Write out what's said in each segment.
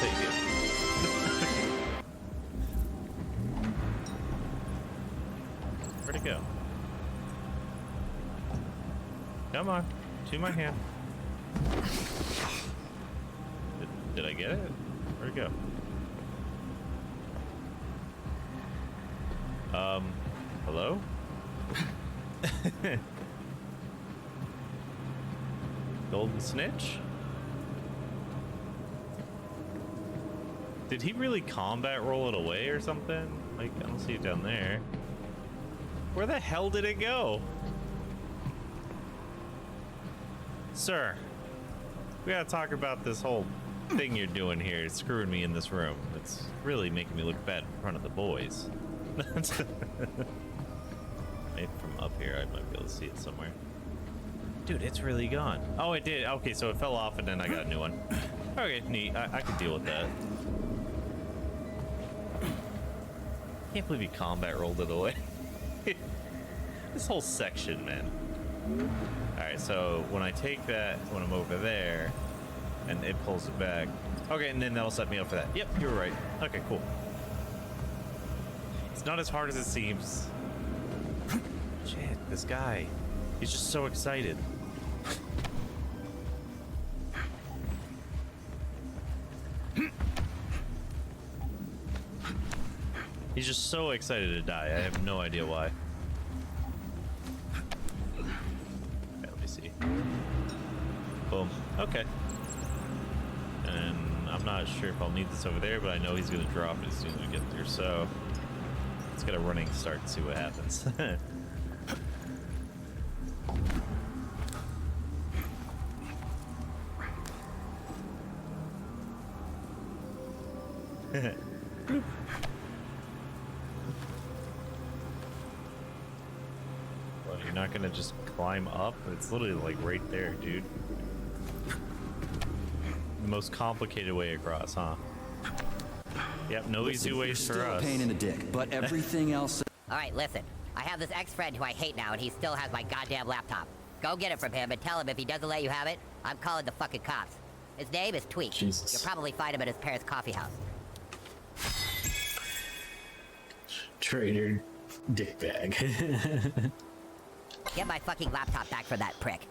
Thank you. Where'd it go? Come on, to my hand. Did I get it? Where'd it go? Hello? Golden snitch? Did he really combat roll it away or something? Like, I don't see it down there. Where the hell did it go? Sir, we gotta talk about this whole thing you're doing here. It's screwing me in this room. It's really making me look bad in front of the boys. Maybe from up here I might be able to see it somewhere. Dude, it's really gone. Oh, it did. Okay, so it fell off and then I got a new one. Okay, neat. I can deal with that. Can't believe he combat rolled it away. This whole section, man. Alright, so when I take that, when I'm over there, and it pulls it back. Okay, and then that'll set me up for that. Yep, you're right. Okay, cool. It's not as hard as it seems. Shit, this guy. He's just so excited. He's just so excited to die. I have no idea why. Okay, let me see. Boom. Okay. And I'm not sure if I'll need this over there, but I know he's going to drop it as soon as we get there. So let's get a running start and see what happens. Well, you're not gonna just climb up? It's literally like right there, dude. The most complicated way across, huh? Yep, no easy ways for us. Still a pain in the dick, but everything else. All right, listen. I have this ex-friend who I hate now, and he still has my goddamn laptop. Go get it from him and tell him if he doesn't let you have it, I'm calling the fucking cops. His name is Tweak. Jesus. You'll probably find him at his parents' coffee house. Traitor dickbag. Get my fucking laptop back from that prick.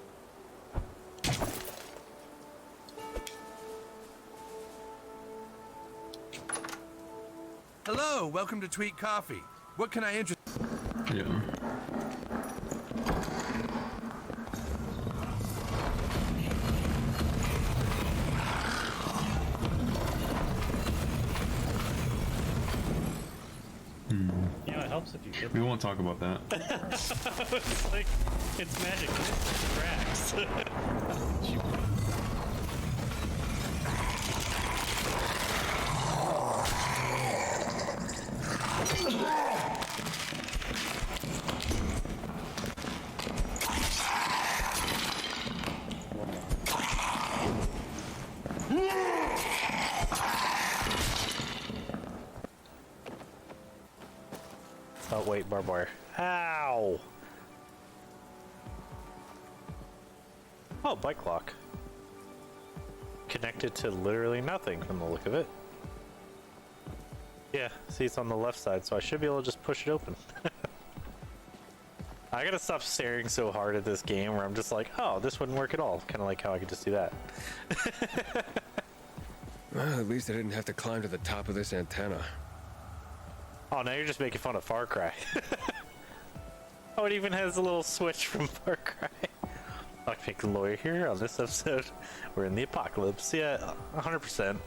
Hello, welcome to Tweet Coffee. What can I interest? Yeah. You know, it helps if you get We won't talk about that. It's like, it's magic. It tracks. Oh, wait, barbed wire. Ow! Oh, bike lock. Connected to literally nothing from the look of it. Yeah, see, it's on the left side, so I should be able to just push it open. I gotta stop staring so hard at this game where I'm just like, oh, this wouldn't work at all. Kind of like how I could just do that. Well, at least I didn't have to climb to the top of this antenna. Oh, now you're just making fun of Far Cry. Oh, it even has a little switch from Far Cry. Lockpick lawyer here on this episode. We're in the apocalypse. Yeah, 100%.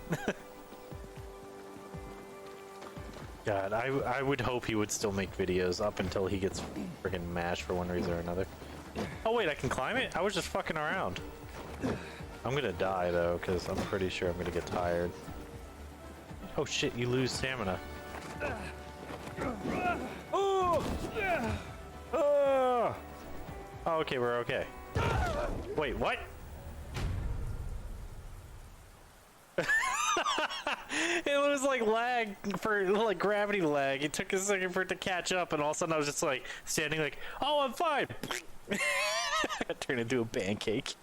God, I would hope he would still make videos up until he gets friggin' mashed for one reason or another. Oh wait, I can climb it? I was just fucking around. I'm gonna die though, because I'm pretty sure I'm gonna get tired. Oh shit, you lose stamina. Oh! Oh! Oh, okay, we're okay. Wait, what? It was like lag for like gravity lag. It took a second for it to catch up, and all of a sudden I was just like standing like, oh, I'm fine. I turned into a pancake.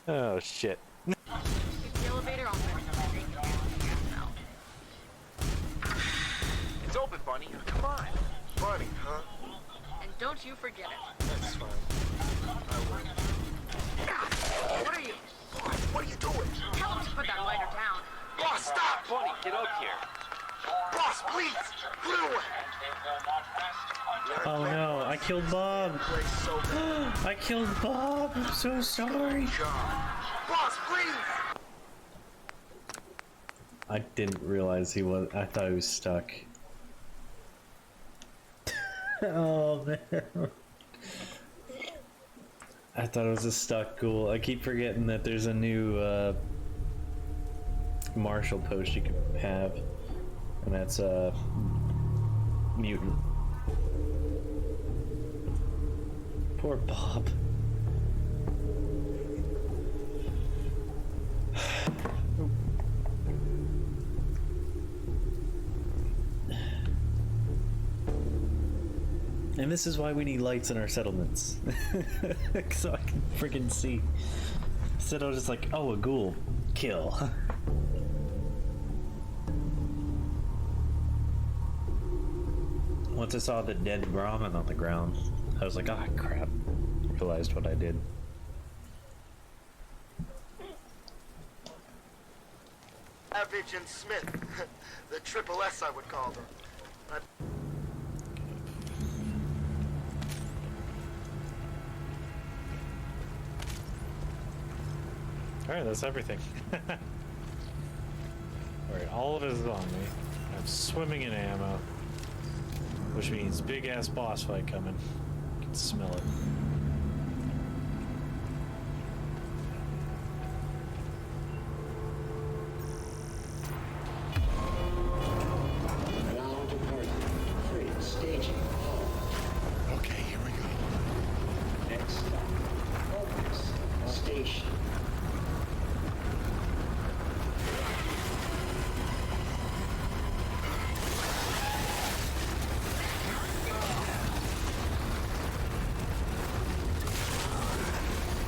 Oh shit. here. Boss, please! Put it away! Oh no, I killed Bob. I killed Bob. I'm so sorry. Boss, please! I didn't realize he was. I thought he was stuck. Oh man. I thought it was a stuck ghoul. I keep forgetting that there's a new martial post you can have, and that's a mutant. Poor Bob. And this is why we need lights in our settlements. So I can freaking see. Instead I was just like, oh, a ghoul. Kill. Once I saw the dead Brahmin on the ground, I was like, ah, oh, crap. Realized what I did. Savage and Smith. The triple S, I would call them. Alright, that's everything. Alright, all of it is on me. I'm swimming in ammo. Which means big ass boss fight coming. I can smell it. Now departing. Free staging. Okay, here we go. Next stop. Focus. Station.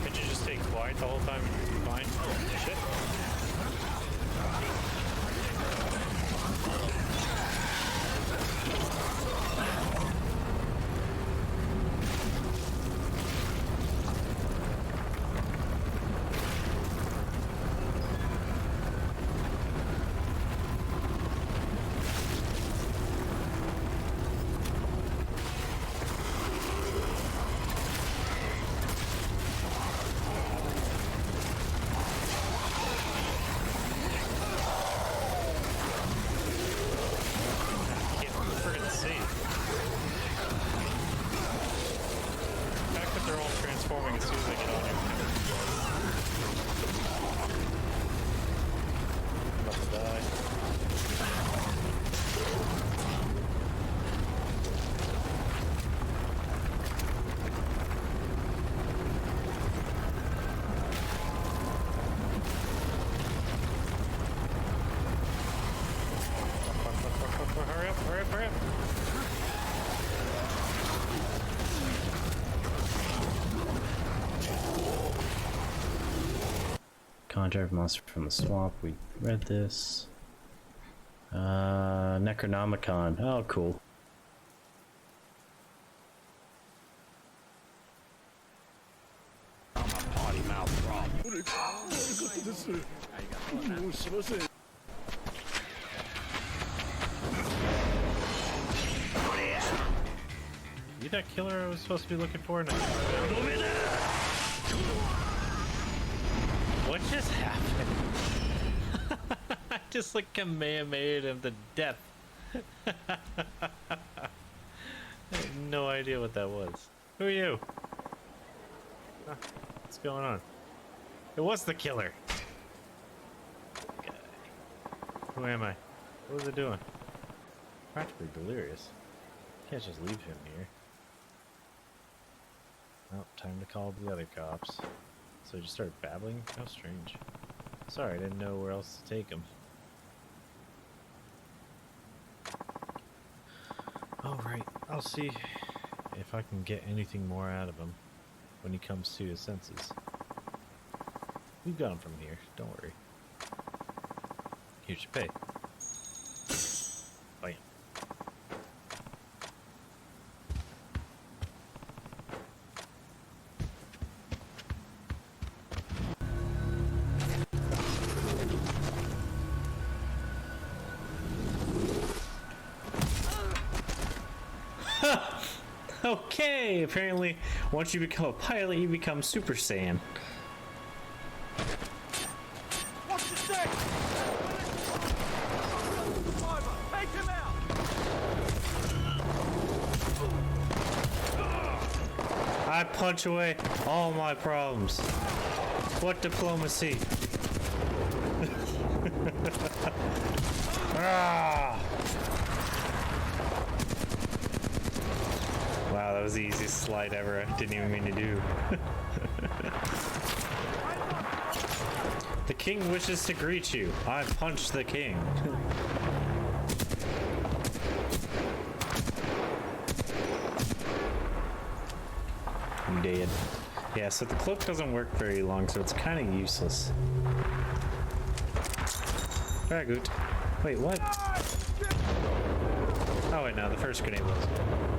Did you just stay quiet the whole time and you're fine? Oh, shit. Transforming as soon as I get on you. I'm about to die. Hurry up, hurry up, hurry up. Conjure monster from the swamp. We read this. Necronomicon. Oh, cool. I'm a potty mouth problem. You that killer I was supposed to be looking for? What just happened? I just like Kamehameha him to death. I have no idea what that was. Who are you? Huh, what's going on? It was the killer. Okay. Who am I? What was it doing? Practically delirious. Can't just leave him here. Oh, time to call the other cops. So just start babbling? How strange. Sorry, I didn't know where else to take him. Alright, I'll see if I can get anything more out of him when he comes to his senses. We've got him from here, don't worry. Here's your pay. Bam. Okay, apparently once you become a pilot, you become Super Saiyan. What's the stick? Take him out! I punch away all my problems. What diplomacy? Ah! Wow, that was the easiest slide ever. I didn't even mean to do. The king wishes to greet you. I punched the king. I'm dead. Yeah, so the cloak doesn't work very long, so it's kind of useless. Dragoot. Wait, what? Oh wait, no, the first grenade was.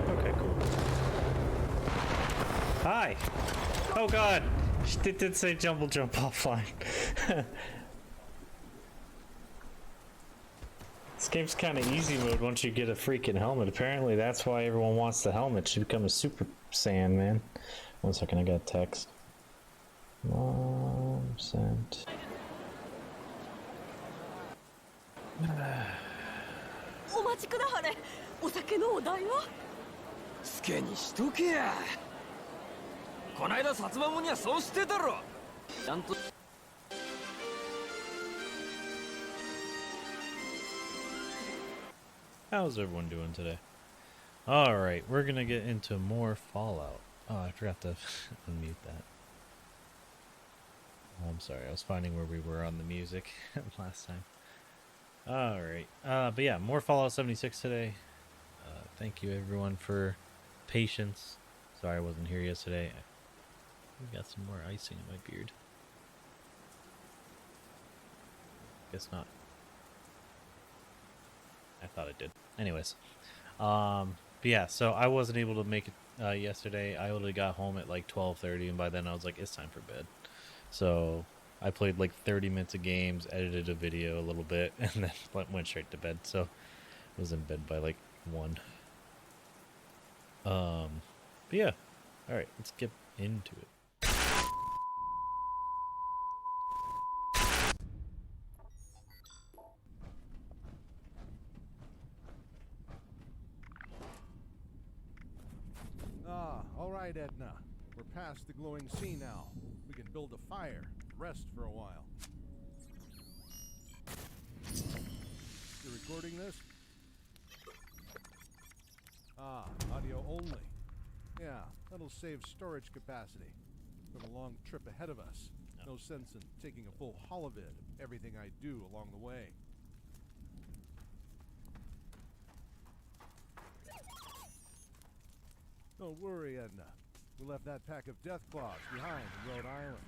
Okay, cool. Hi! Oh god! It did say jump offline. This game's kind of easy mode once you get a freaking helmet. Apparently that's why everyone wants the helmet. You become a Super Saiyan, man. 1 second, I got text. Mom sent. お待ちくだはれ。お酒のお代は？好きにしとけや。こないだ薩摩もにはそうしてたろ。ちゃんと。 How's everyone doing today? Alright, we're gonna get into more Fallout. Oh, I forgot to unmute that. Oh, I'm sorry, I was finding where we were on the music last time. Alright, but yeah, more Fallout 76 today. Thank you everyone for patience. Sorry I wasn't here yesterday. I got some more icing in my beard. Guess not. I thought it did. Anyways, but yeah, so I wasn't able to make it yesterday. I only got home at like 12:30, and by then I was like, it's time for bed. So I played like 30 minutes of games, edited a video a little bit, and then went straight to bed. So I was in bed by like 1. But yeah, all right, let's get into it. All right, Edna. We're past the glowing sea now. We can build a fire, rest for a while. You recording this? Audio only. Yeah, that'll save storage capacity. Got a long trip ahead of us. No sense in taking a full holovid of everything I do along the way. Don't worry, Edna. We left that pack of death claws behind in Rhode Island.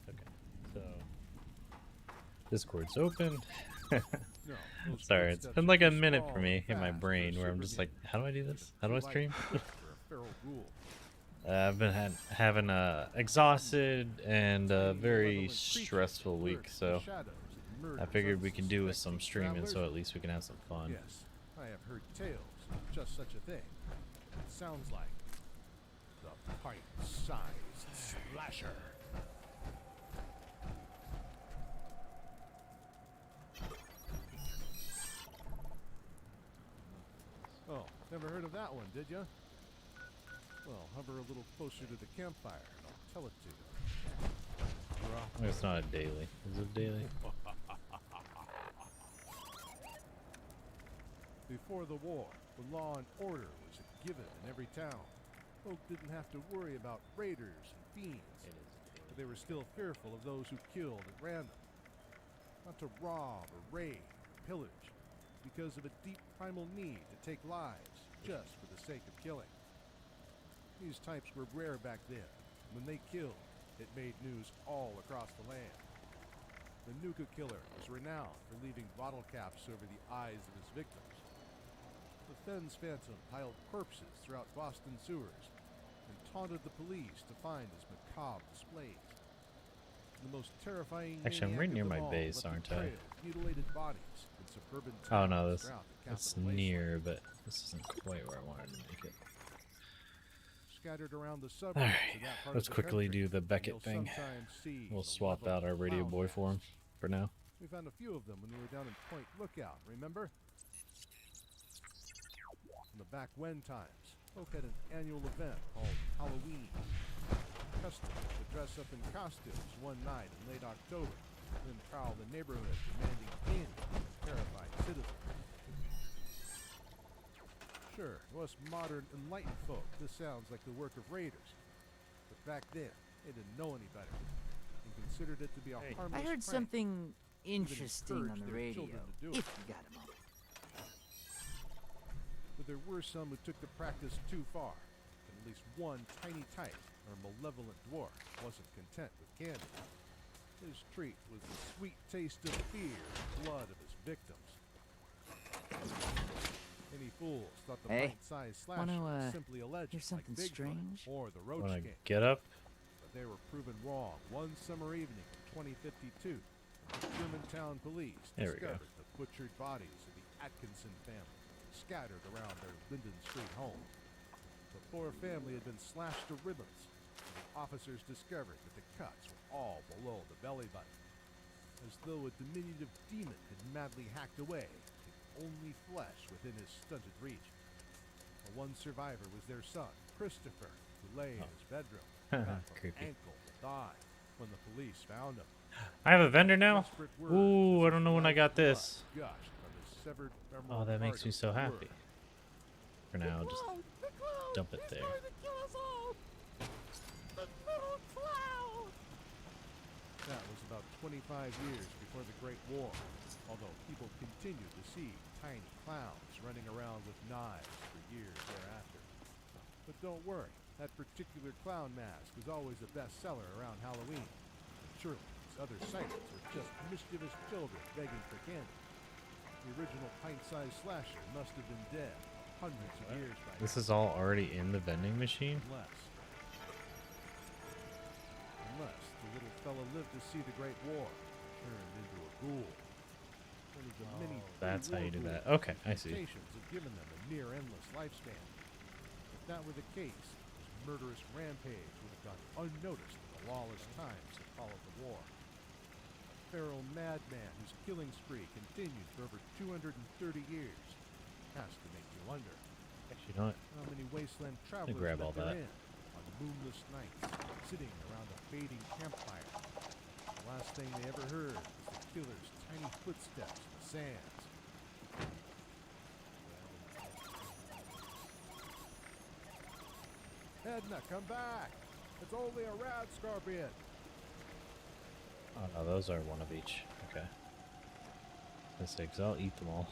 Okay, so Discord's open. No, those Sorry, it's footsteps been are like a too minute small for me and in my fast brain for a where I'm super just like, mutant. how do I do this? How do I Too light stream? for a feral ghoul. I've been having a exhausted and very Malevolent creatures stressful that week, lurk in the so shadows and murder I figured we can do with some unsuspecting streaming, so travelers. at least we can have some fun. Yes, I have heard tales of just such a thing. It sounds like the pint-sized slasher. Oh, never heard of that one, did you? Well, hover a little closer to the campfire and I'll tell it to you. It's not a daily. Is it daily? Before the war, the law and order was a given in every town. Folk didn't have to worry about raiders and fiends, but they were still fearful of those who killed at random. Not to rob or raid or pillage, because of a deep primal need to take lives just for the sake of killing. These types were rare back then. When they killed, it made news all across the land. The Nuka killer was renowned for leaving bottle caps over the eyes of his victims. The Fens Phantom piled corpses throughout Boston sewers and taunted the police to find his macabre displays. The most terrifying Actually, I'm right maniac near of my them all base, left a aren't I? trail of mutilated bodies in suburban Oh no, towns this throughout the it's capital wasteland. near, but this isn't quite where I wanted to make it. scattered around the suburbs. All right, in that part let's of the quickly country, do the and Beckett you'll thing. sometimes see We'll the swap level out our of radio clown boy masks. for him for now. We found a few of them when we were down in Point Lookout, remember? In the back when times, folk had an annual event called Halloween. Custom to dress up in costumes one night in late October, then prowl the neighborhood demanding candy from terrified citizens. Sure, to us modern enlightened folk, this sounds like the work of raiders. But back then, they didn't know any better and considered it to be a harmless I heard prank. something interesting on the their radio. children to do If it. you got a moment. But there were some who took the practice too far, and at least one tiny type or malevolent dwarf wasn't content with candy. His treat was the sweet taste of fear and blood of his victims. Many fools thought the Hey, bite-sized slasher wanna, was simply a legend hear something like Bigfoot strange? or the Roach Wanna King. get up? But they were proven wrong one summer evening in 2052. The Germantown police There we go. discovered the butchered bodies of the Atkinson family scattered around their Linden Street home. The poor family had been slashed to ribbons, and the officers discovered that the cuts were all below the belly button, as though a diminutive demon had madly hacked away the only flesh within his stunted reach. The one survivor was their son, Christopher, who lay in his bedroom, cut from Creepy. ankle to thigh, when the police found him. I have a vendor now? Desperate words Ooh, as I don't know when I his got blood this. gushed from his severed Oh, femoral that makes me artery so to the happy. word. For now, just dump it there. That was about 25 years before the Great War, although people continued to see tiny clowns running around with knives for years thereafter. But don't worry, that particular clown mask was always a bestseller around Halloween. Surely these other sightings were just mischievous children begging for candy. The original pint-sized slasher must have been dead hundreds of years by This now. is all already in the vending machine? Unless the little fella lived to see the Great War, turned into a ghoul. One of the many That's how you do pre-war that. ghouls Okay, I see. mutations have given them a near endless lifespan. If that were the case, his murderous rampage would have gone unnoticed in the lawless times that followed the war. A feral madman whose killing spree continued for over 230 years has to make you wonder. Actually, you know what? How many wasteland travelers grab met all their that. end on moonless nights, sitting around a fading campfire. The last thing they ever heard was the killer's tiny footsteps in the sands. Edna, come back! It's only a rat scorpion! Oh no, those are one of each. Okay. The six, I'll eat them all.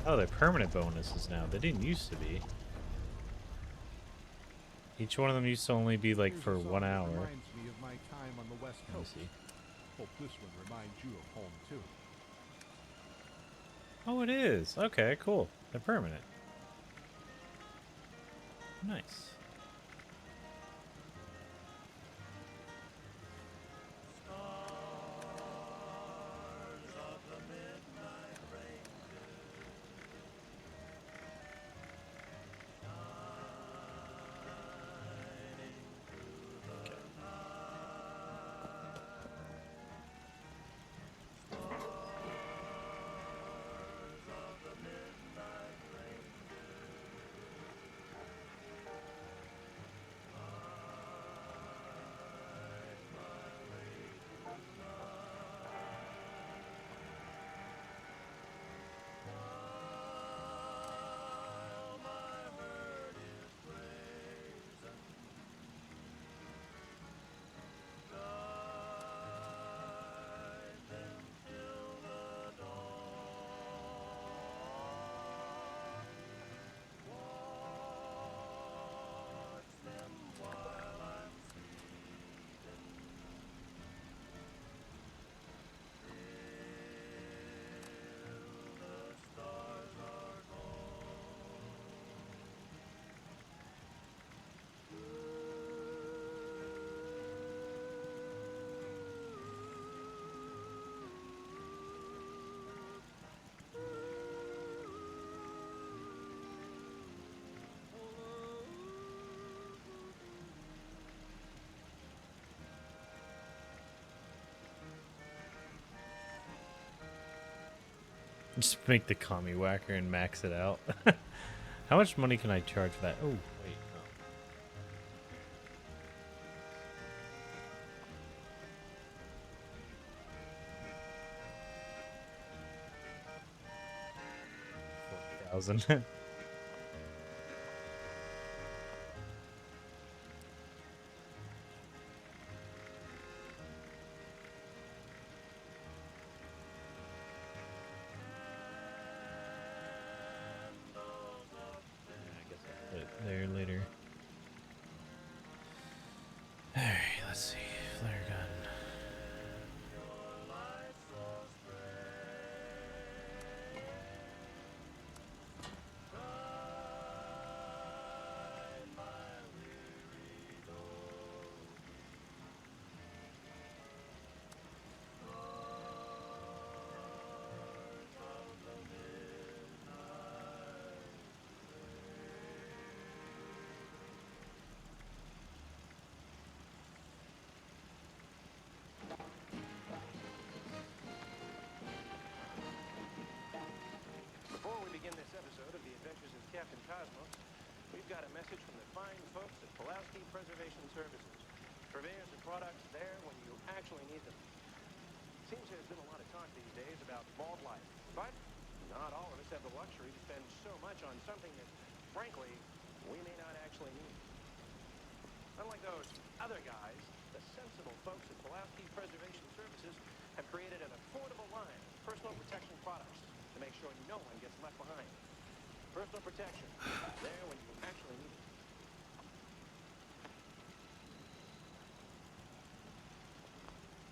Oh, they're permanent bonuses now. They didn't used to be. Each one of them used to only be like Here's for a song 1 that hour. reminds me of my time on the West Let me Coast. see. Hope this one reminds you of home too. Oh, it is. Okay, cool. They're permanent. Nice. Just make the commie whacker and max it out. How much money can I charge for that? Oh, wait. No. 40,000. There later. Alright, let's see. Flare gun. Before we begin this episode of The Adventures of Captain Cosmos, we've got a message from the fine folks at Pulaski Preservation Services. Purveyors of products there when you actually need them. Seems there's been a lot of talk these days about wildlife, but not all of us have the luxury to spend so much on something that, frankly, we may not actually need. Unlike those other guys, the sensible folks at Pulaski Preservation Services have created an affordable line of personal protection products to make sure no one gets left behind. Personal protection, there when you actually need it.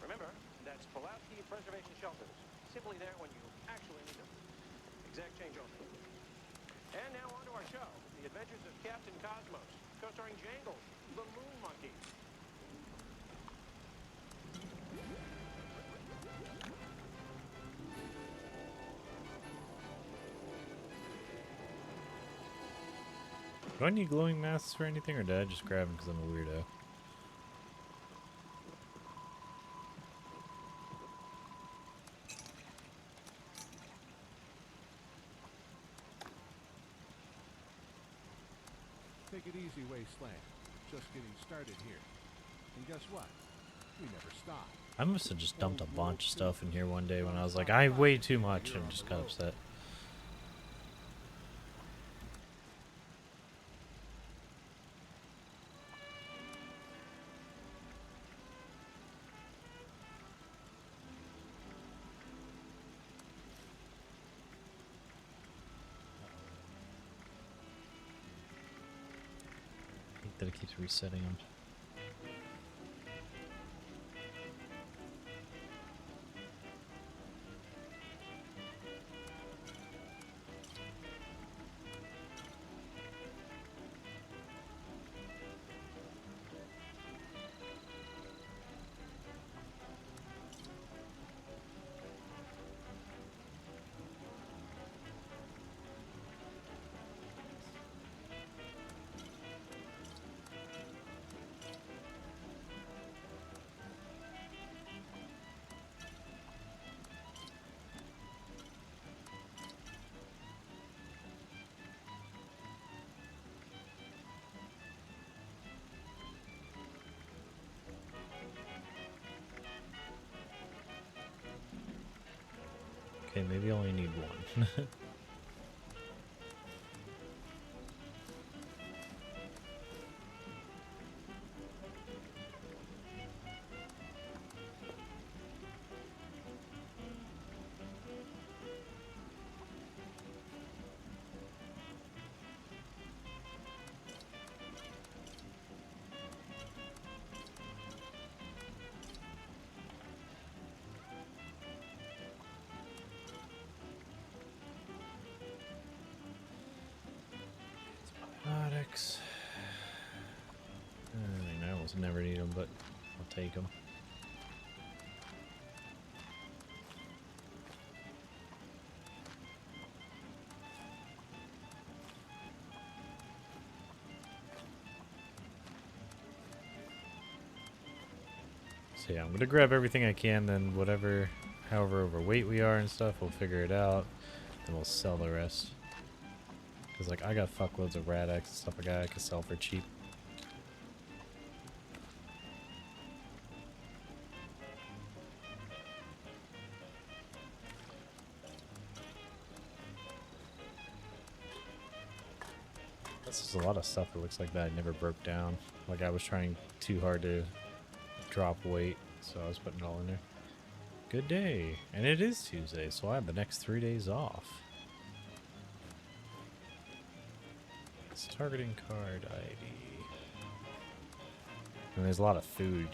Remember, that's Pulaski Preservation Shelters. Simply there when you actually need them. Exact change only. And now on to our show, The Adventures of Captain Cosmos, co-starring Jangles, the Moon Monkey. Do I need glowing masks for anything, or did I just grab them because I'm a weirdo? Take it easy, Wasteland. Just getting started here. And guess what? We never stop. I must have just dumped a bunch of stuff in here one day when I was like, I weigh too much, and just got upset. I hate that it keeps resetting them. Okay, maybe I only need one. Products. I mean, I almost never need them, but I'll take them. So yeah, I'm gonna grab everything I can, then however overweight we are and stuff, we'll figure it out. Then we'll sell the rest. Cause like I got fuckloads of Rad X and stuff like that I can sell for cheap. This is a lot of stuff that looks like that I never broke down. Like I was trying too hard to drop weight, so I was putting it all in there. Good day. And it is Tuesday, so I have the next 3 days off. It's targeting card ID. And there's a lot of food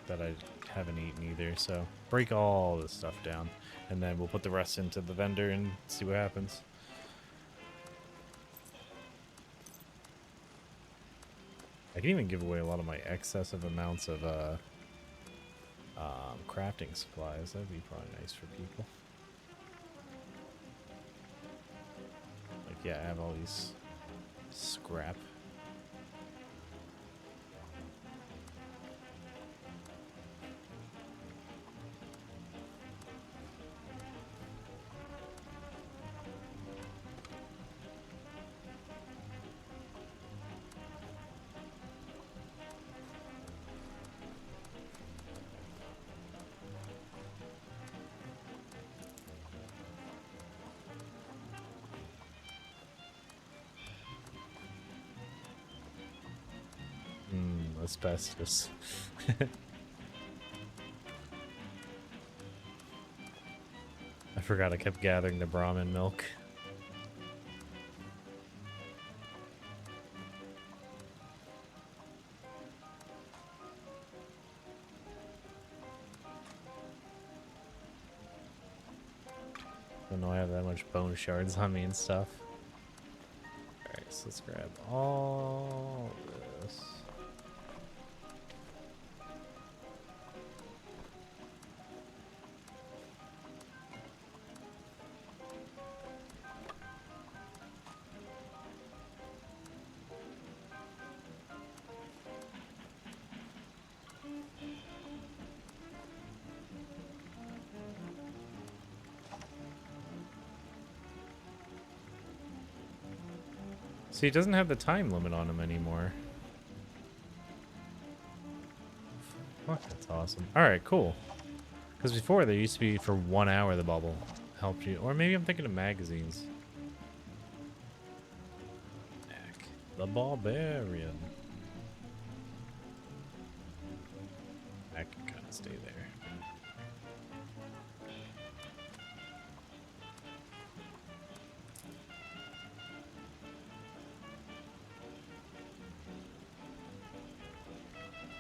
that I haven't eaten either, so break all this stuff down. And then we'll put the rest into the vendor and see what happens. I can even give away a lot of my excessive amounts of crafting supplies. That'd be probably nice for people. Like, yeah, I have all these scrap. Asbestos. I forgot I kept gathering the Brahmin milk. I don't know I have that much bone shards on me and stuff. Alright, so let's grab all this. See, it doesn't have the time limit on him anymore. Fuck, that's awesome. Alright, cool. Because before, there used to be for 1 hour the bubble helped you. Or maybe I'm thinking of magazines. The Barbarian. I can kind of stay there.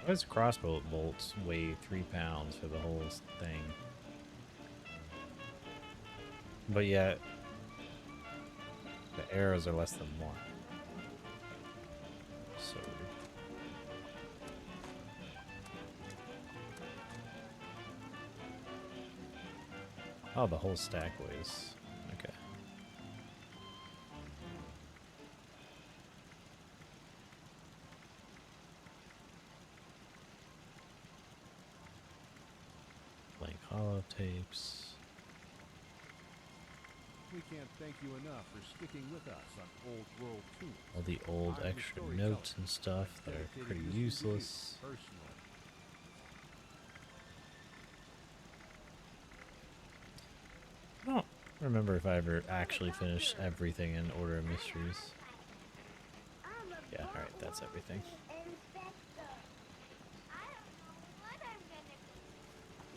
Why does crossbow bolts weigh 3 pounds for the whole thing? But yet, the arrows are less than 1. So weird. Oh, the whole stack weighs. Okay. Blank hollow tapes. We can't thank you enough for sticking with us on Old World Tunes. All the old I'm the extra storyteller, notes and stuff that are dedicated pretty this to you useless. personally. I don't remember if I ever actually finished everything in Order of Mysteries. Yeah, alright, that's everything.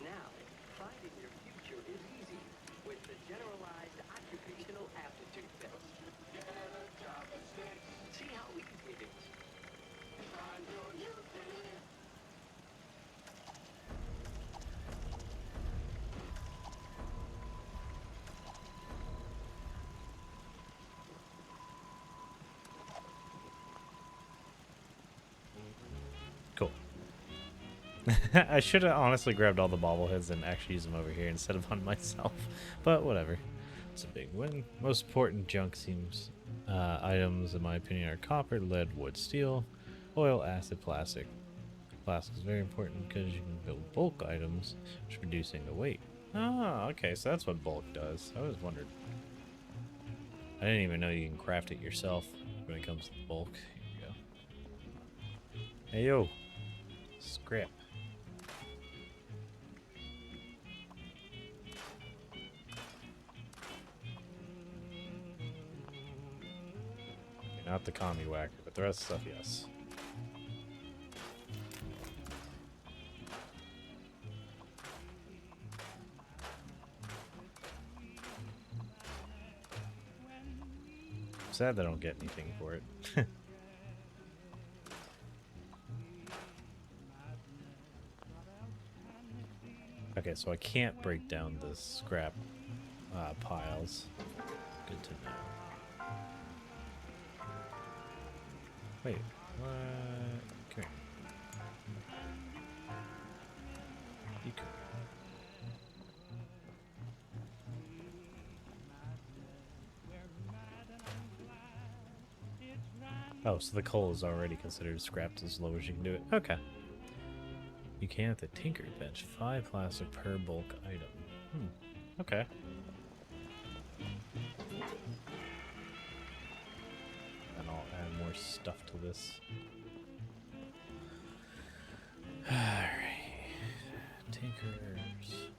Now, finding your future is easy with the Generalized Occupational Aptitude Test. See how easy it is. Cool. I should have honestly grabbed all the bobbleheads and actually used them over here instead of on myself. But whatever. It's a big win. Most important junk seems items, in my opinion, are copper, lead, wood, steel, oil, acid, plastic. Plastic is very important because you can build bulk items, which reducing the weight. Ah, okay, so that's what bulk does. I was wondering. I didn't even know you can craft it yourself when it comes to the bulk. Here we go. Hey yo, scrap. Not the commie whacker, but the rest of the stuff, yes. Sad that I don't get anything for it. Okay, so I can't break down the scrap piles. Good to know. Wait, what? Come here. You come here. Oh, so the coal is already considered scrapped as low as you can do it. Okay. You can at the Tinker Bench. 5 plastic per bulk item. Okay. And I'll add more stuff to this. Alright. Tinkers.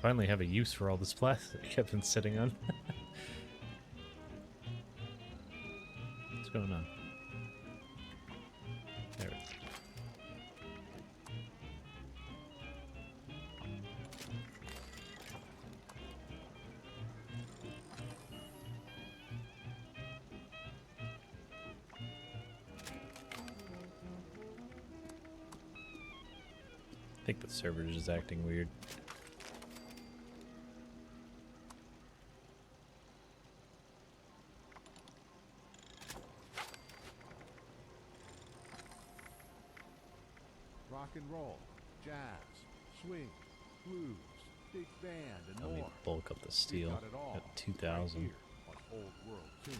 Finally have a use for all this plastic I've been sitting on. What's going on? There we go. I think the server is acting weird. Rock and roll, jazz, swing, blues, big band, and Let me more. bulk up the steel We've got it all at 2,000. right here on Old World Tunes.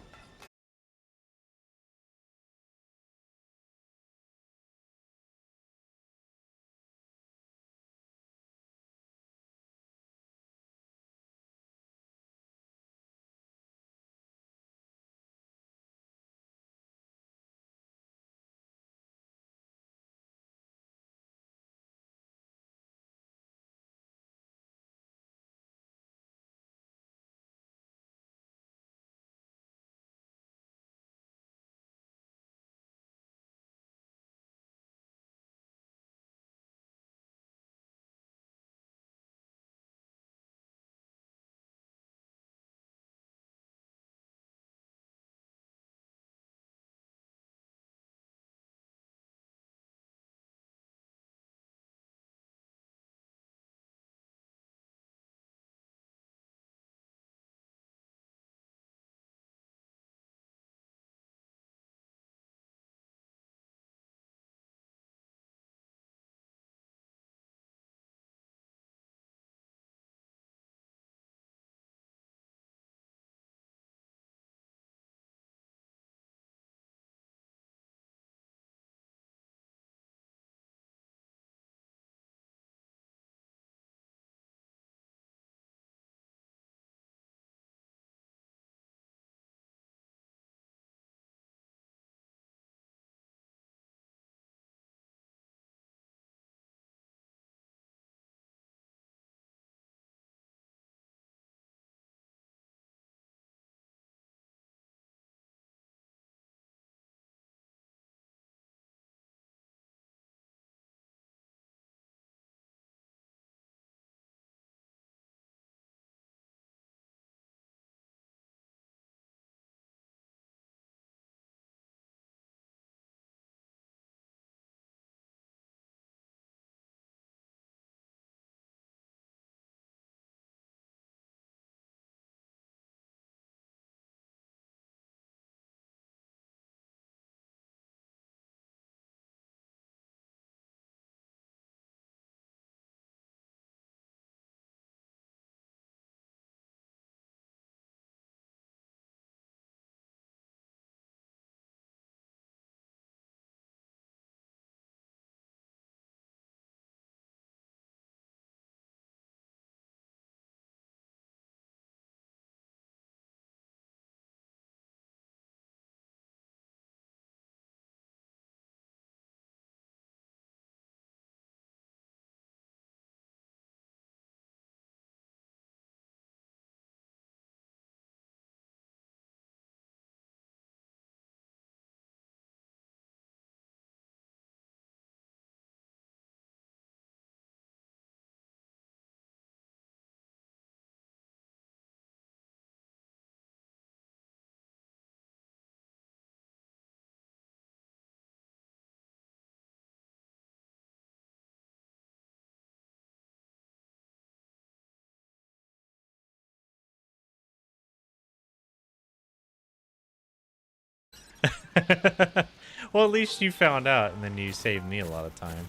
Well, at least you found out, and then you saved me a lot of time.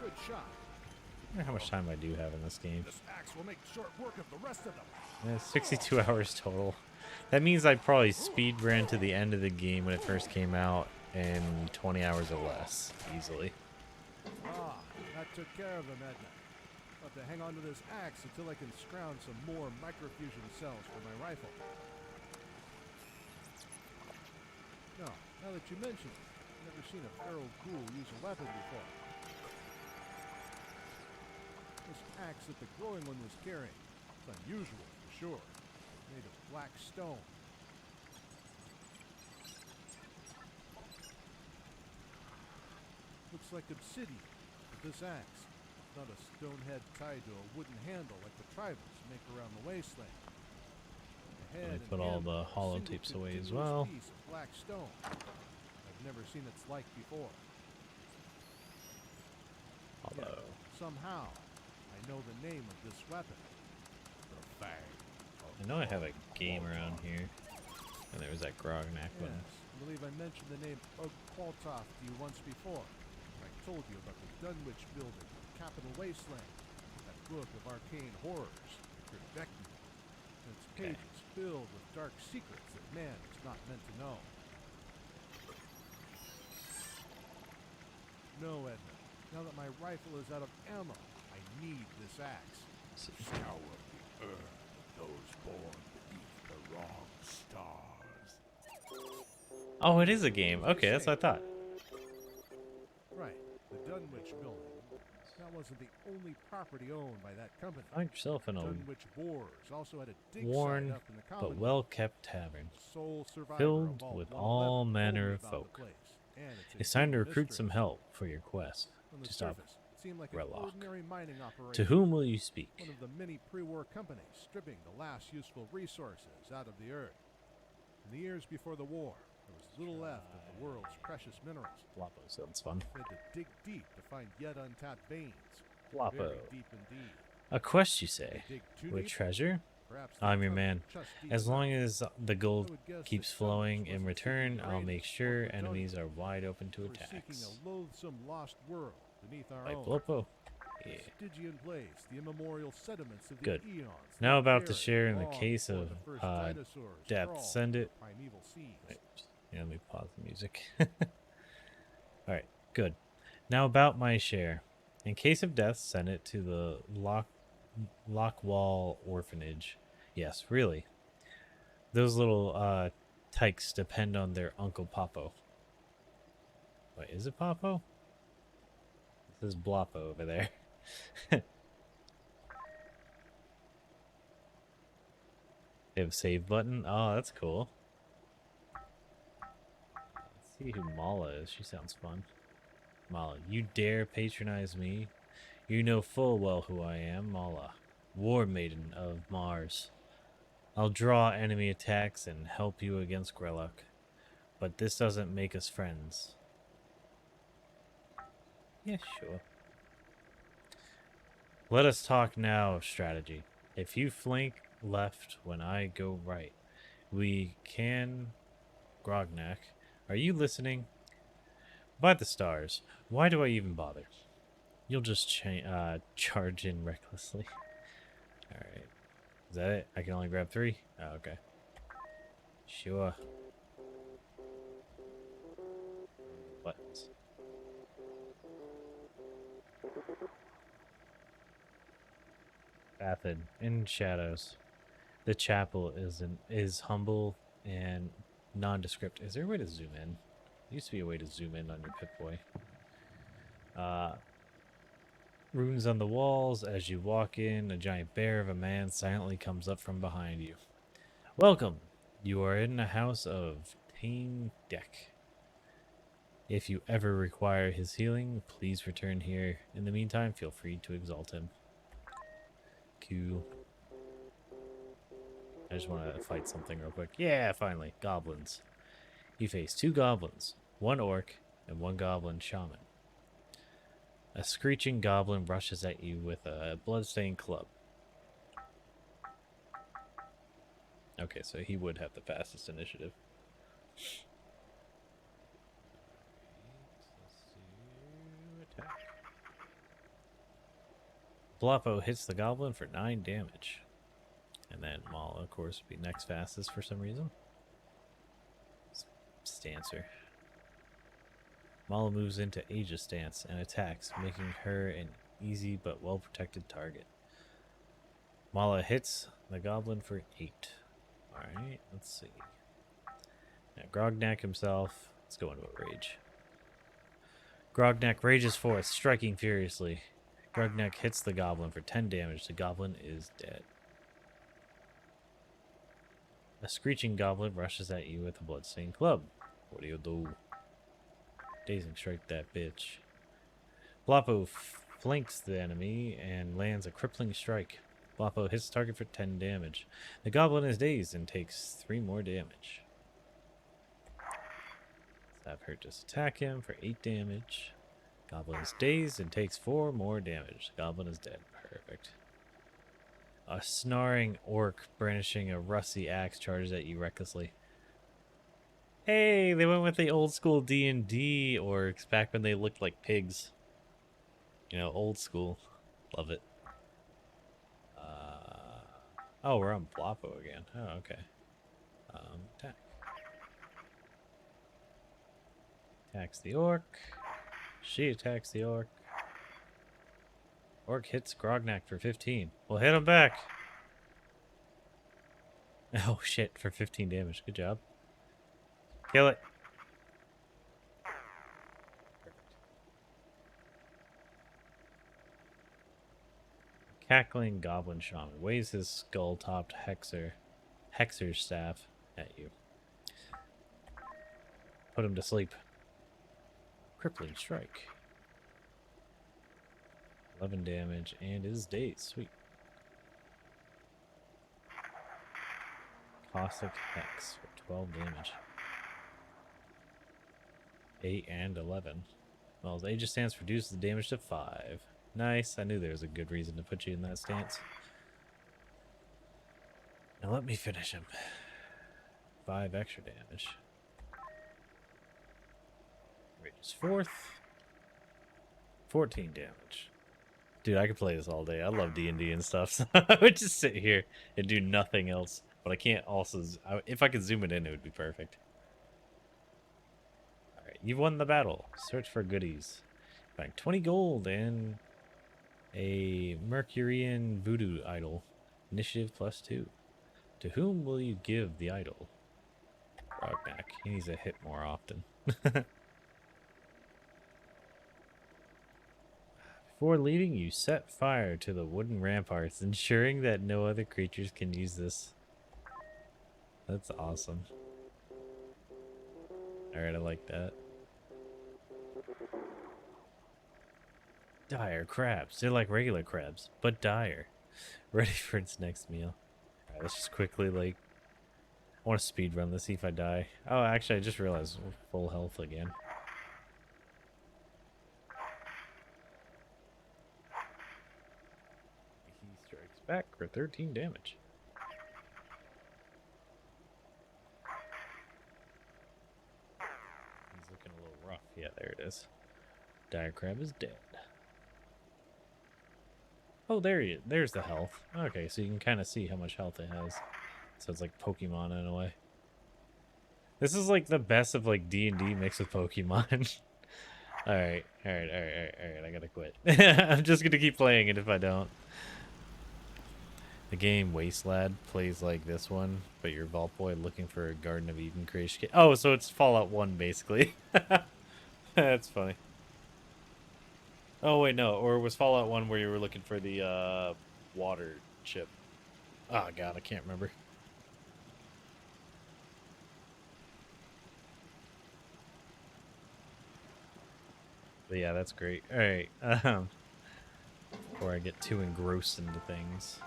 Good shot. I wonder how much time I do have in this game. This axe will make short work of the rest of them. 62 hours total. That means I probably speed ran to the end of the game when it first came out in 20 hours or less, easily. Ah, that took care of them, Edna. I'll have to hang on to this axe until I can scrounge some more microfusion cells for my rifle. Now that you mention it, I've never seen a feral ghoul use a weapon before. This axe that the glowing one was carrying, it's unusual for sure. Made of black stone. Looks like obsidian, but this axe, not a stone head tied to a wooden handle like the tribals make around the wasteland. The head I put all the holotapes away as well. Piece of black stone. I've never seen its like before. Although Yet, somehow, I know the name of this weapon. The Fang. I know I have a game around here, and there was that Grognak one. Yes, I believe I mentioned the name Ugg Qualtoff to you once before. I told you about the Dunwich building, Capital Wasteland, that book of arcane horrors, Gridvecna. Its pages filled with dark secrets that man is not meant to know. No, Edna. Now that my rifle is out of ammo, I need this axe. Scour the earth, those born beneath the wrong stars. Oh, it is a game. Okay, that's what I thought. Right, the Dunwich building. That wasn't the only property owned by that company. Find yourself in a Dunwich Boars also had a dig worn site up in the but colony. well-kept tavern, Sole survivor filled of with 111 all told me manner of about the folk. place, and It's time to hidden recruit mystery. some help for your quest On the to stop surface, it seemed like an Relok. ordinary mining operation. To whom will you speak? One of the many pre-war companies stripping the last useful resources out of the earth. In the years before the war, there was little left of the world's precious minerals. Lapo sounds fun. They had to dig deep to find yet untapped veins. Lapo. Very deep indeed. A quest, you say? Dig too With deep? treasure? Perhaps they I'm your dug man. just deep As enough. long as the I gold would guess keeps that flowing Dunwich in wasn't too return, I'll degraded. make sure What would tell enemies you? are wide open to We're seeking attacks. a loathsome lost world beneath our Like own. Lopo? Yeah. Stygian place, the immemorial sediments of the Good. eons. Now that about to buried share in the long case before of the first dinosaurs death. crawled Send it. the primeval seas. Wait, yeah, let me pause the music. Alright, good. Now about my share. In case of death, send it to the Lockwall Orphanage. Yes, really. Those little tykes depend on their Uncle Popo. Wait, is it Popo? This is Bloppo over there. They have a save button. Oh, that's cool. Let's see who Mala is. She sounds fun. Mala, you dare patronize me? You know full well who I am, Mala, War Maiden of Mars. I'll draw enemy attacks and help you against Grelok, but this doesn't make us friends. Yeah, sure. Let us talk now of strategy. If you flank left when I go right, we can... Grognak, are you listening? By the stars, why do I even bother? You'll just charge in recklessly. Alright. Is that it? I can only grab 3? Oh, okay. Sure. Buttons. Bathid in shadows. The chapel is humble and nondescript. Is there a way to zoom in? There used to be a way to zoom in on your Pip-Boy. Runes on the walls. As you walk in, a giant bear of a man silently comes up from behind you. Welcome. You are in the house of Tane Deck. If you ever require his healing, please return here. In the meantime, feel free to exalt him. Cool. I just want to fight something real quick. Yeah, finally. Goblins. You face 2 goblins, 1 orc, and 1 goblin shaman. A screeching goblin rushes at you with a bloodstained club. Okay, so he would have the fastest initiative. Bloppo hits the goblin for 9 damage. And then Mala, of course, would be next fastest for some reason. Stancer. Mala moves into Aegis stance and attacks, making her an easy but well-protected target. Mala hits the goblin for 8. Alright, let's see. Now Grognak himself, let's go into a rage. Grognak rages forth, striking furiously. Grognak hits the goblin for 10 damage. The goblin is dead. A screeching goblin rushes at you with a bloodstained club. What do you do? Dazing strike that bitch. Bloppo flanks the enemy and lands a crippling strike. Bloppo hits the target for 10 damage. The goblin is dazed and takes 3 more damage. Let's have her just attack him for 8 damage. Goblin is dazed and takes 4 more damage. The goblin is dead. Perfect. A snarling orc brandishing a rusty axe charges at you recklessly. Hey, they went with the old school D&D orcs back when they looked like pigs. You know, old school. Love it. Oh, we're on Bloppo again. Oh, okay. Attack. Attacks the orc. She attacks the orc. Orc hits Grognak for 15. We'll hit him back. Oh shit, for 15 damage. Good job. Kill it. Perfect. Cackling goblin shaman waves his skull-topped hexer's staff at you. Put him to sleep. Crippling strike. 11 damage and is dazed. Sweet. Caustic Hex for 12 damage. 8 and 11. Well, his Aegis stance reduces the damage to 5. Nice. I knew there was a good reason to put you in that stance. Now let me finish him. 5 extra damage. Rages 4th. 14 damage. Dude, I could play this all day. I love D&D and stuff, so I would just sit here and do nothing else. But I can't also... if I could zoom it in, it would be perfect. Alright, you've won the battle. Search for goodies. Find 20 gold and a Mercurian voodoo idol. Initiative +2. To whom will you give the idol? Grognak. He needs to hit more often. Before leaving, you set fire to the wooden ramparts, ensuring that no other creatures can use this. That's awesome. Alright, I like that. Dire crabs. They're like regular crabs, but dire. Ready for its next meal. Alright, let's just quickly, like... I want to speed run this, see if I die. Oh, actually, I just realized we're full health again. He strikes back for 13 damage. He's looking a little rough. Yeah, there it is. Dire crab is dead. Oh, there's the health. Okay, so you can kind of see how much health it has. So it's like Pokemon in a way. This is like the best of like D&D mixed with Pokemon. Alright, I gotta quit. I'm just gonna keep playing it if I don't. The game Wasteland plays like this one, but you're Vault Boy looking for a Garden of Eden creation kit. Oh, so it's Fallout 1 basically. That's funny. Oh wait, no, or it was Fallout 1 where you were looking for the water chip. Oh god, I can't remember. But yeah, that's great. Alright, before I get too engrossed into things.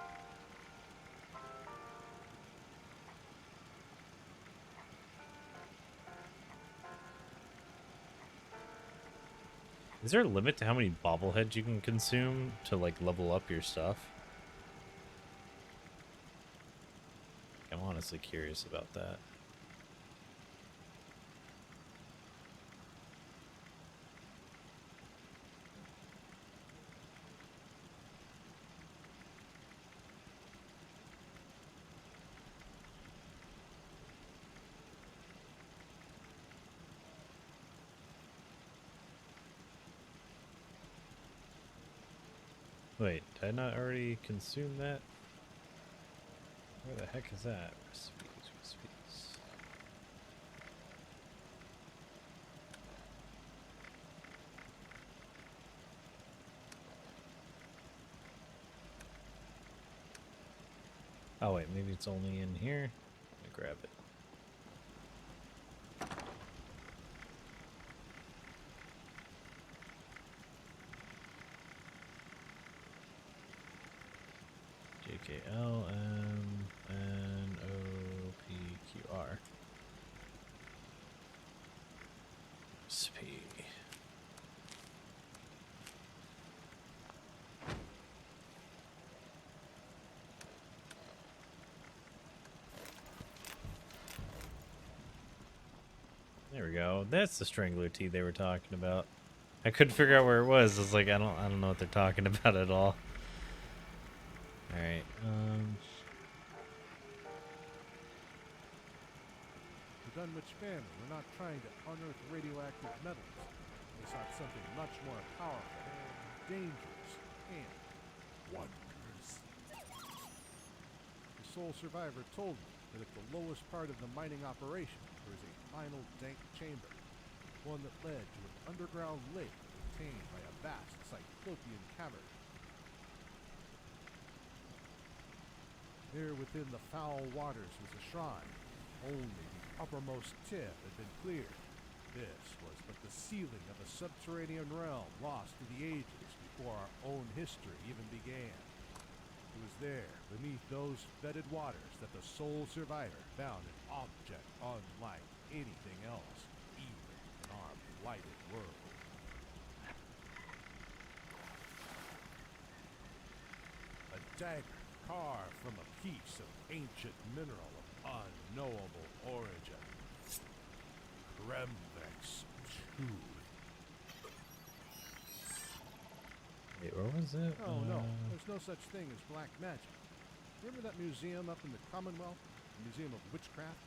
Is there a limit to how many bobbleheads you can consume to like level up your stuff? I'm honestly curious about that. Wait, did I not already consume that? Where the heck is that? Recipes, recipes. Oh wait, maybe it's only in here. Let me grab it. JKLMNOPQR. Recipe. There we go. That's the strangler tea they were talking about. I couldn't figure out where it was. I was like, I don't know what they're talking about at all. All right. The Dunwich family were not trying to unearth radioactive metals. They sought something much more powerful, dangerous, and wondrous. The sole survivor told me that at the lowest part of the mining operation, there was a final dank chamber, one that led to an underground lake contained by a vast cyclopean cavern. There within the foul waters was a shrine. Only the uppermost tip had been cleared. This was but the ceiling of a subterranean realm lost to the ages before our own history even began. It was there, beneath those fetid waters, that the sole survivor found an object unlike anything else, even in our blighted world. A dagger carved from a piece of ancient mineral of unknowable origin. Kremvex tooth. Wait, where was it? Oh no, there's no such thing as black magic. Remember that museum up in the Commonwealth? The Museum of Witchcraft?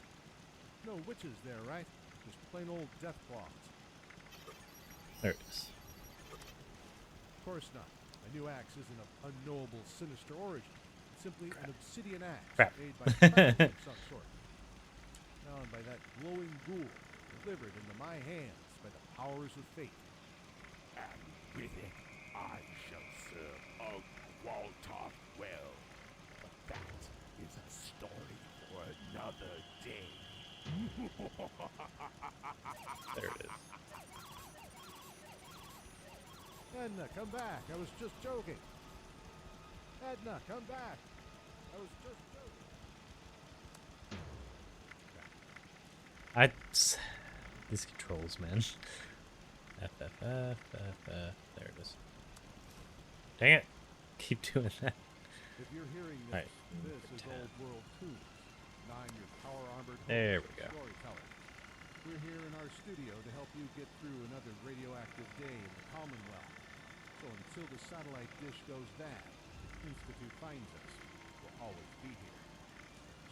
No witches there, right? Just plain old death cloths. There it is. Of course not. My new axe isn't of unknowable sinister origin. It's simply an obsidian axe made by fire of some sort. Found by that glowing ghoul, delivered into my hands by the powers of fate. And with it, I shall serve Ugg Waltoff well. But that is a story for another day. There it is. Edna, come back. I was just joking. Edna, come back. I was just joking. These controls, man. FFF. There it is. Dang it. Keep doing that. If you're hearing this, this is Old World Tunes. I'm your power-armored There we go. storyteller. We're here in our studio to help you get through another radioactive day in the Commonwealth. So until the satellite dish goes bad, the Institute finds us, we'll always be here.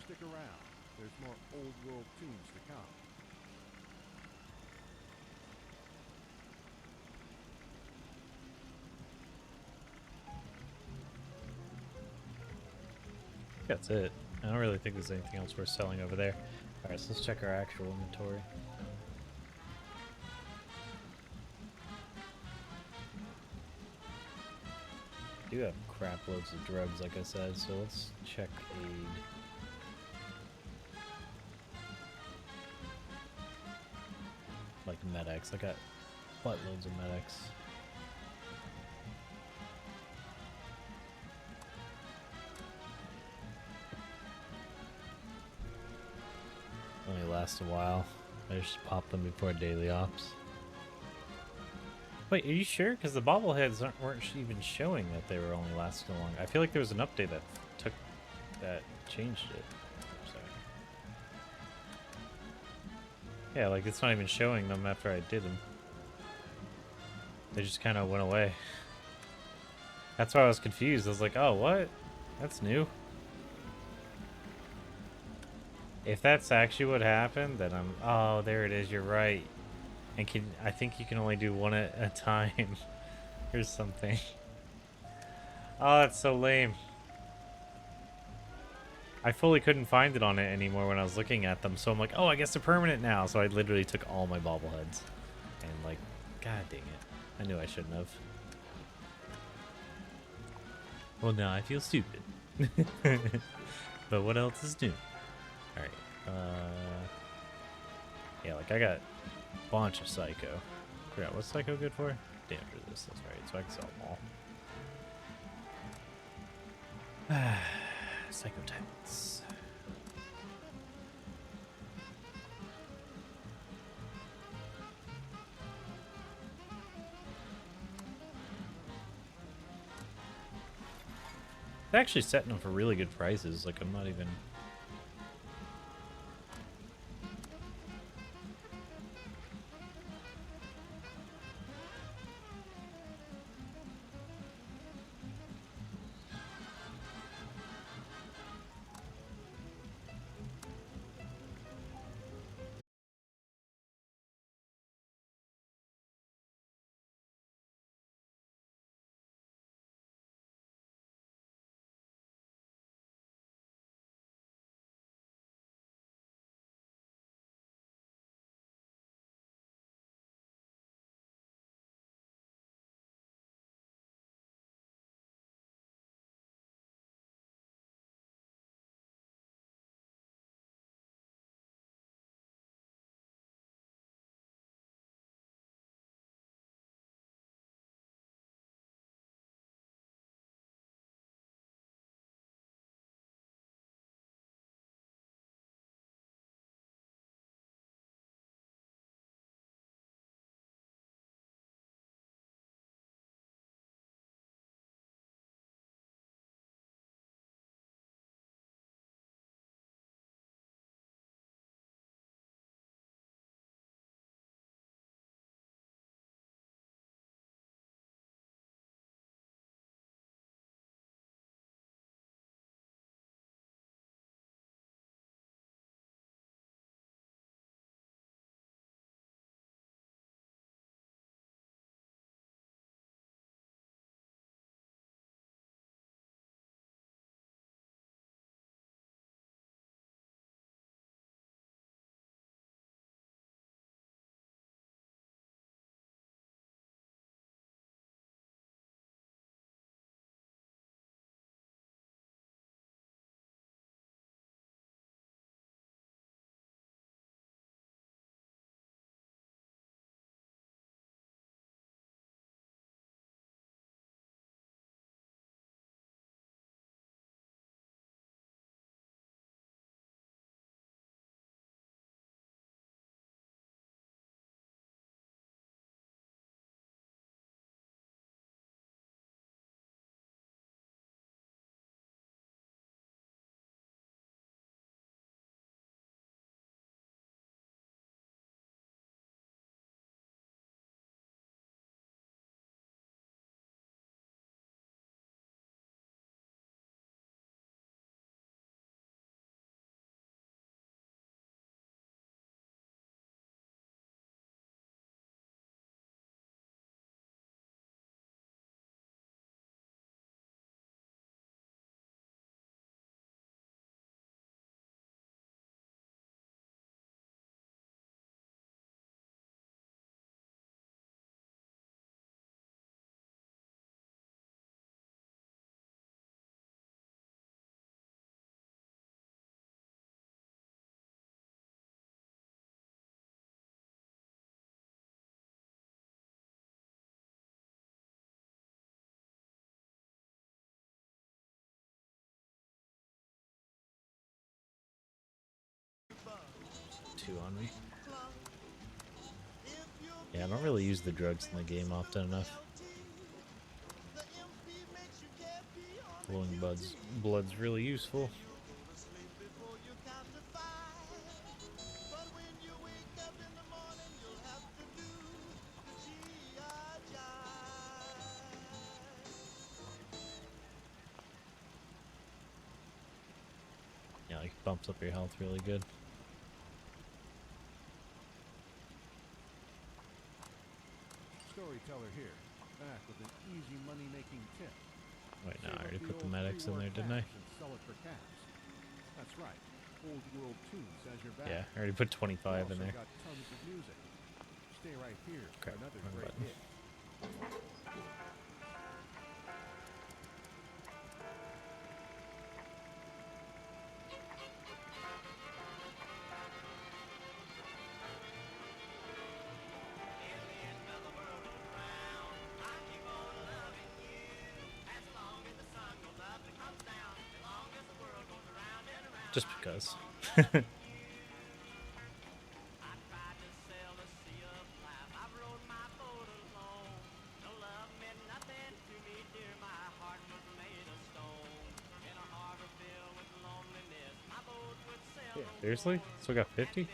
Stick around. There's more Old World Tunes to come. That's it. I don't really think there's anything else worth selling over there. Alright, so let's check our actual inventory. I do have crap loads of drugs, like I said, so let's check aid. Like medics. I got buttloads of medics. Only last a while. I just pop them before daily ops. Wait, are you sure? Because the bobbleheads weren't even showing that they were only lasting long. I feel like there was an update that changed it. Sorry. Yeah, like it's not even showing them after I did them. They just kind of went away. That's why I was confused. I was like, oh, what? That's new. If that's actually what happened, then I'm... Oh, there it is. You're right. And I think you can only do one at a time. Here's something. Oh, that's so lame. I fully couldn't find it on it anymore when I was looking at them, so I'm like, oh, I guess they're permanent now. So I literally took all my bobbleheads. And like, god dang it. I knew I shouldn't have. Well, now I feel stupid. But what else is new? Alright. Yeah, like I got a bunch of Psycho. Forgot, what's Psycho good for? Damage resist, that's right. So I can sell them all. Psycho Titans. They're actually setting them for really good prices. Like, I'm not even... Two on me. Yeah, I don't really use the drugs in the game often enough. Glowing blood's really useful. Yeah, like bumps up your health really good. Storyteller here, back with an easy money-making tip. Wait, no, Save I already up put the old medics in pre-war there, didn't I? cash and sell it for caps. That's right. Old world tunes as your back. Yeah, I already put We 25 in also there. got tons of music. Stay right here for Crap, another wrong great button. hit. Just because. Yeah, seriously? Still got 50?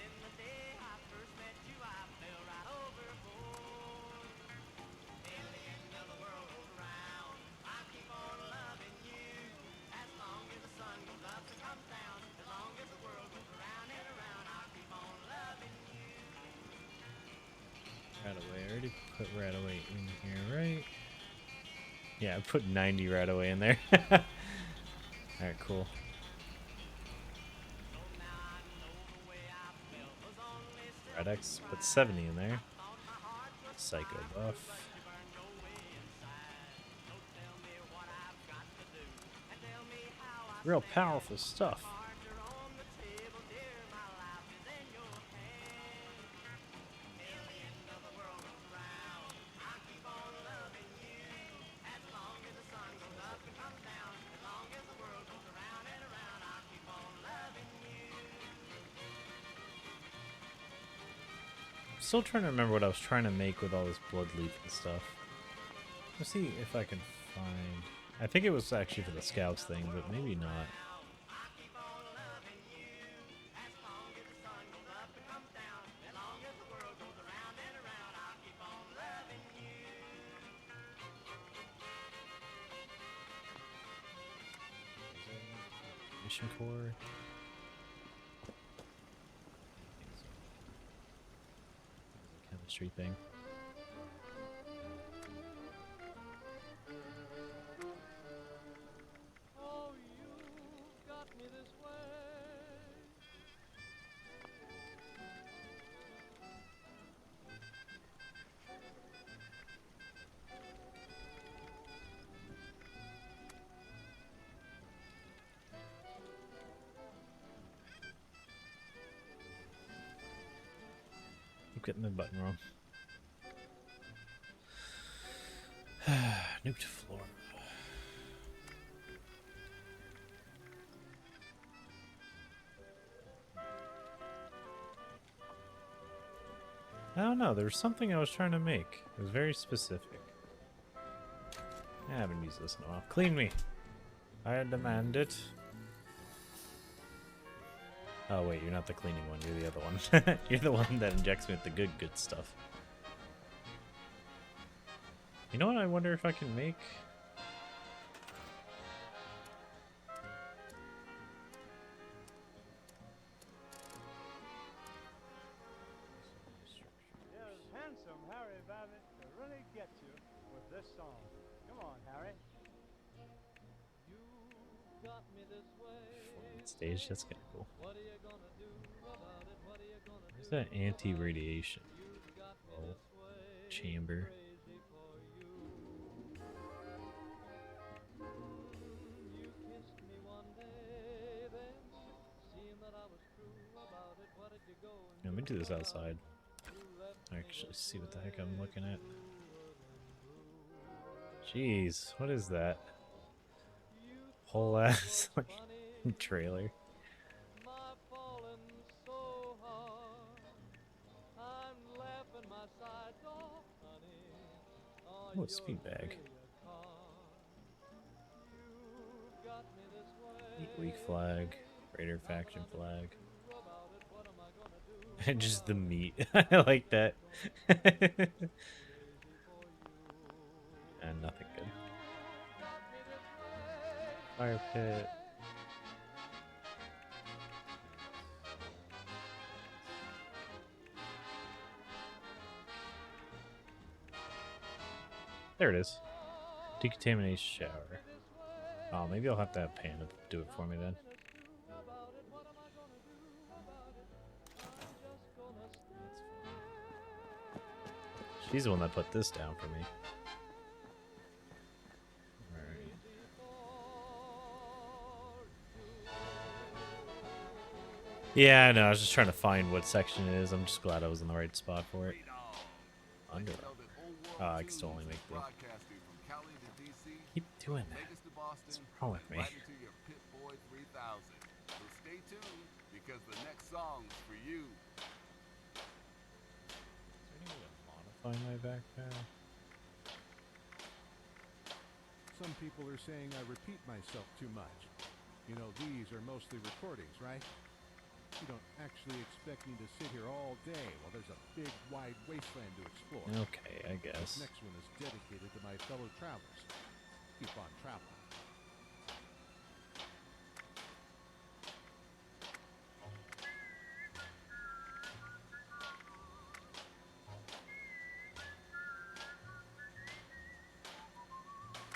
Right away. I already put right away in here, right? Yeah, I put 90 right away in there. Alright, cool. Radex put 70 in there. Psycho buff. Real powerful stuff. I'm still trying to remember what I was trying to make with all this blood leaf and stuff. Let's see if I can find... I think it was actually for the scouts thing, but maybe not. Mission core. Chemistry thing. Keep getting the button wrong. Nuked floor. I don't know, there was something I was trying to make. It was very specific. I haven't used this in a while. Clean me! I demand it. Oh wait, you're not the cleaning one, you're the other one. You're the one that injects me with the good stuff. You know what I wonder if I can make? There's handsome Harry Babbitt to really get you with this song. Come on, Harry. You got me this way. Stage, that's kinda cool. Where's that anti-radiation? Oh, chamber. Let me do this outside. Actually, see what the heck I'm looking at. Jeez, what is that? Whole ass like trailer. Oh, speed bag. Weak flag, Raider faction flag. Just the meat. I like that. And nothing good. Fire pit. There it is. Decontamination shower. Oh, maybe I'll have to have Panda do it for me then. She's the one that put this down for me. Alright. Yeah, I know. I was just trying to find what section it is. I'm just glad I was in the right spot for it. Under. Oh, I can still only make the. Keep doing that. What's wrong with me? Stay tuned because the next song's for you. Modify my backpack. Some people are saying I repeat myself too much. You know, these are mostly recordings, right? You don't actually expect me to sit here all day while there's a big, wide wasteland to explore. Okay, I guess. This next one is dedicated to my fellow travelers. Keep on traveling.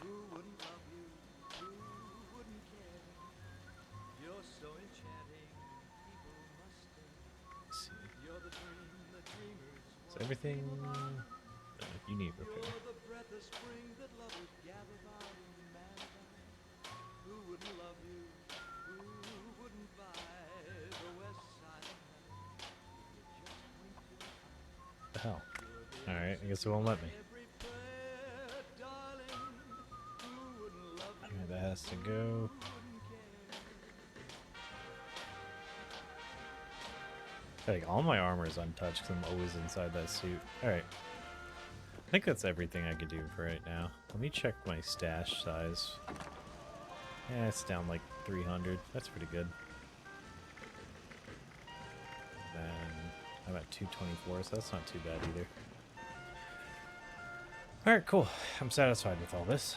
Who wouldn't love you? Who wouldn't care? You're so enchanting, people must stay. Let's see. You're the dream, the dreamers. Is everything you need repair? You're the breath of spring that lovers gather by in paradise. Who wouldn't love you? Who wouldn't buy the west side of heaven? You just wink your eye. What the hell? Alright, I guess it won't let me. Alright, that has to go. Like, all my armor is untouched because I'm always inside that suit. Alright. I think that's everything I could do for right now. Let me check my stash size. Yeah, it's down like 300. That's pretty good. Then I'm at 224, so that's not too bad either. Alright, cool. I'm satisfied with all this.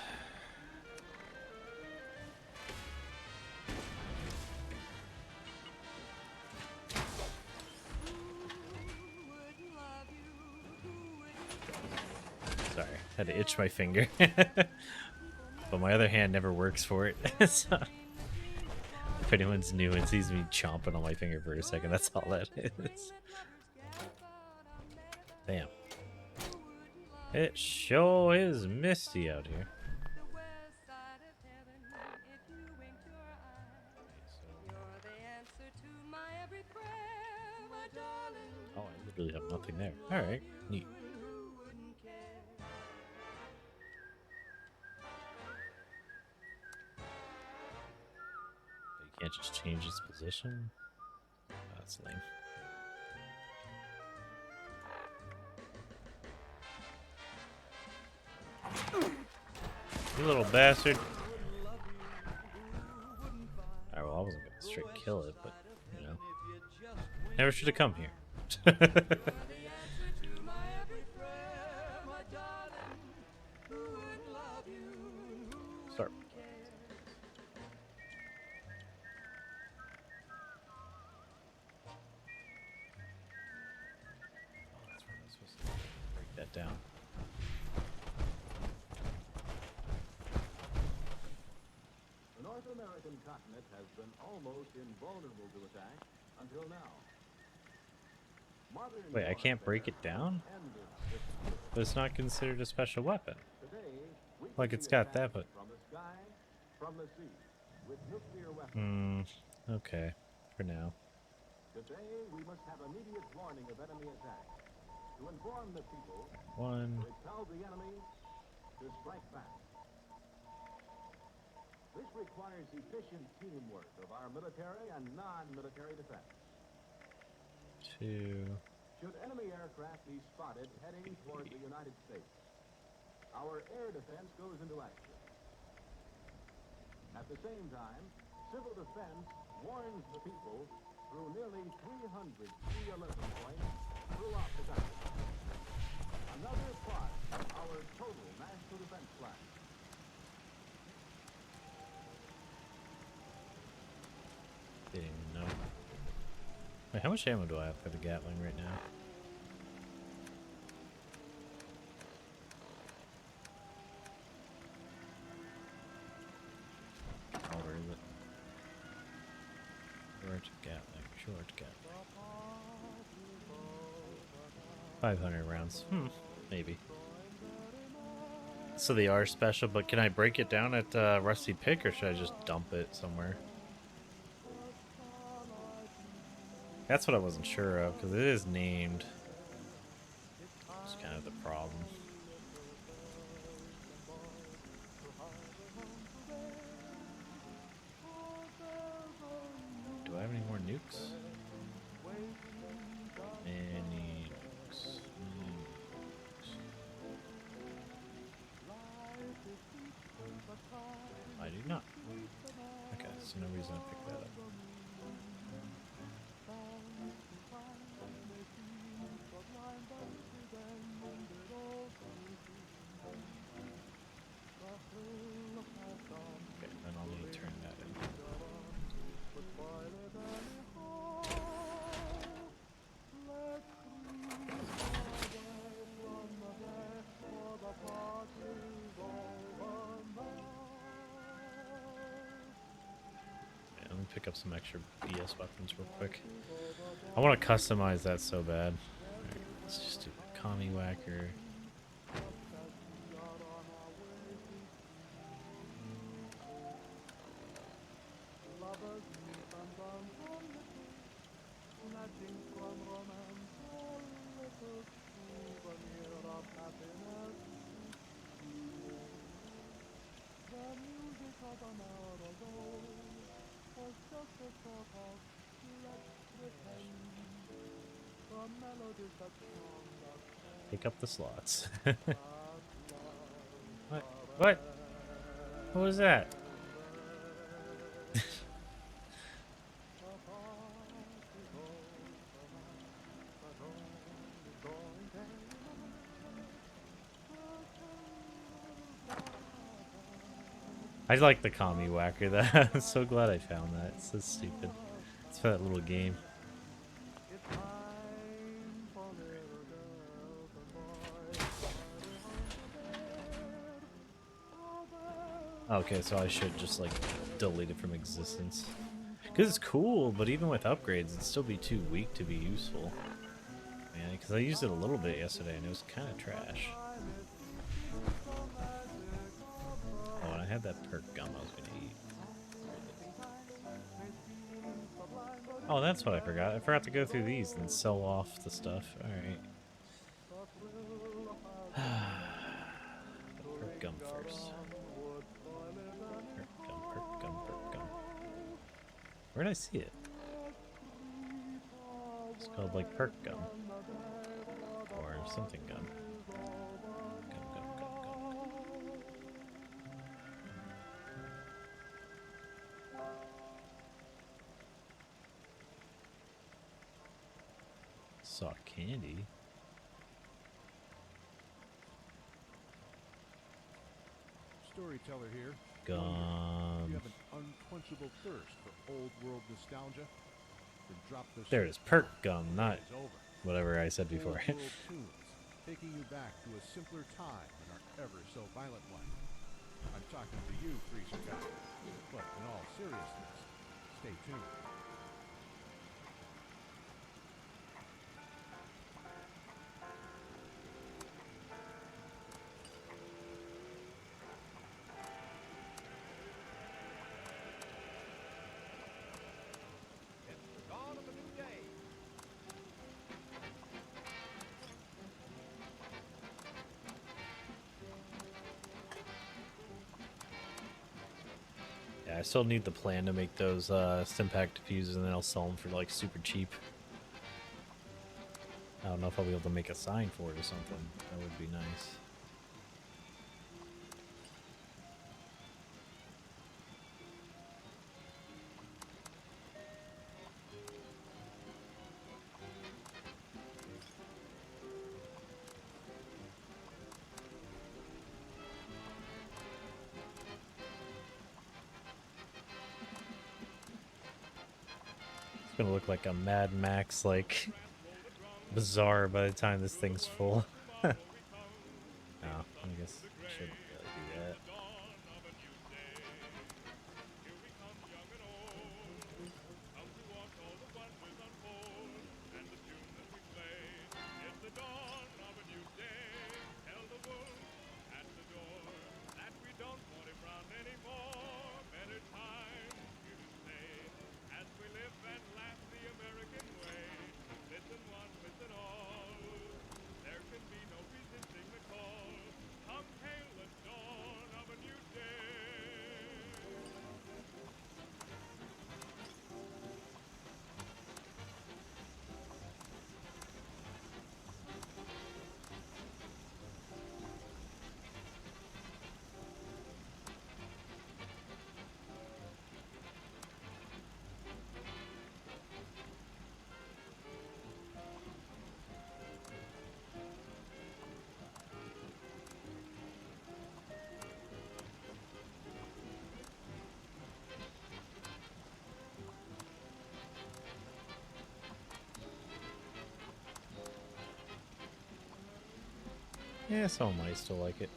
Sorry, had to itch my finger. But my other hand never works for it. So, if anyone's new and sees me chomping on my finger for a second, that's all that is. Damn. It sure is misty out here. Oh, I literally have nothing there. Alright, neat. You can't just change its position? Oh, that's lame. You little bastard. Alright, well, I wasn't gonna straight kill it, but, you know. Never should have come here. Start. Oh, that's where I was supposed to break that down. The North American continent has been almost invulnerable to attack until now. Wait, I can't break it down? But it's not considered a special weapon. Like it's got that, but... From the sky, from the sea, with nuclear weapons. Okay, for now. Today, we must have immediate warning of enemy attack. To inform the people, One. to repel the enemy, to strike back. This requires efficient teamwork of our military and non-military defense. 2. Should enemy aircraft be spotted heading toward the United States, our air defense goes into action. At the same time, civil defense warns the people through nearly 300 key alerting points throughout the country. Another part of our total national defense plan. Didn't even know. Wait, how much ammo do I have for the Gatling right now? Gatling, short Gatling. 500 rounds. Maybe. So they are special, but can I break it down at Rusty Pick, or should I just dump it somewhere? That's what I wasn't sure of, because it is named. It's kind of the problem. Do I have any more nukes? Any nukes? I do not. Okay, so no reason to pick that up. Okay, then I'll need to turn that in. Yeah, let me pick up some extra BS weapons real quick. I want to customize that so bad. Alright, let's just do Kami Whacker. Pick up the slots. What? What? What was that? I like the Kami Whacker. That I'm so glad I found that. It's so stupid. It's for that little game. Okay, so I should just like delete it from existence. Because it's cool, but even with upgrades, it'd still be too weak to be useful. Man, because I used it a little bit yesterday and it was kind of trash. Oh, and I had that perk gum I was going to eat. Oh, that's what I forgot. I forgot to go through these and sell off the stuff. Alright. Perk gum first. Perk gum. Where did I see it? It's called like perk gum. Or something gum. Gum. Saw candy. Storyteller here. Gum. You have an unquenchable thirst for old world nostalgia? Then drop the There it is. Perk gum, not whatever I said before. Old world tunes, taking you back to a simpler time in our ever so violent life. I'm talking to you, Freezer Guy. But in all seriousness, stay tuned. Yeah, I still need the plan to make those Stimpack diffusers, and then I'll sell them for like super cheap. I don't know if I'll be able to make a sign for it or something. That would be nice. Gonna look like a Mad Max like bazaar by the time this thing's full. No, I guess I shouldn't really do that. Yeah, someone might still like it.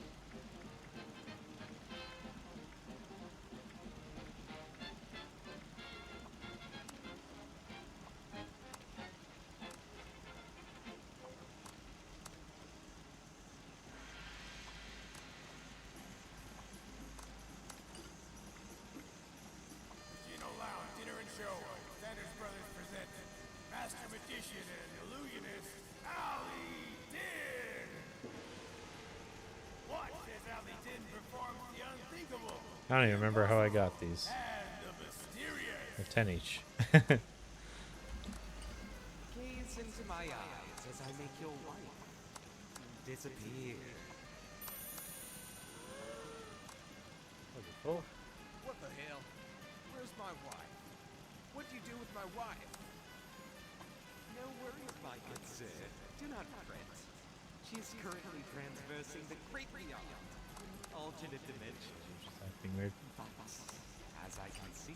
Gino Lounge Dinner and Show. Sanders Brothers present Master Magician and Illusionist Ali Din. Watch as Ali Din performs the unthinkable. I don't even remember how I got these. And the mysterious. They're 10 each. Gaze into my eyes as I make your wife disappear. What the hell? Where's my wife? What do you do with my wife? No worries, my good sir. Do not fret. She is currently transversing the great beyond. Alternate dimensions. Acting weird. But, as I can see,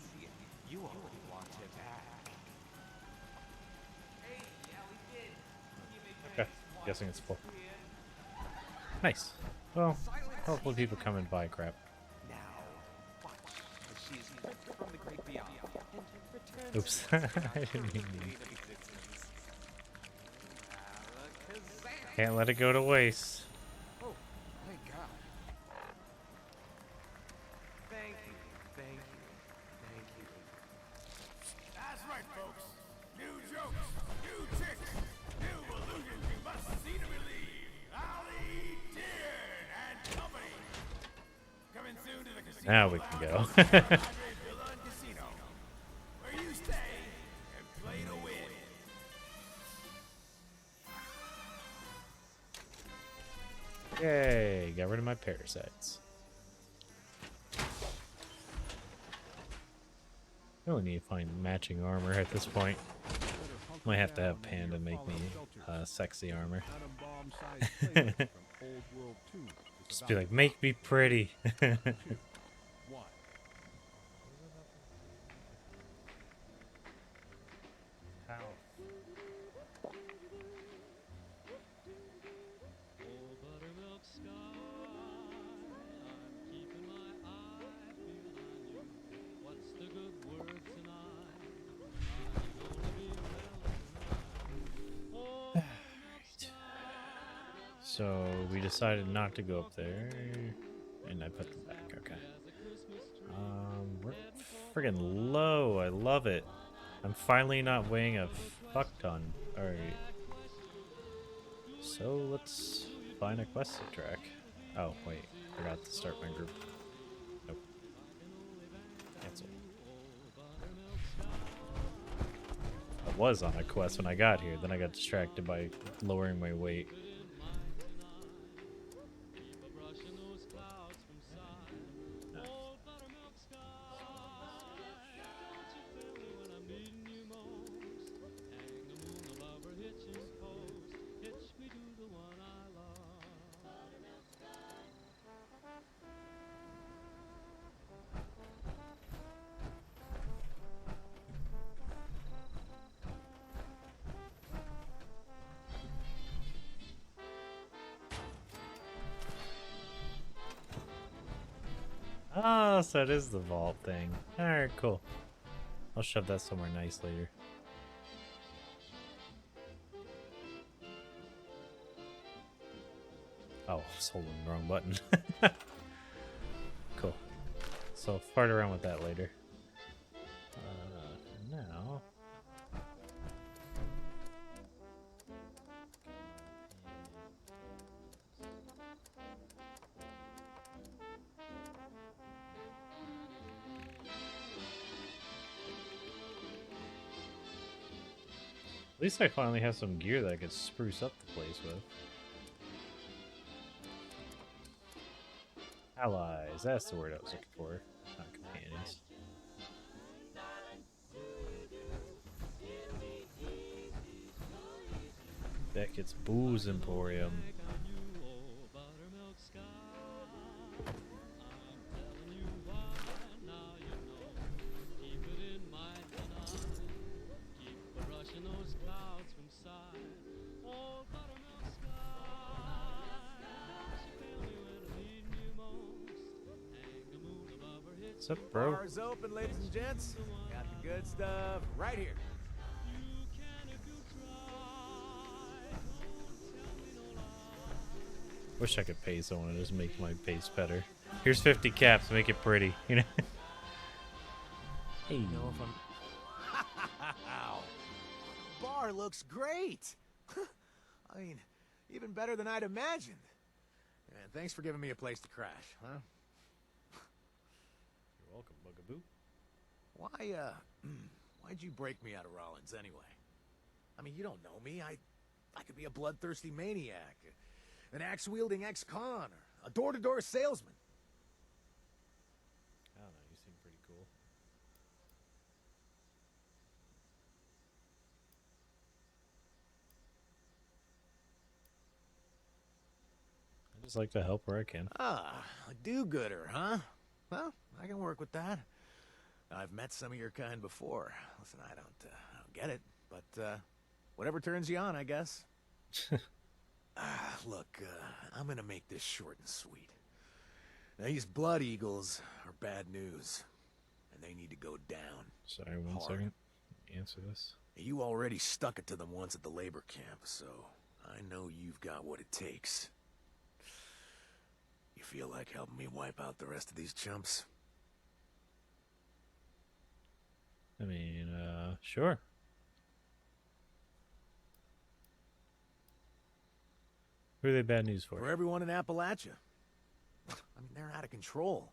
you already want her back. Hey, yeah, we did. Okay, guessing it's full. Nice. Well, hopefully people come and buy crap. Now, watch as she is ripped from the great beyond and returns. Oops. I didn't mean to. Can't let it go to waste. Oh, thank God. Thank you, thank you, thank you. That's right, folks. New jokes, new tricks, new illusions you must see to believe. Ali Din and Company. Coming soon to the casino. Now we can go. Villan Casino, where you stay and play to win. Yay, got rid of my parasites. I only need to find matching armor at this point. Might have to have Panda make me sexy armor. Just be like, make me pretty. So we decided not to go up there, and I put them back. Okay. We're friggin' low. I love it. I'm finally not weighing a fuck ton. All right. So let's find a quest to track. Oh wait, forgot to start my group. Nope. Cancel. I was on a quest when I got here. Then I got distracted by lowering my weight. Oh, so it is the vault thing. Alright, cool. I'll shove that somewhere nice later. Oh, I was holding the wrong button. Cool. So I'll fart around with that later. Now... At least I finally have some gear that I could spruce up the place with. Allies, that's the word I was looking for. Not companions. Beckett's Booze Emporium. What's up, bro? Bar's open, ladies and gents. Got the good stuff right here. Wish I could pay someone to just make my face better. Here's 50 caps, make it pretty, you know? Hey. You know if I'm... Wow. Bar looks great. I mean, even better than I'd imagined. And thanks for giving me a place to crash, huh? You're welcome, Bugaboo. Why'd you break me out of Rollins anyway? I mean, you don't know me. I could be a bloodthirsty maniac, an axe-wielding ex-con, or a door-to-door salesman. I don't know, you seem pretty cool. I just like to help where I can. Ah, a do-gooder, huh? Well, I can work with that. I've met some of your kind before. Listen, I don't get it, but whatever turns you on, I guess. Look, I'm gonna make this short and sweet. Now, these Blood Eagles are bad news, and they need to go down. Sorry, one second. Let me answer this. You already stuck it to them once at the labor camp, so I know you've got what it takes. You feel like helping me wipe out the rest of these chumps? I mean, sure. Who are they bad news for? For everyone in Appalachia. I mean, they're out of control.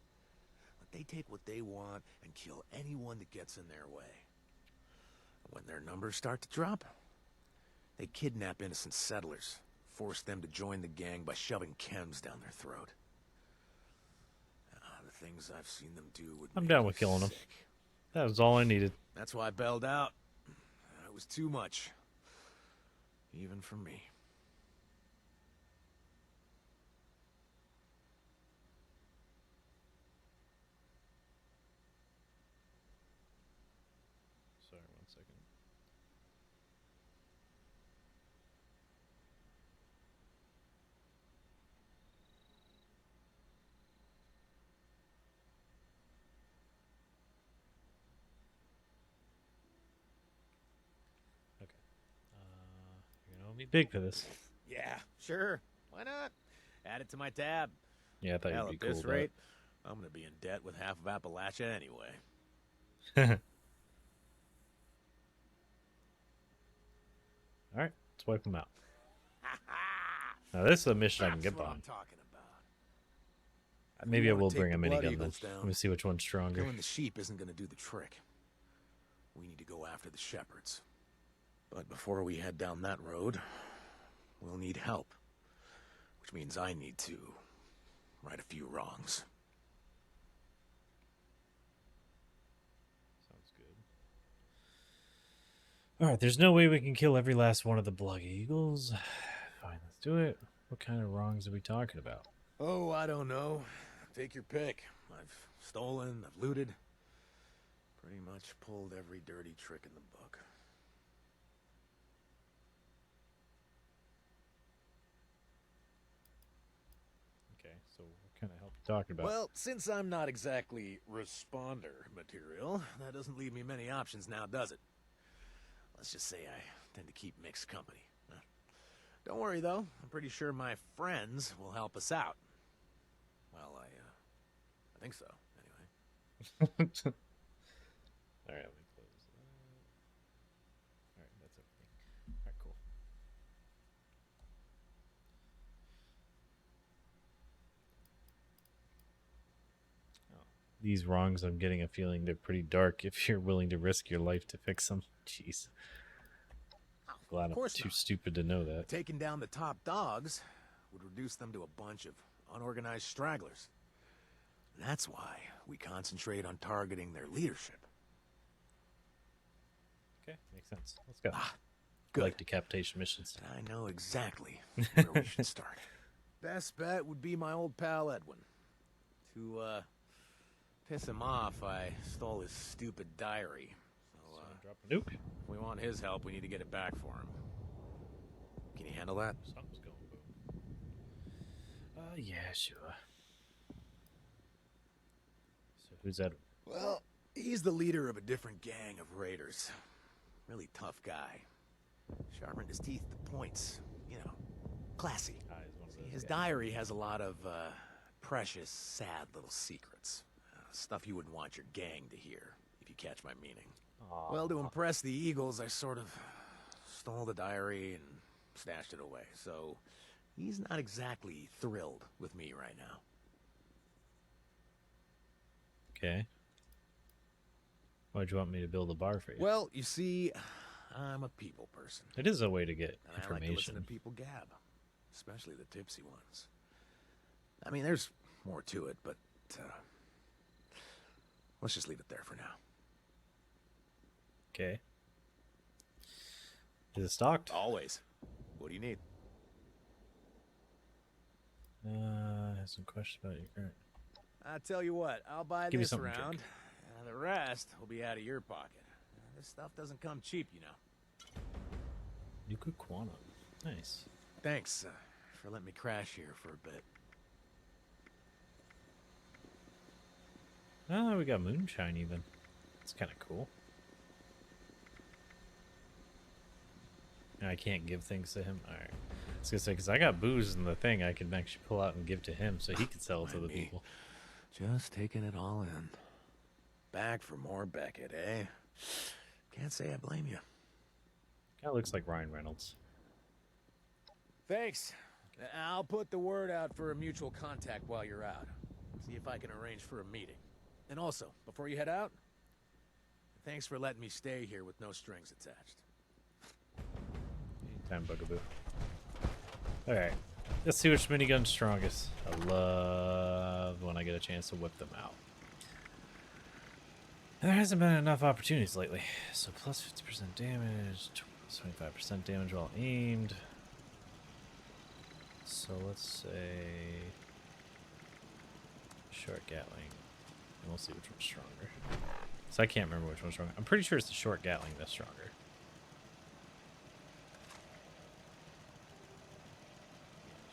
But they take what they want and kill anyone that gets in their way. When their numbers start to drop, they kidnap innocent settlers, force them to join the gang by shoving chems down their throat. The things I've seen them do would I'm make down me with killing them. sick. That was all I needed. That's why I bailed out. It was too much. Even for me. Sorry, one second. Okay. You're gonna owe me big for this. Yeah, sure. Why not? Add it to my tab. Yeah, I thought Hell, you'd be at cool this with rate, I'm gonna be in debt with half of Appalachia anyway. that. Alright, let's wipe them out. Now this is a mission I can That's get what behind. I'm talking about. Maybe I wanna will take bring a the Blood minigun then. Eagles down, Let me see which one's stronger. Killing the sheep isn't gonna do the trick. We need to go after the shepherds. But before we head down that road, we'll need help. Which means I need to right a few wrongs. Sounds good. Alright, there's no way we can kill every last one of the Blood Eagles. Fine, let's do it. What kind of wrongs are we talking about? Oh, I don't know. Take your pick. I've stolen, I've looted. Pretty much pulled every dirty trick in the book. Okay, so what kind of help you talking about? Well, since I'm not exactly responder material, that doesn't leave me many options now, does it? Let's just say I tend to keep mixed company. Don't worry, though. I'm pretty sure my friends will help us out. Well, I think so, anyway. Alright, let me close that. Alright, that's everything. Alright, cool. Oh. These wrongs, I'm getting a feeling they're pretty dark if you're willing to risk your life to fix them. Jeez. Glad I'm too stupid to know that. Taking down the top dogs would reduce them to a bunch of unorganized stragglers. And that's why we concentrate on targeting their leadership. Okay, makes sense. Let's go. Good. I like decapitation missions. I know exactly where we should start. Best bet would be my old pal Edwin. To piss him off, I stole his stupid diary. So, drop a nuke. If we want his help, we need to get it back for him. Can you handle that? Something's going boom. Yeah, sure. So who's Edwin? Well, he's the leader of a different gang of raiders. Really tough guy. Sharpened his teeth to points. You know, classy. See, his diary has a lot of, precious, sad little secrets. Stuff you wouldn't want your gang to hear, if you catch my meaning. Aw. Well, to impress the Eagles, I sort of stole the diary and stashed it away. So, he's not exactly thrilled with me right now. Okay. Why'd you want me to build a bar for you? Well, you see, I'm a people person. It is a way to get And I like to listen information. to people gab, especially the tipsy ones. I mean, there's more to it, but let's just leave it there for now. Okay. Is it stocked? Always. What do you need? I have some questions about your current. I tell you what, I'll buy Give me this something to round. The rest will be out of your pocket. This stuff doesn't come cheap, you know. Nuka Quantum. Nice. Thanks for letting me crash here for a bit. Oh, we got moonshine even. It's kind of cool. And I can't give things to him. All right. I was gonna say because I got booze in the thing I can actually pull out and give to him so he could sell it to the people. Just taking it all in. Back for more Beckett, eh? Can't say I blame you. Kind of looks like Ryan Reynolds. Thanks. I'll put the word out for a mutual contact while you're out. See if I can arrange for a meeting. And also, before you head out, thanks for letting me stay here with no strings attached. Anytime, Bugaboo. Alright. Let's see which minigun's strongest. I love when I get a chance to whip them out. There hasn't been enough opportunities lately. So plus 50% damage, 25% damage while aimed. So let's say short Gatling. And we'll see which one's stronger. So I can't remember which one's stronger. I'm pretty sure it's the short Gatling that's stronger.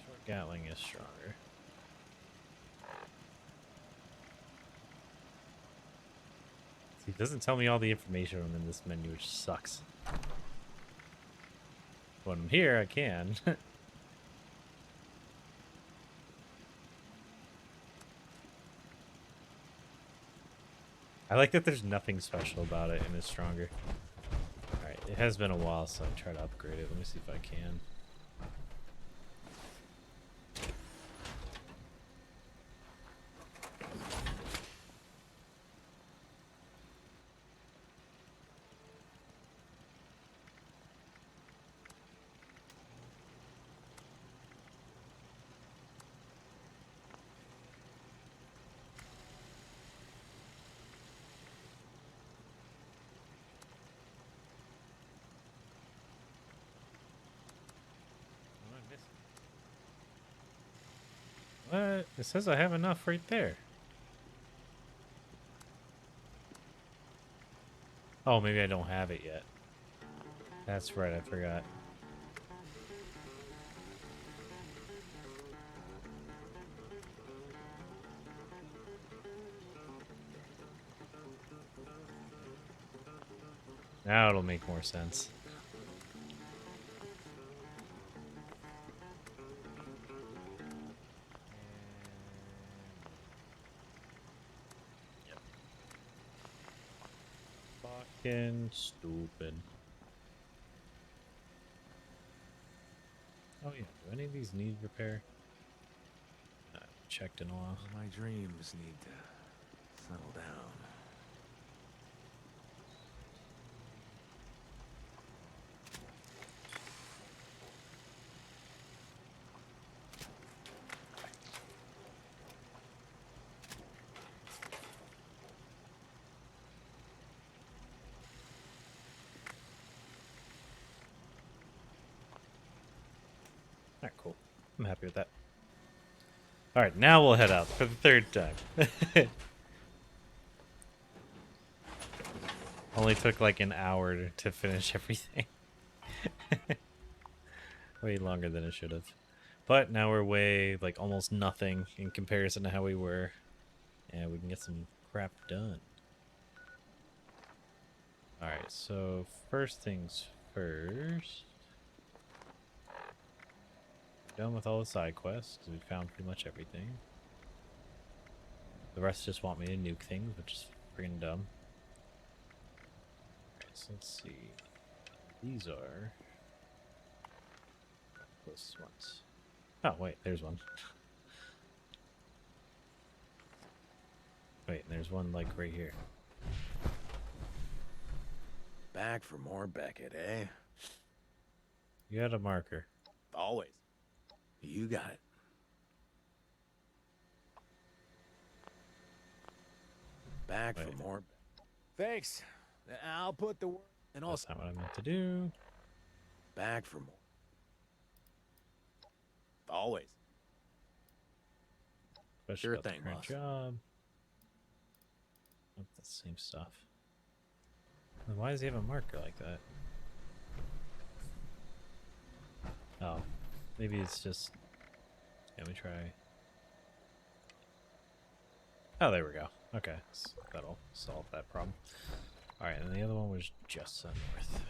Short Gatling is stronger. See, it doesn't tell me all the information in this menu, which sucks. When I'm here, I can. I like that there's nothing special about it and it's stronger. Alright, it has been a while, so I try to upgrade it. Let me see if I can. What? It says I have enough right there. Oh, maybe I don't have it yet. That's right, I forgot. Now it'll make more sense. Fucking stupid. Oh yeah, do any of these need repair? I haven't checked in a while. My dreams need to settle down. Alright, cool. I'm happy with that. Alright, now we'll head out for the third time. Only took like an hour to finish everything. Way longer than it should have. But now we're way, like, almost nothing in comparison to how we were. And we can get some crap done. Alright, so first things first. Done with all the side quests, because we found pretty much everything. The rest just want me to nuke things, which is freaking dumb. Alright, so let's see. These are closest ones. Oh, wait, there's one. Wait, there's one, like, right here. Back for more Beckett, eh? You got a marker. Always. You got it. Back Wait. for more. Thanks. I'll put the word. And That's also not what I meant to do. back for more. Always. Especially Sure about the thing, current boss. job. Oh, the same stuff. Then why does he have a marker like that? Oh, maybe it's just. Let me try. Oh, there we go. Okay, that'll solve that problem. All right, and the other one was just north.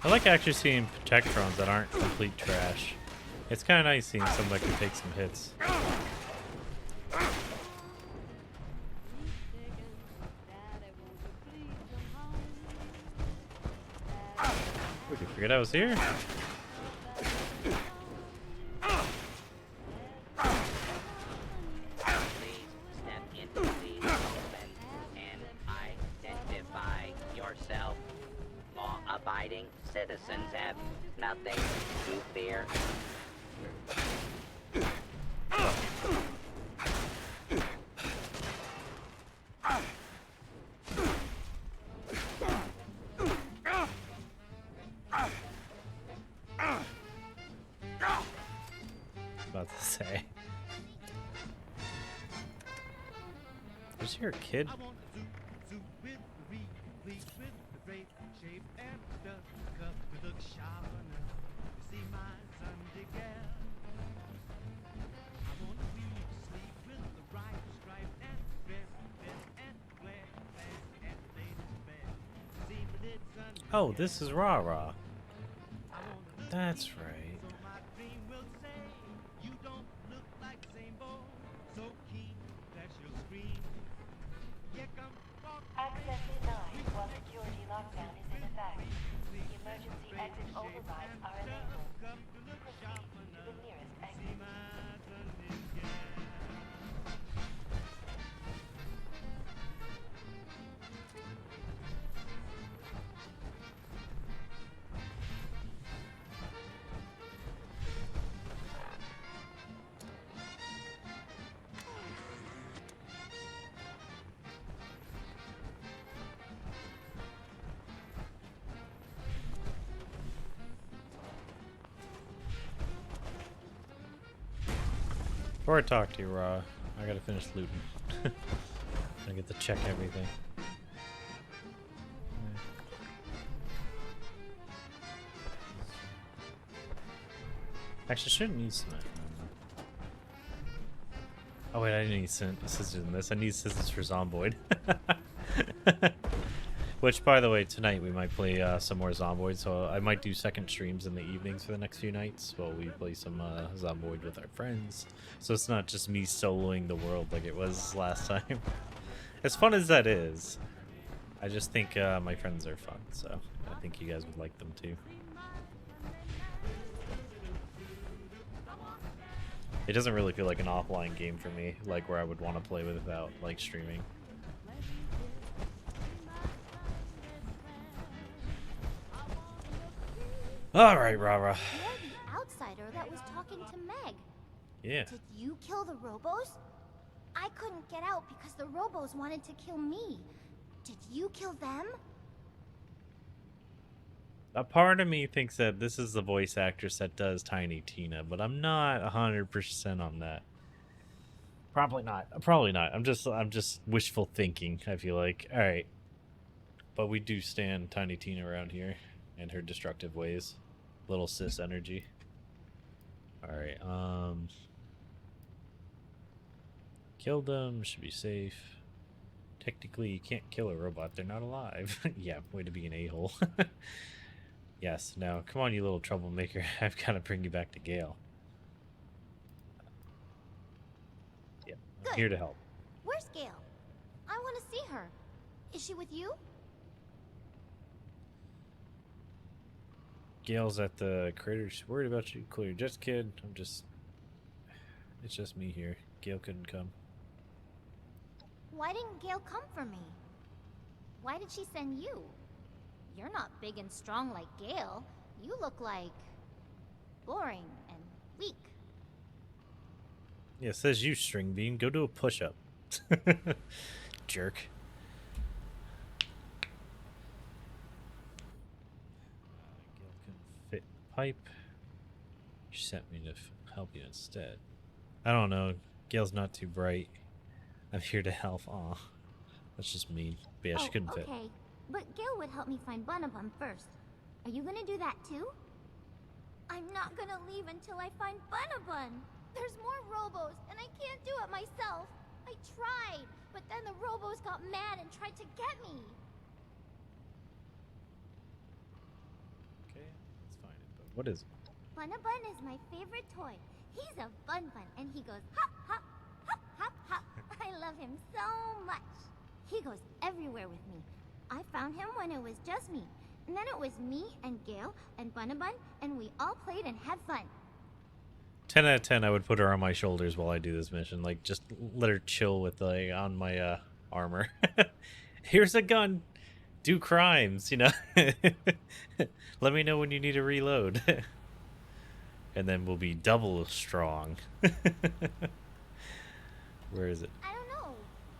I like actually seeing Protectrons that aren't complete trash. It's kind of nice seeing some that can take some hits. Did you forget I was here? Please step into the open and identify yourself. Law-abiding citizens have nothing to fear. About to say. Is here a kid? Oh, this is Rah Rah. That's right. Access denied while security lockdown is in effect. Emergency exit overrides are enabled. Proceed to the nearest exit. Before I talk to you, Ra, I gotta finish looting. I get to check everything. Actually, I shouldn't need some. Oh wait, I didn't need scissors in this. I need scissors for Zomboid. Which, by the way, tonight we might play some more Zomboid, so I might do second streams in the evenings for the next few nights while we play some Zomboid with our friends. So it's not just me soloing the world like it was last time. As fun as that is, I just think my friends are fun, so I think you guys would like them too. It doesn't really feel like an offline game for me, like where I would want to play without like streaming. All right, Rara. You're the outsider that was talking to Meg. Yeah. Did you kill the Robos? I couldn't get out because the Robos wanted to kill me. Did you kill them? A part of me thinks that this is the voice actress that does Tiny Tina, but I'm not 100% on that. Probably not. Probably not. I'm just wishful thinking, I feel like. All right. But we do stand Tiny Tina around here and her destructive ways. Little sis energy. All right. Kill them. Should be safe. Technically, you can't kill a robot. They're not alive. Yeah, way to be an a-hole. Yes, now, come on, you little troublemaker. I've got to bring you back to Gale. Yep, I'm here to help. Where's Gale? I want to see her. Is she with you? Gale's at the crater. She's worried about you. Clear your jets, kid. It's just me here. Gale couldn't come. Why didn't Gale come for me? Why did she send you? You're not big and strong like Gale. You look like boring and weak. Yeah, it says you, String Bean. Go do a push-up. Jerk. Gale couldn't fit pipe. She sent me to help you instead. I don't know. Gale's not too bright. I'm here to help. Aw. That's just mean. But yeah, she couldn't fit. Okay. But Gale would help me find Bunabun first. Are you gonna do that too? I'm not gonna leave until I find Bunabun! There's more Robos, and I can't do it myself! I tried, but then the Robos got mad and tried to get me! Okay. What is it? Bun is my favorite toy. He's a bun, and he goes hop, hop, hop, hop, hop. I love him so much. He goes everywhere with me. I found him when it was just me. And then it was me and Gail and Bun, and we all played and had fun. 10 out of 10, I would put her on my shoulders while I do this mission. Like, just let her chill with, like, on my armor. Here's a gun. Do crimes, you know. Let me know when you need to reload. And then we'll be double strong. Where is it? I don't know.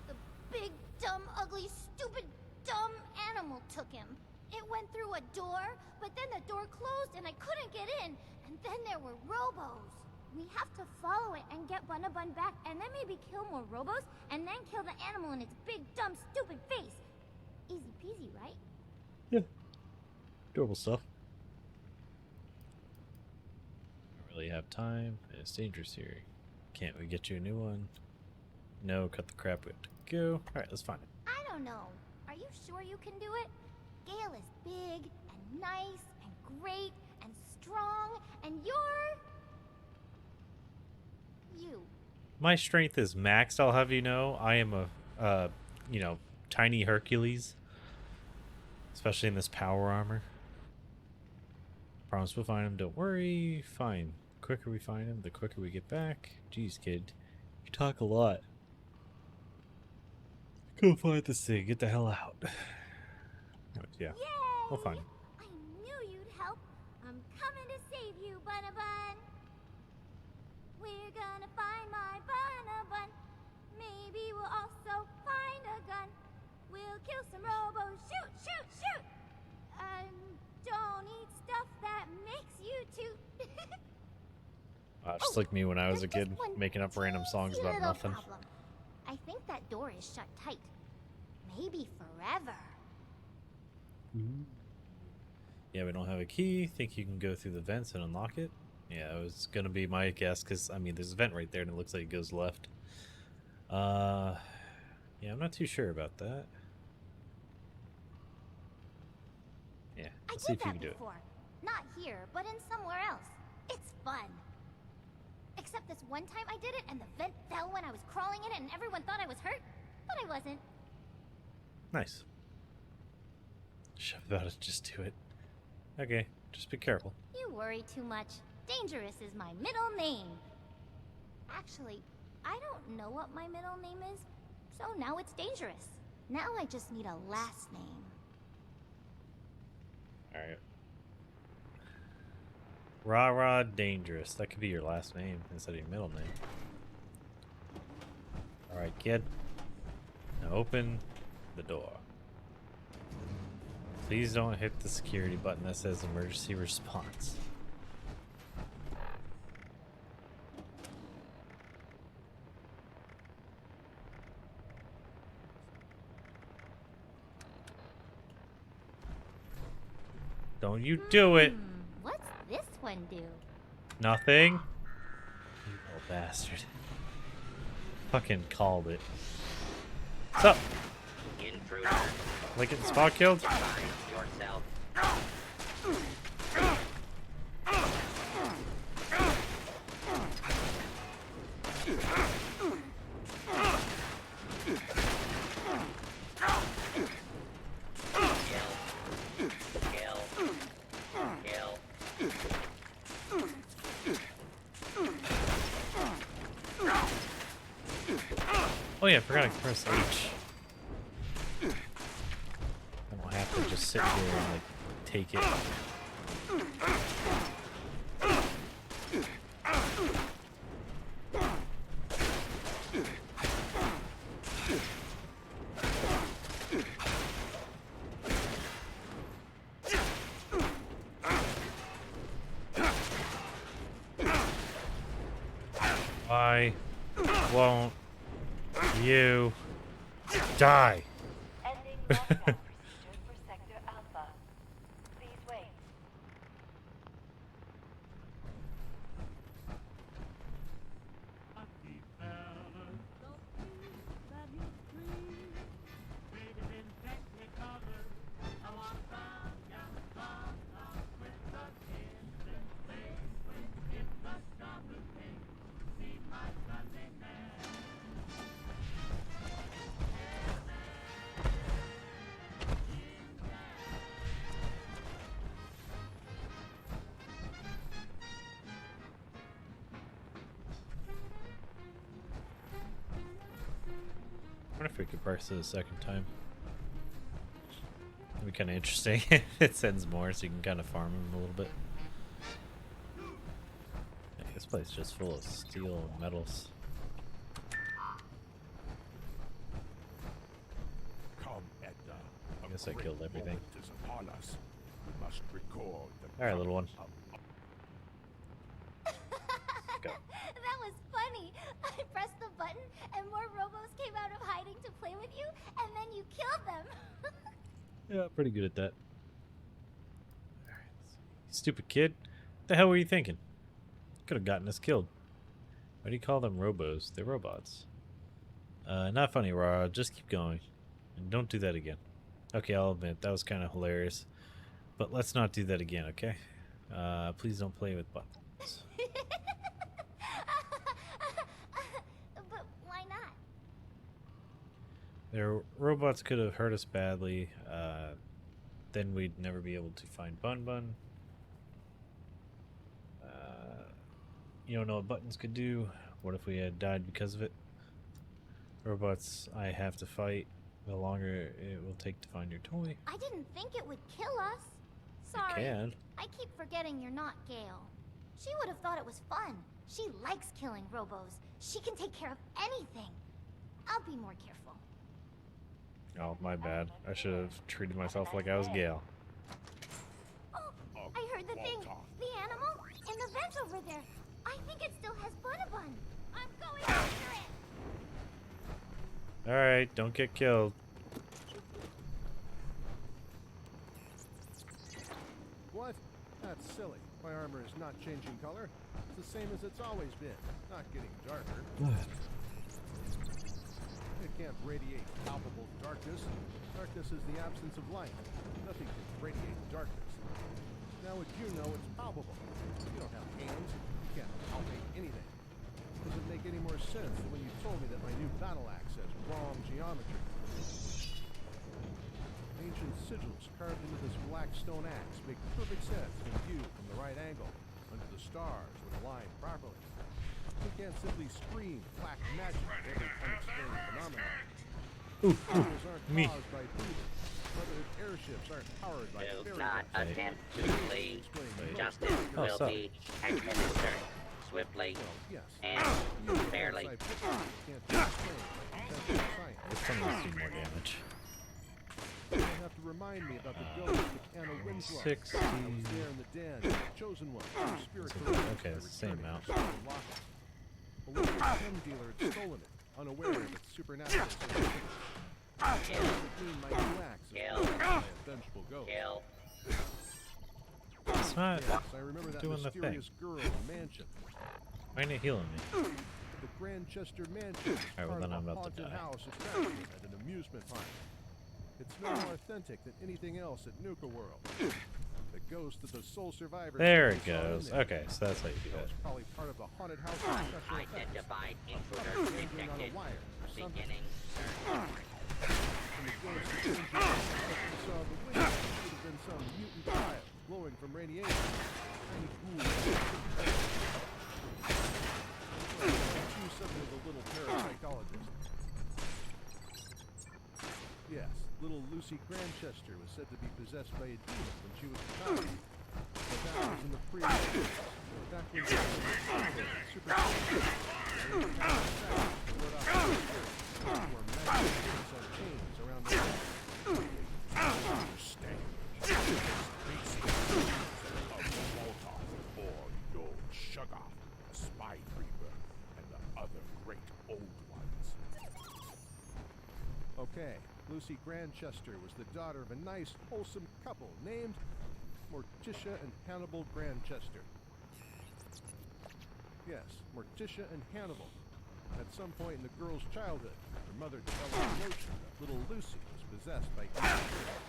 The big, dumb, ugly, stupid, dumb animal took him. It went through a door, but then the door closed and I couldn't get in. And then there were robos. We have to follow it and get Bun back, and then maybe kill more robos, and then kill the animal in its big, dumb, stupid face. Easy peasy, right? Yeah. Adorable stuff. Don't really have time. It's dangerous here. Can't we get you a new one? No, cut the crap. We have to go. Alright, let's find it. I don't know. Are you sure you can do it? Gale is big, and nice, and great, and strong, and you're... you. My strength is maxed, I'll have you know. I am a, you know, tiny Hercules. Especially in this power armor. Promise we'll find him, don't worry. Fine. The quicker we find him, the quicker we get back. Jeez, kid. You talk a lot. Go find this thing. Get the hell out. Anyways, yeah. Yay! We'll find him. I knew you'd help. I'm coming to save you, Bun. We're gonna find my Bun. Maybe we'll also find a gun. We'll kill some robos. Shoot, shoot, shoot! Don't eat stuff that makes you toot. Just like me when I was a there's kid, one making up random songs teensy about little nothing. problem. I think that door is shut tight. Maybe forever. Yeah, we don't have a key. Think you can go through the vents and unlock it? Yeah, it was gonna be my guess, because, I mean, there's a vent right there, and it looks like it goes left. Yeah, I'm not too sure about that. Yeah, let's see I did if you that can do it. before. Not here, but in somewhere else. It's fun. Except this one time I did it, and the vent fell when I was crawling in it, and everyone thought I was hurt, but I wasn't. Nice. Shove about it, just do it. Okay, just be careful. You worry too much. Dangerous is my middle name. Actually, I don't know what my middle name is, so now it's Dangerous. Now I just need a last name. Alright. Rah Dangerous. That could be your last name instead of your middle name. Alright, kid. Now open the door. Please don't hit the security button that says emergency response. Don't you do it! What's this one do? Nothing? You little bastard. Fucking called it. What's up? Intruder. Lincoln spot killed? Yourself. Oh yeah, I forgot to press H. I don't have to just sit here and like take it. Why won't you die? Ending lockdown procedure for Sector Alpha. Please wait. wonder if we could press it a second time. That'd be kind of interesting if it sends more, so you can kind of farm them a little bit. Yeah, this place is just full of steel and metals. Come, Edna. I guess I killed everything. Is upon us. We must record the All right, little one. Go. That was funny. I pressed the button and more robos came out of hiding to play with you, and then you killed them. Yeah, pretty good at that. Alright, stupid kid. What the hell were you thinking? Could have gotten us killed. Why do you call them robos? They're robots. Not funny, Rara. Just keep going. And don't do that again. Okay, I'll admit, that was kind of hilarious. But let's not do that again, okay? Please don't play with buttons. But why not? Their robots could have hurt us badly. Then we'd never be able to find Bun Bun. You don't know what buttons could do. What if we had died because of it? Robots I have to fight. The longer it will take to find your toy. I didn't think it would kill us. Sorry. Can. I keep forgetting you're not Gale. She would have thought it was fun. She likes killing robos. She can take care of anything. I'll be more careful. Oh, my bad. I should have treated myself like I was Gale. Oh, I heard the thing. The animal in the vent over there. I think it still has Bun. I'm going after it. Alright, don't get killed. What? That's silly. My armor is not changing color. It's the same as it's always been, not getting darker. It can't radiate palpable darkness. Darkness is the absence of light. Nothing can radiate darkness. Now would you know it's palpable? You don't have hands. You can't palpate anything. Doesn't make any more sense than when you told me that my new battle axe has wrong geometry. Ancient sigils carved into this black stone axe make perfect sense when viewed from the right angle, under the stars when aligned properly. You can't simply scream black magic at every unexplained phenomenon. Sigils aren't caused by people. Brotherhood airships aren't powered by Do fairy not dust. attempt to flee. Justice will be administered swiftly and fairly. This one must do more damage. You don't have to remind me about the ghost of Anna Winslow. 60. I was there in the den, the chosen one, the spirit Okay, it's the same amount. A local pen dealer had stolen it, unaware of its supernatural significance. That doesn't mean my new axe is my vengeful ghost. It's not Yes, I remember that doing the thing. mysterious girl in the mansion. Why ain't it healing me? The Grandchester Mansion is Alright, well part then of I'm a about to haunted die. house attraction at an amusement park. It's no more authentic than anything else at Nuka World. The ghost of the sole survivor. There it goes. Okay, so that's how you do that. It's probably part of the haunted house special effects. Identified intruder Hanging on a detected. wire or something. Beginning When the ghost of Ginger saw the wind, it could have been some mutant child glowing from radiation. Tiny ghoul. Choose something of a little parapsychologist. Yes, little Lucy Grandchester was said to be possessed by a demon when she was a child. But that was in the pre-war. Back when she was super on chains around the neck. Understand. Or Lord Shoggoth, the Spy Reaper, and the other great old ones. Okay, Lucy Grandchester was the daughter of a nice, wholesome couple named Morticia and Hannibal Grandchester. Yes, Morticia and Hannibal. At some point in the girl's childhood, her mother developed a notion that little Lucy was possessed by evil spirits.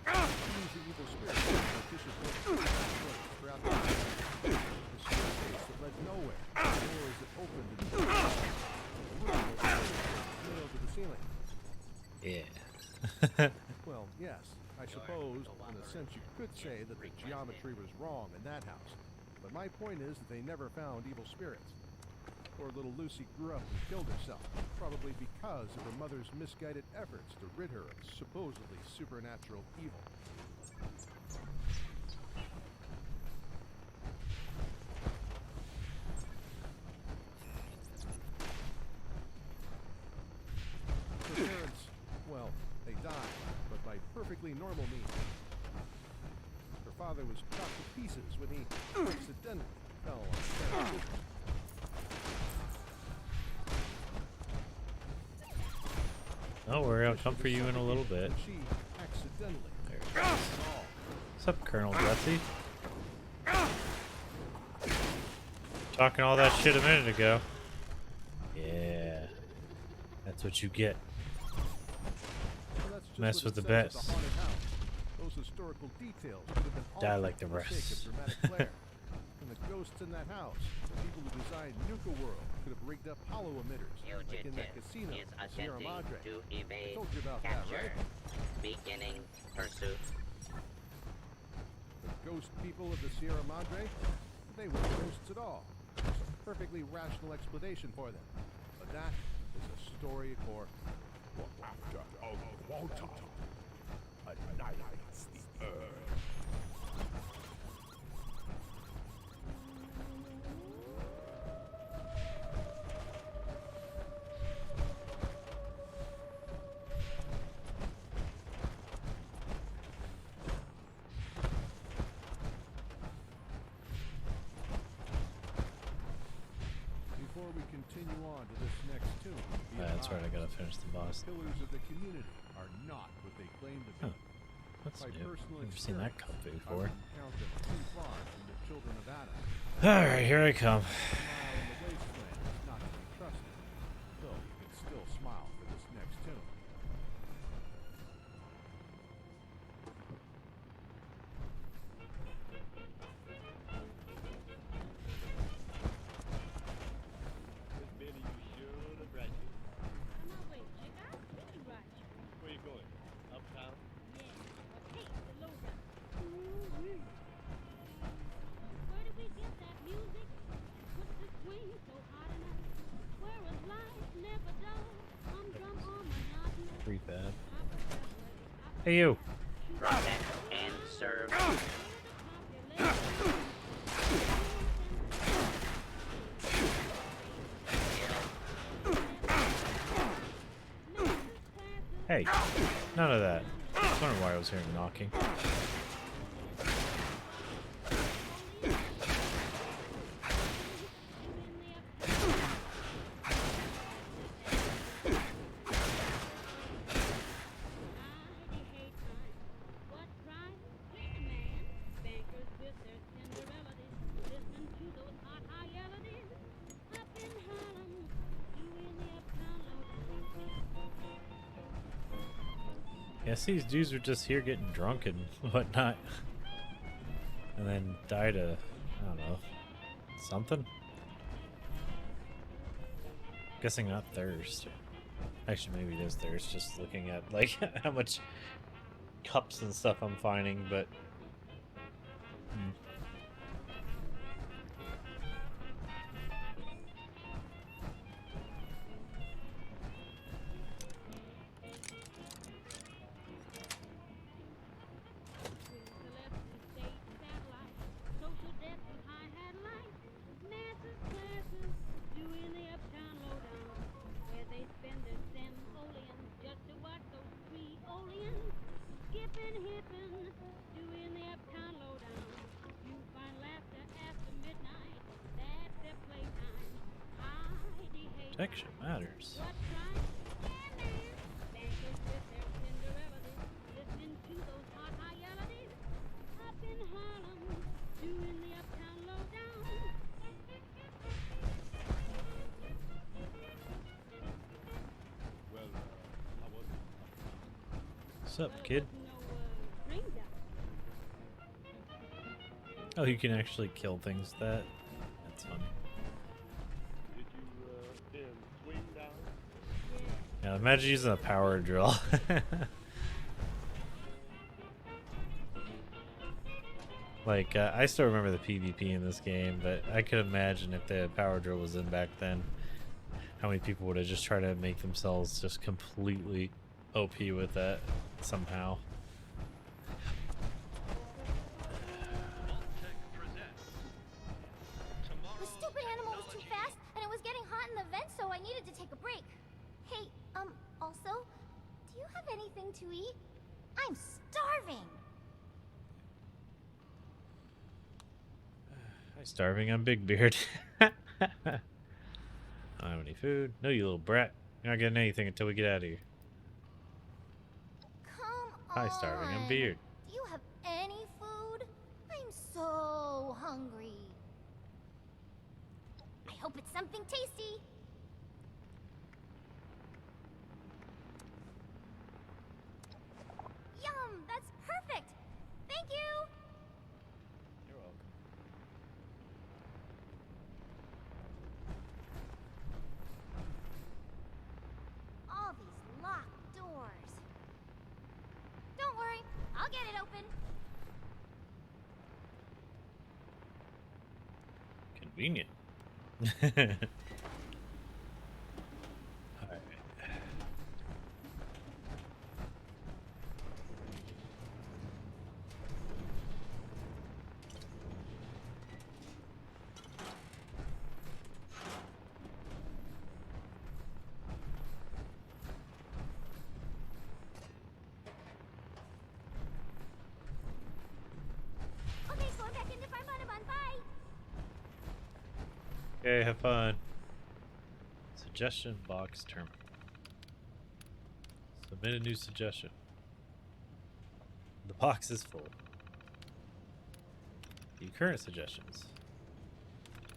These the evil spirits Morticia's work throughout the night. The staircase that led nowhere, doors that opened and closed, a room that was nailed to the ceiling. Yeah. Well, yes, I suppose, in a sense, you could say that the geometry was wrong in that house. But my point is that they never found evil spirits. Poor little Lucy grew up and killed herself, probably because of her mother's misguided efforts to rid her of supposedly supernatural evil. Her parents, well, they died, but by perfectly normal means. Her father was chopped to pieces when he accidentally fell on a pair of scissors. Don't worry, I'll come for you in a little bit. She accidentally. There it goes. What's up, Colonel Jesse? Talking all that shit a minute ago. Yeah. That's what you get. Well, that's just Mess what with it the says best. it's a haunted house. Those historical details could have been Die altered like the for sake rest. of dramatic flair. And the ghosts in that house, the people who designed Nuka World, could have rigged up hollow emitters, like in that casino, is the Sierra attempting Madre. to I evade told you about capture. that, right? Beginning pursuit. The ghost people of the Sierra Madre, they weren't ghosts at all. There's a perfectly rational explanation for them. But that is a story for After a quota annihilates the earth. Before we continue on to this next tune, be That's right, I gotta advised, finish the boss. the pillars of the community are not what they claim to be. Huh. That's By new. personal Never seen that experience, cup I before. wouldn't count them too far from the children of Adam. Alright, here I come. Smile in the wasteland is not to be trusted, though you can still smile for this next tune. Benny, you should have brought you. I'm on my way, Chick. I really right. Where you going? Uptown? Yeah, okay, the lowdown. Where did we get that music? What's the swing so hot enough? Where was life never dull? Humdrum or monotonous? Prefab. Hey, you. Protect and serve. Hey, none of that. I was wondering why I was hearing knocking. Guess these dudes were just here getting drunk and whatnot. And then died of, I don't know, something? Guessing not thirst. Actually, maybe it is thirst, just looking at, like, how much cups and stuff I'm finding, but... Protection matters. What's up, kid? Oh, you can actually kill things with that? That's funny. Yeah, imagine using a power drill. Like, I still remember the PvP in this game, but I could imagine if the power drill was in back then, how many people would have just tried to make themselves just completely OP with that somehow. The stupid animal was too fast, and it was getting hot in the vent, so I needed to take a break. Hey, also, do you have anything to eat? I'm starving. Hi, starving. I'm Big Beard. I don't have any food. No, you little brat. You're not getting anything until we get out of here. Come Hi, starving. I'm on. Beard. Do you have any food? I'm so hungry. I hope it's something tasty. Yum! That's perfect! Thank you! You're welcome. All these locked doors. Don't worry, I'll get it open. Convenient. Alright. Okay, so I'm back in to find Bonabon. Bye! Okay, have fun. Suggestion box terminal. Submit a new suggestion. The box is full. The current suggestions.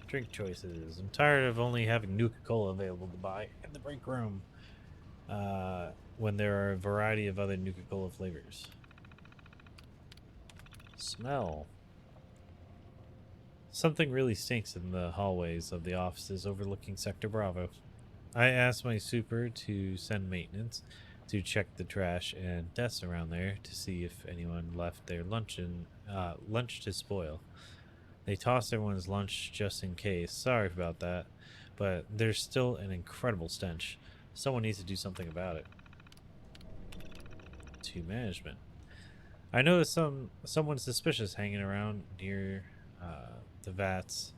Drink choices. I'm tired of only having Nuka-Cola available to buy in the break room when there are a variety of other Nuka-Cola flavors. Smell. Something really stinks in the hallways of the offices overlooking Sector Bravo. I asked my super to send maintenance to check the trash and desks around there to see if anyone left their lunch to spoil. They tossed everyone's lunch just in case. Sorry about that, but there's still an incredible stench. Someone needs to do something about it. To management. I noticed someone suspicious hanging around near the vats,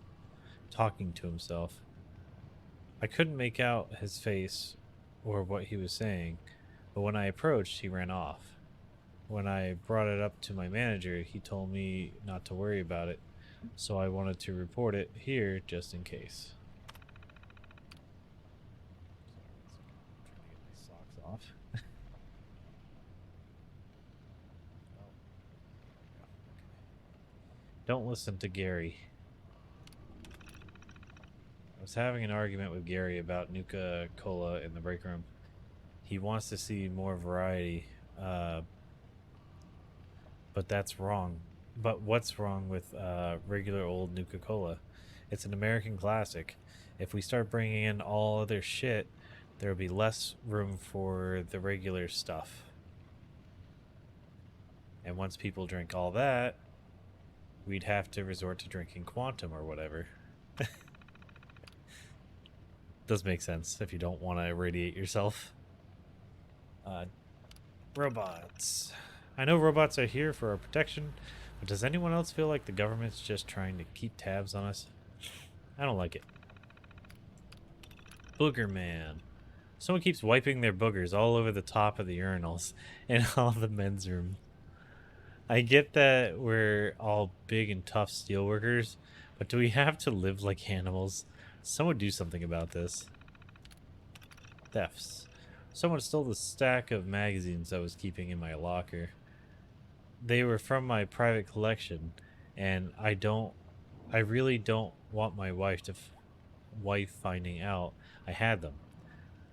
talking to himself. I couldn't make out his face or what he was saying, but when I approached, he ran off. When I brought it up to my manager, he told me not to worry about it, so I wanted to report it here just in case. Sorry, I'm trying to get my socks off. Don't listen to Gary. I was having an argument with Gary about Nuka-Cola in the break room. He wants to see more variety, but that's wrong. But what's wrong with regular old Nuka-Cola? It's an American classic. If we start bringing in all other shit, there'll be less room for the regular stuff. And once people drink all that, we'd have to resort to drinking Quantum or whatever. Does make sense if you don't want to irradiate yourself. Robots. I know robots are here for our protection, but does anyone else feel like the government's just trying to keep tabs on us? I don't like it. Booger Man. Someone keeps wiping their boogers all over the top of the urinals in all the men's room. I get that we're all big and tough steelworkers, but do we have to live like animals? Someone do something about this. Thefts. Someone stole the stack of magazines I was keeping in my locker. They were from my private collection, and I really don't want my wife finding out I had them.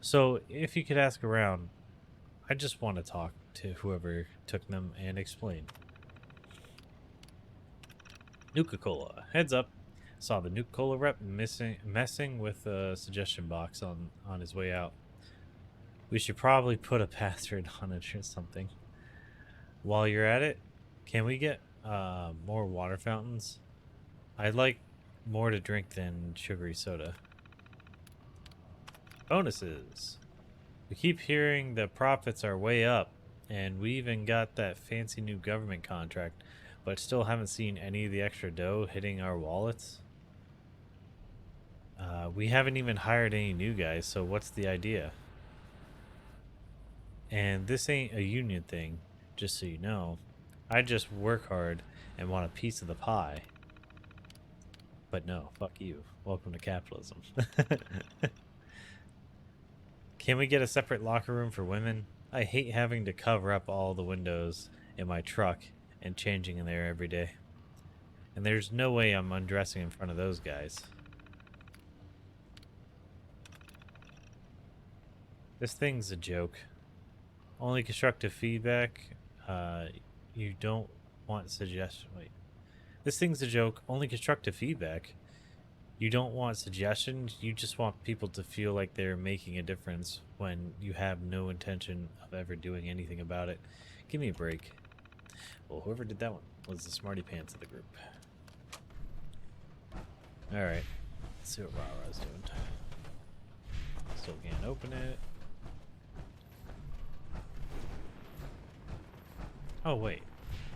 So if you could ask around, I just want to talk to whoever took them and explain. Nuka-Cola. Heads up. Saw the Nuka-Cola rep messing with a suggestion box on his way out. We should probably put a password on it or something. While you're at it, can we get more water fountains. I'd like more to drink than sugary soda. Bonuses. We keep hearing the profits are way up, and we even got that fancy new government contract, but still haven't seen any of the extra dough hitting our wallets. We haven't even hired any new guys, so what's the idea? And this ain't a union thing, just so you know. I just work hard and want a piece of the pie. But no, fuck you. Welcome to capitalism. Can we get a separate locker room for women? I hate having to cover up all the windows in my truck and changing in there every day. And there's no way I'm undressing in front of those guys. This thing's a joke. Only constructive feedback. You don't want suggestion. Wait. This thing's a joke. Only constructive feedback. You don't want suggestions. You just want people to feel like they're making a difference when you have no intention of ever doing anything about it. Give me a break. Well, whoever did that one was the smarty pants of the group. Alright. Let's see what Rara's doing. Still can't open it. Oh, wait.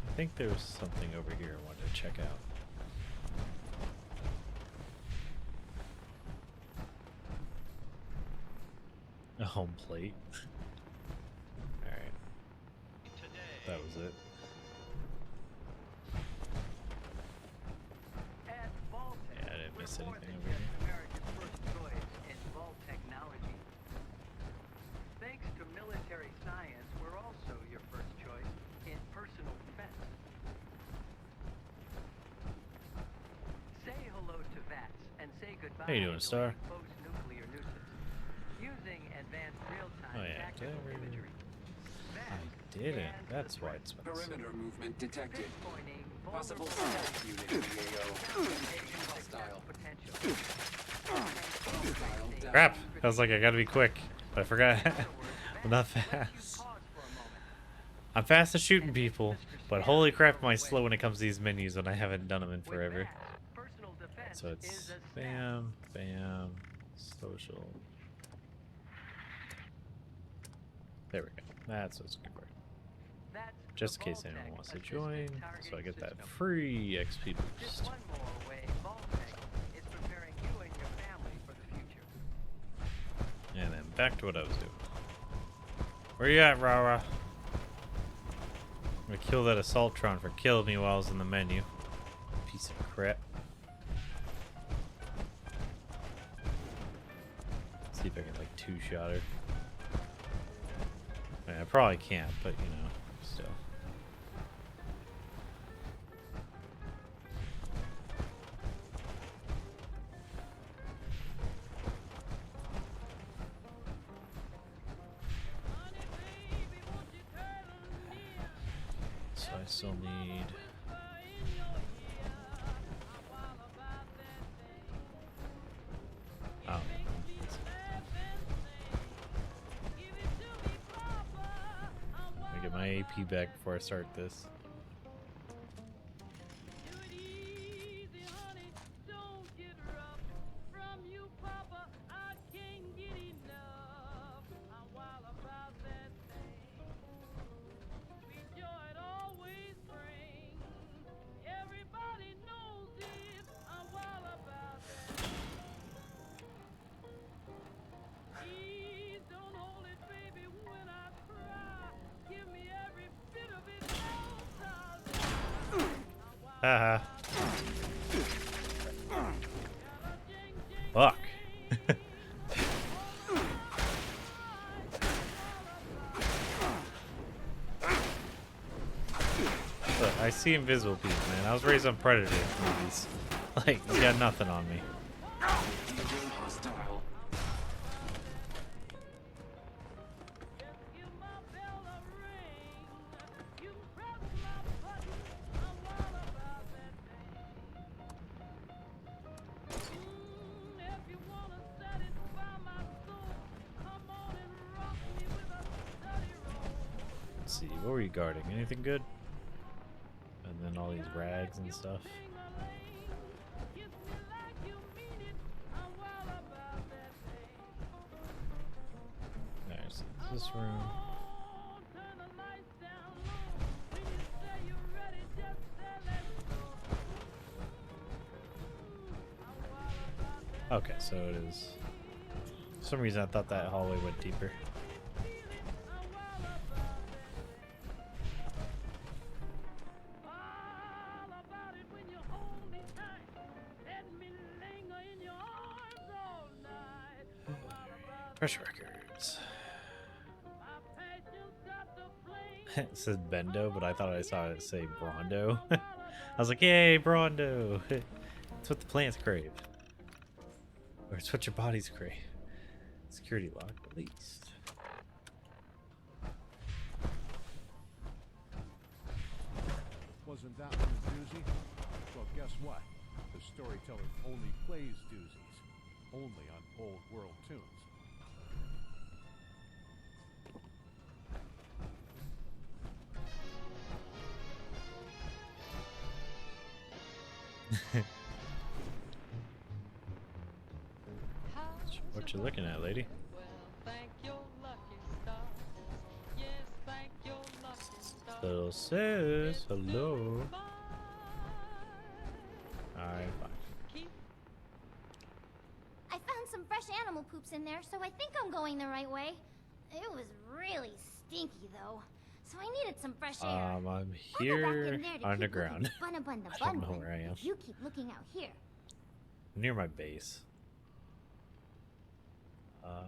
I think there was something over here I wanted to check out. A home plate. Alright. That was it. Yeah, I didn't miss anything over here. America's first choice in vault technology. Thanks to military science, we're also your first choice in personal defense. Say hello to VATS and say goodbye How you doing, to Star? close nuclear nuisance. Using advanced real-time Oh yeah, tactical imagery. I didn't. That's why it's expensive. Perimeter movement detected. Possible stealth unit in the AO. Hostile. Crap! I was like, I gotta be quick, but I forgot. I'm not fast. I'm fast at shooting people, but holy crap, am I slow when it comes to these menus when I haven't done them in forever. So it's bam, bam, social. There we go. That's what it's good for. Just in case anyone wants to join, so I get that free XP boost. And then back to what I was doing. Where you at, Rara? I'm gonna kill that Assaultron for killing me while I was in the menu. Piece of crap. See if I can like two-shot her. I mean, I probably can't, but you know, still. So I still need. Oh. Let me get my AP back before I start this. Haha. Fuck. Look, I see invisible people, man. I was raised on Predator movies. Like, you got nothing on me. Let's see, what were you guarding? Anything good? And then all these rags and stuff. There's this room. Okay, so it is. For some reason I thought that hallway went deeper. Pressure records. It says Bendo, but I thought I saw it say Brondo. I was like, yay, Brondo! It's what the plants crave. Or it's what your bodies crave. Security lock released. Wasn't that one a doozy? Well, guess what? The storyteller only plays doozies. Only on old world tunes. What you looking at, lady? Little sis, hello. Alright, fine. I found some fresh animal poops in there, so I think I'm going the right way. It was really stinky, though. So I needed some fresh air. I'm here underground. I don't know where I am. You keep looking out here. Near my base. I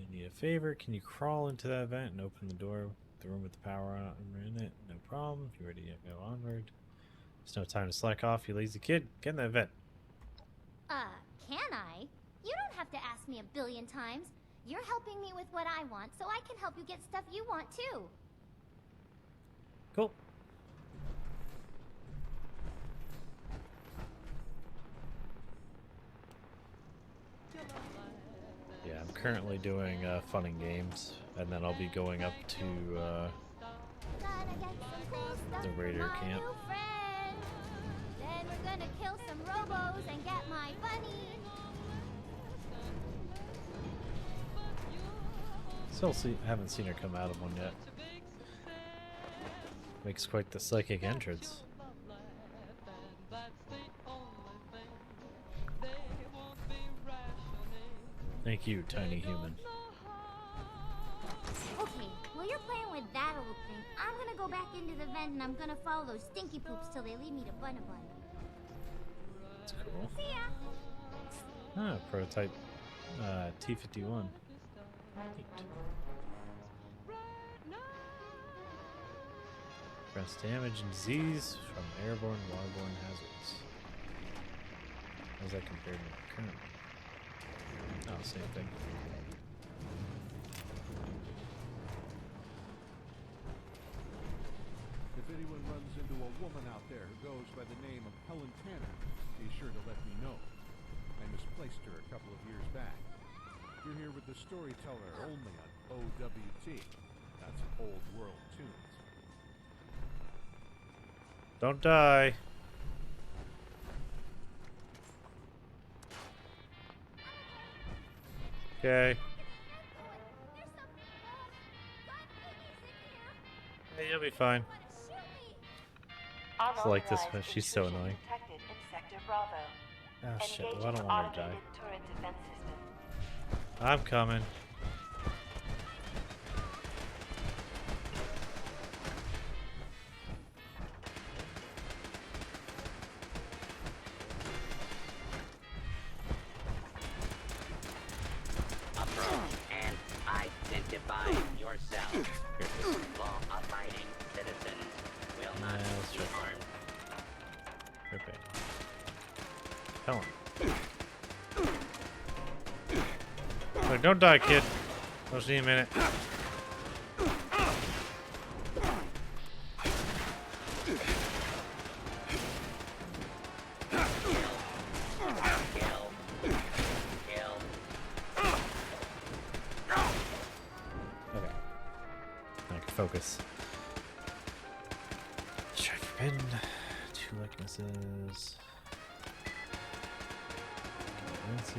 need a favor. Can you crawl into that vent and open the door? The room with the power on in it? No problem. You ready to go onward? There's no time to slack off, you lazy kid. Get in that vent. Can I? You don't have to ask me a billion times. You're helping me with what I want, so I can help you get stuff you want too. Cool. Yeah, I'm currently doing fun and games, and then I'll be going up to the Raider camp. Then we're gonna kill some robos and get my bunny. Still haven't seen her come out of one yet. Makes quite the psychic entrance. Thank you, tiny human. Okay, while you're playing with that old thing, I'm gonna go back into the vent and I'm gonna follow those stinky poops till they lead me to Bun-a-Bun. That's cool. See ya! Ah, prototype T-51. Neat. Prevents damage and disease from airborne, waterborne hazards. How's that compared to my current one? Oh, same thing. If anyone runs into a woman out there who goes by the name of Helen Tanner, be sure to let me know. I misplaced her a couple of years back. You're here with the storyteller only on OWT. That's Old World Tunes. Don't die. Okay. Hey, you'll be fine. It's like this, but she's so annoying. Detected in Sector Bravo. Oh shit, Engaging well, I don't want her to die. automated turret defense system. I'm coming. Approach and identify yourself. Law-abiding citizens will not be harmed. Okay. Tell him. Look, don't die, kid. I'll see you in a minute. Okay. I can focus. Strike forbidden. 2 Two likenesses. Lenses.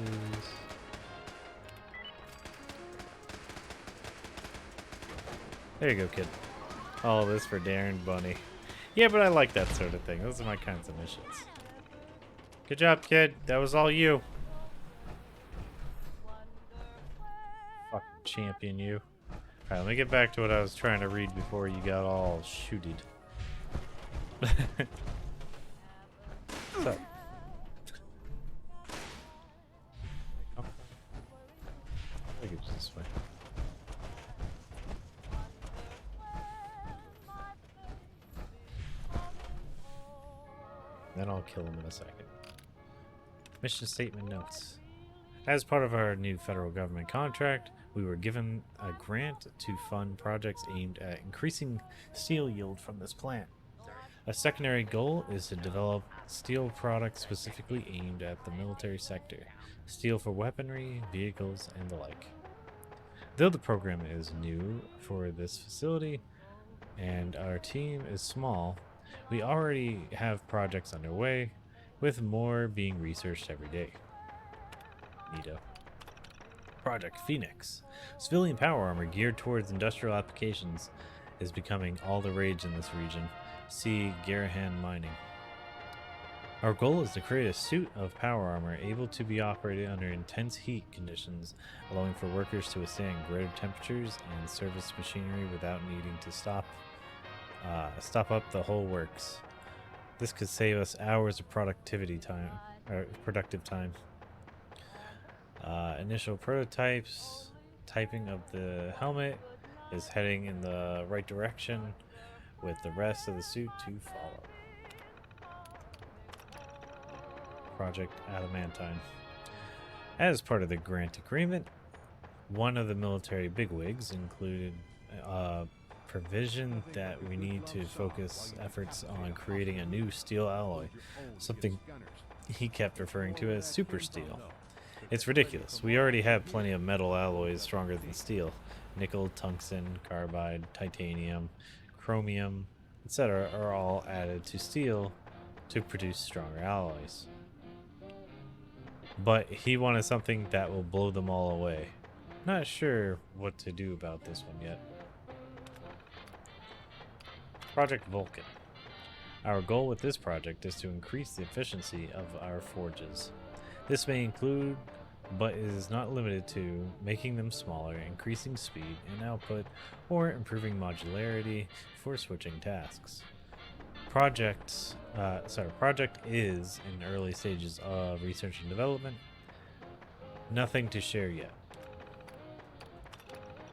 There you go, kid. All this for Darren Bunny. Yeah, but I like that sort of thing. Those are my kinds of missions. Good job, kid. That was all you. Fucking champion, you. Alright, let me get back to what I was trying to read before you got all shooted. What's up? Oh. I think it's this way. Then I'll kill him in a second. Mission statement notes. As part of our new federal government contract, we were given a grant to fund projects aimed at increasing steel yield from this plant. A secondary goal is to develop steel products specifically aimed at the military sector, steel for weaponry, vehicles, and the like. Though the program is new for this facility and our team is small, we already have projects underway, with more being researched every day. Neato. Project Phoenix. Civilian power armor geared towards industrial applications is becoming all the rage in this region. See Garahan Mining. Our goal is to create a suit of power armor able to be operated under intense heat conditions, allowing for workers to withstand greater temperatures and service machinery without needing to stop up the whole works. This could save us hours of productive time. Initial prototypes. Typing of the helmet is heading in the right direction, with the rest of the suit to follow. Project Adamantine. As part of the grant agreement, one of the military bigwigs included provision that we need to focus efforts on creating a new steel alloy, something he kept referring to as super steel. It's ridiculous. We already have plenty of metal alloys stronger than steel. Nickel, tungsten, carbide, titanium, chromium, etc. are all added to steel to produce stronger alloys. But he wanted something that will blow them all away. Not sure what to do about this one yet. Project Vulcan. Our goal with this project is to increase the efficiency of our forges. This may include, but is not limited to, making them smaller, increasing speed and output, or improving modularity for switching tasks. Project is in early stages of research and development. Nothing to share yet.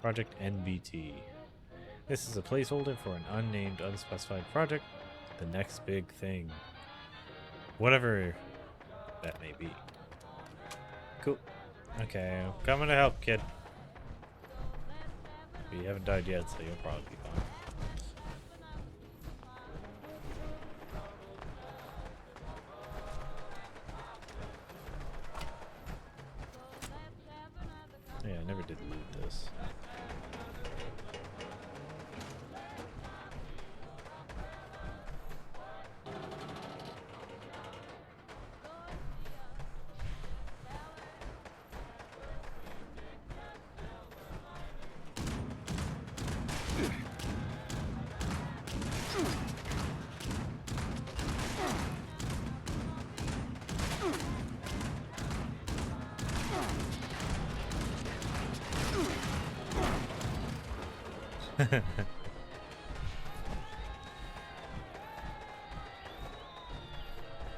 Project NBT. This is a placeholder for an unnamed, unspecified project. The next big thing. Whatever that may be. Cool. Okay, I'm coming to help, kid. But you haven't died yet, so you'll probably be fine. Yeah, I never did loot this.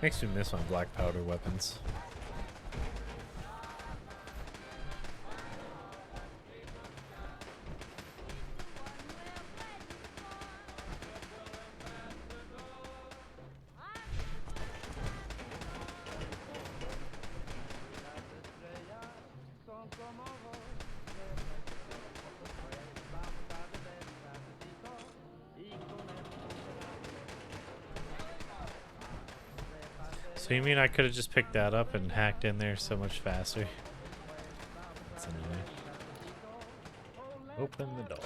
Makes me miss my black powder weapons. So you mean I could have just picked that up and hacked in there so much faster? That's annoying. Open the door.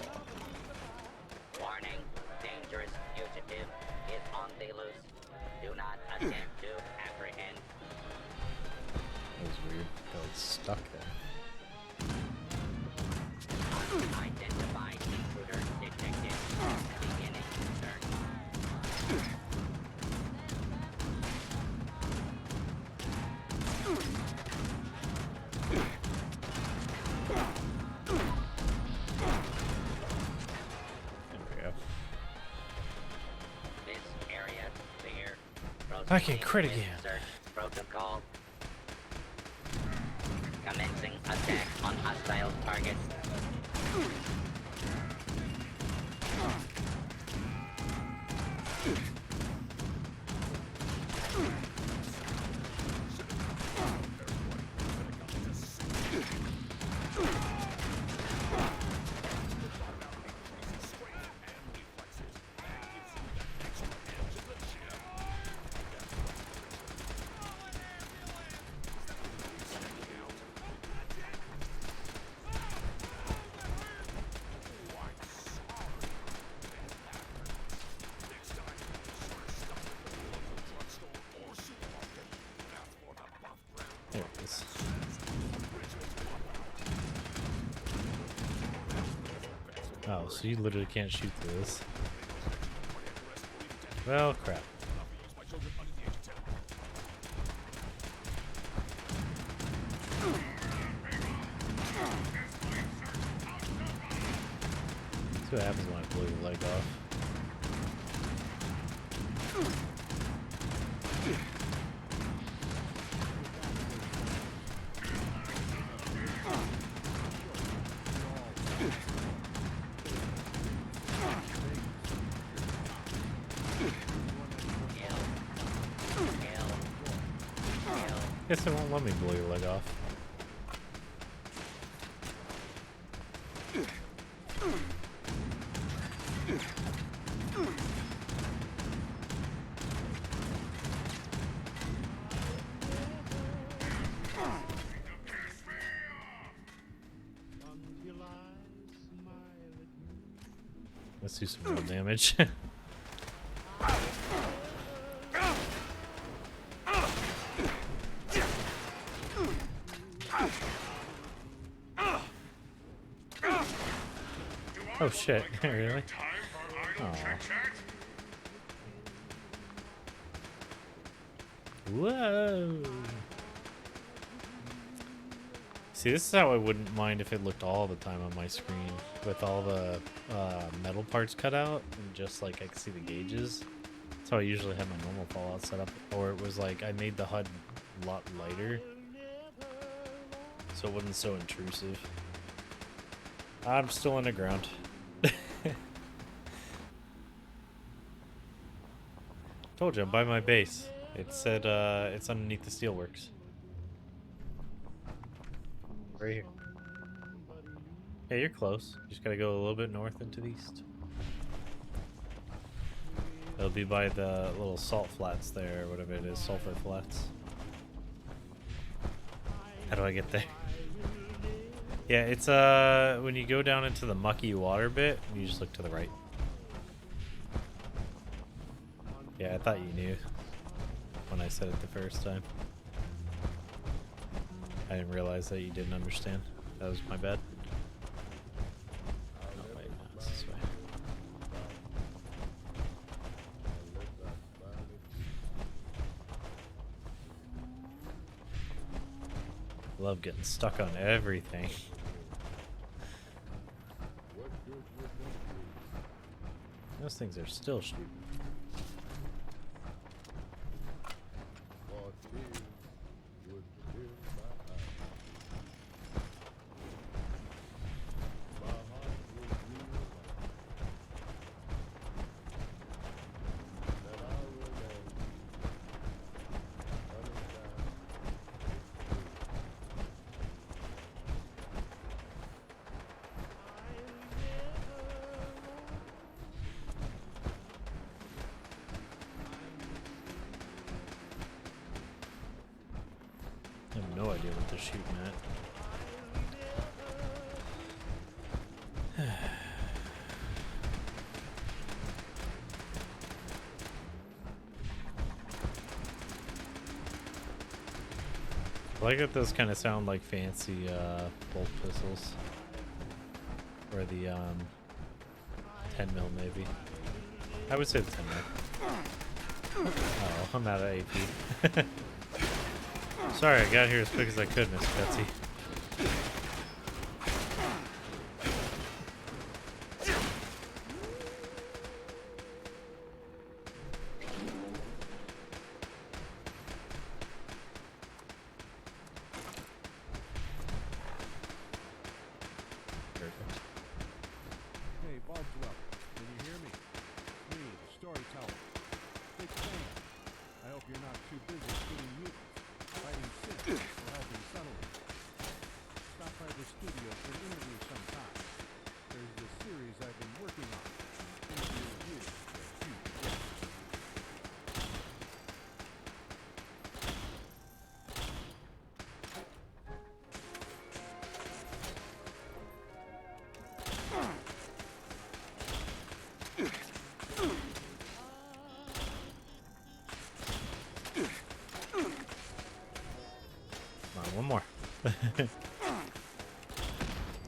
Warning, dangerous fugitive is on the loose. Do not stuck there. Identify intruder detected. Beginning search. There we go. This area clear. I can crit Proceeding again. with Search protocol. Commencing attack on hostile targets. There it is. Oh, so you literally can't shoot through this. Well, crap. See what happens when I blow your leg off. Guess it won't let me blow your leg off. Let's do some real damage. Oh shit, really? Aw. Whoa! See, this is how I wouldn't mind if it looked all the time on my screen, with all the metal parts cut out, and just like I could see the gauges. That's how I usually have my normal Fallout set up, or it was like I made the HUD a lot lighter, so it wasn't so intrusive. I'm still underground. Told you, I'm by my base. It said it's underneath the steelworks. Right here. Yeah, you're close. You just gotta go a little bit north into the east. It'll be by the little salt flats there, or whatever it is, sulfur flats. How do I get there? Yeah, it's when you go down into the mucky water bit, you just look to the right. Yeah, I thought you knew when I said it the first time. I didn't realize that you didn't understand. That was my bad. Oh wait, no, it's this way. Love getting stuck on everything. Those things are still shooting. I have no idea what they're shooting at. I like that those kind of sound like fancy bolt pistols. Or the 10 mil maybe. I would say the 10 mil. Oh, I'm out of AP. Sorry, I got here as quick as I could, Miss Betsy. Hey, Boswell, can you hear me? Me, the storyteller. Big fan. I hope you're not too busy shooting mutants, fighting Sith, or helping settlers. Stop by the studio for an interview sometime. There's this series I've been working on. Interview you, a huge guest. Come on, one more.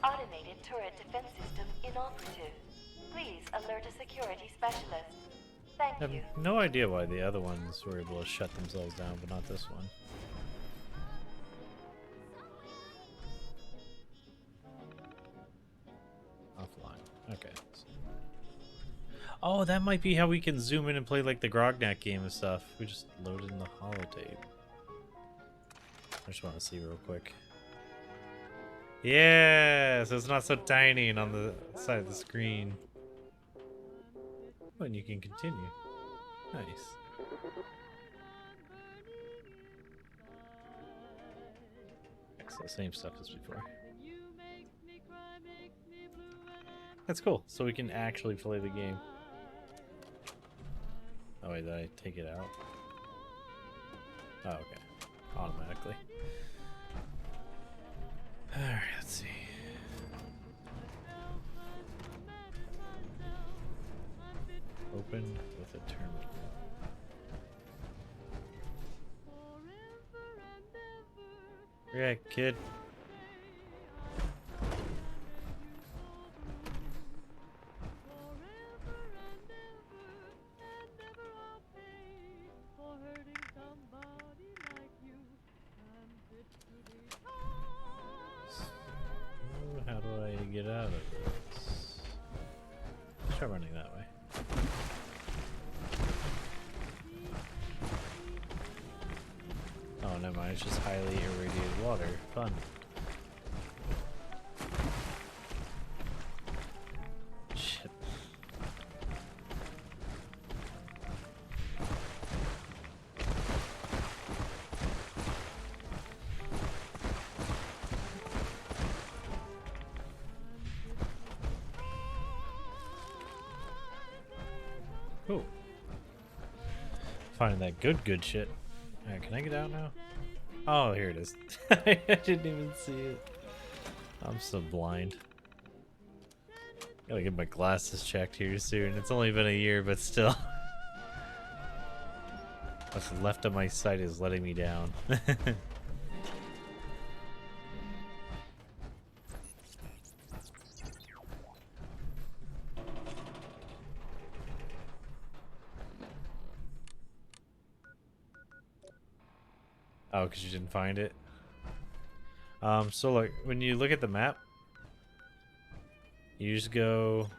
Automated turret defense system inoperative. Please alert a security specialist. I Thank have you. no idea why the other ones were able to shut themselves down, but not this one. Offline. Okay. Oh, that might be how we can zoom in and play like the Grognak game and stuff. We just loaded in the holotape. I just want to see real quick. Yeah, so it's not so tiny and on the side of the screen. Oh, and you can continue. Nice. It's the same stuff as before. That's cool. So we can actually play the game. Oh wait, did I take it out? Oh, okay. Automatically. Alright, let's see. Open with a terminal. Yeah, kid. How do I get out of this? Try running that way. Oh, never mind. It's just highly irradiated water. Fun. Shit. Cool. Finding that good shit. Alright, can I get out now? Oh, here it is. I didn't even see it. I'm so blind. Gotta get my glasses checked here soon. It's only been a year, but still. What's left of my sight is letting me down. Oh, because you didn't find it? So like, when you look at the map, you just go...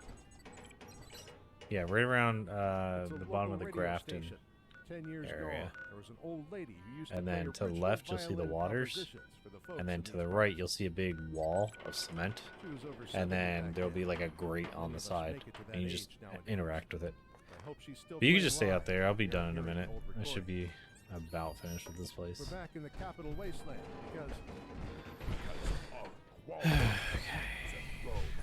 Yeah, right around the bottom of the Grafton 10 years area. Gone, there was an old lady who used And to then play to the her left, you'll principal see the violin waters. compositions for the folks And then in to these the right, you'll see a big wall of cement. She was over And 70 then back there'll then. be like a grate on None the of us side. make it to that And you age just nowadays. interact with it. I hope she's still But you can playing just stay out live. there. I'll be Yeah, done in a hearing minute. old I should recordings. be about finished with this place. We're back in the capital wasteland because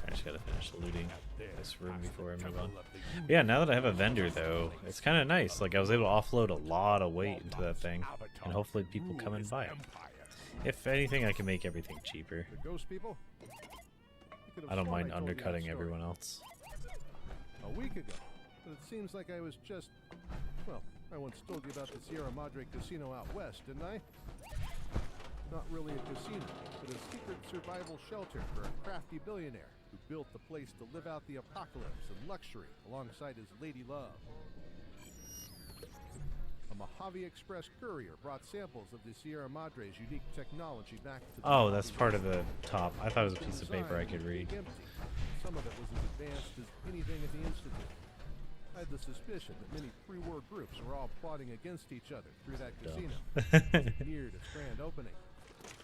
I just gotta finish looting this room before I move on. But yeah, now that I have a vendor though, it's kind of nice. Like I was able to offload a lot of weight into that thing, and hopefully people come and buy it. If anything, I can make everything cheaper. the ghost people. You could have I don't sworn mind I told you that undercutting story everyone else. A week ago, but it seems like I was just, well, I once told you about the Sierra Madre Casino out west, didn't I? Not really a casino, but a secret survival shelter for a crafty billionaire who built the place to live out the apocalypse in luxury alongside his lady love. A Mojave Express courier brought samples of the Sierra Madre's unique technology back to the Oh, that's part of the top. I thought it was a piece of paper I could read. Some of it was as advanced as anything at the Institute. I had the suspicion that many pre-war groups were all plotting against each other through that casino. As it neared its grand opening.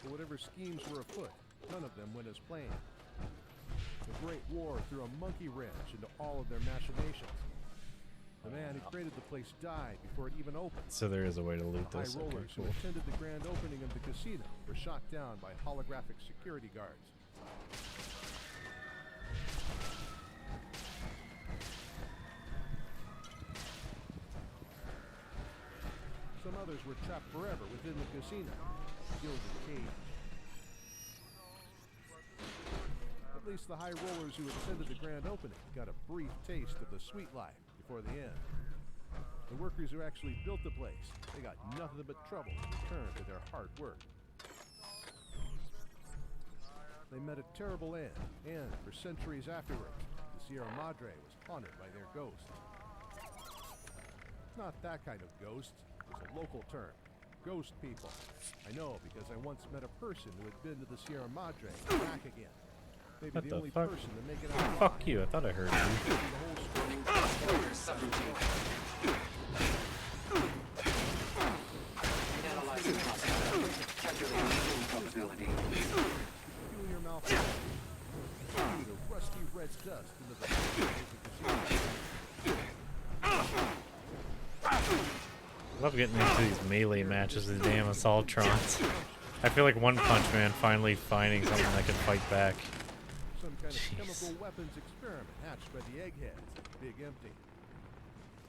But whatever schemes were afoot, none of them went as planned. The Great War threw a monkey wrench into all of their machinations. The man who created the place died before it even opened. So there is a way to loot The high this. Okay, rollers cool. who attended the grand opening of the casino were shot down by holographic security guards. Some others were trapped forever within the casino, gilded cage. At least the high rollers who attended the grand opening got a brief taste of the sweet life before the end. The workers who actually built the place, they got nothing but trouble in return for their hard work. They met a terrible end, and for centuries afterwards, the Sierra Madre was haunted by their ghosts. Not that kind of ghost. It's a local term. Ghost people. I know because I once met a person who had been to the Sierra Madre and back again. Maybe What the the only fuck? person to make it out Fuck alive. you, I thought I heard you. Order 17. Analyzing possibility. Calculating probability. Peculiar malfunction. Spewed a rusty red dust into the I love getting into these melee matches with the damn Assaultrons. I feel like One Punch Man finally finding something that can fight back. Some kind of chemical weapons experiment hatched by the eggheads at Big Empty.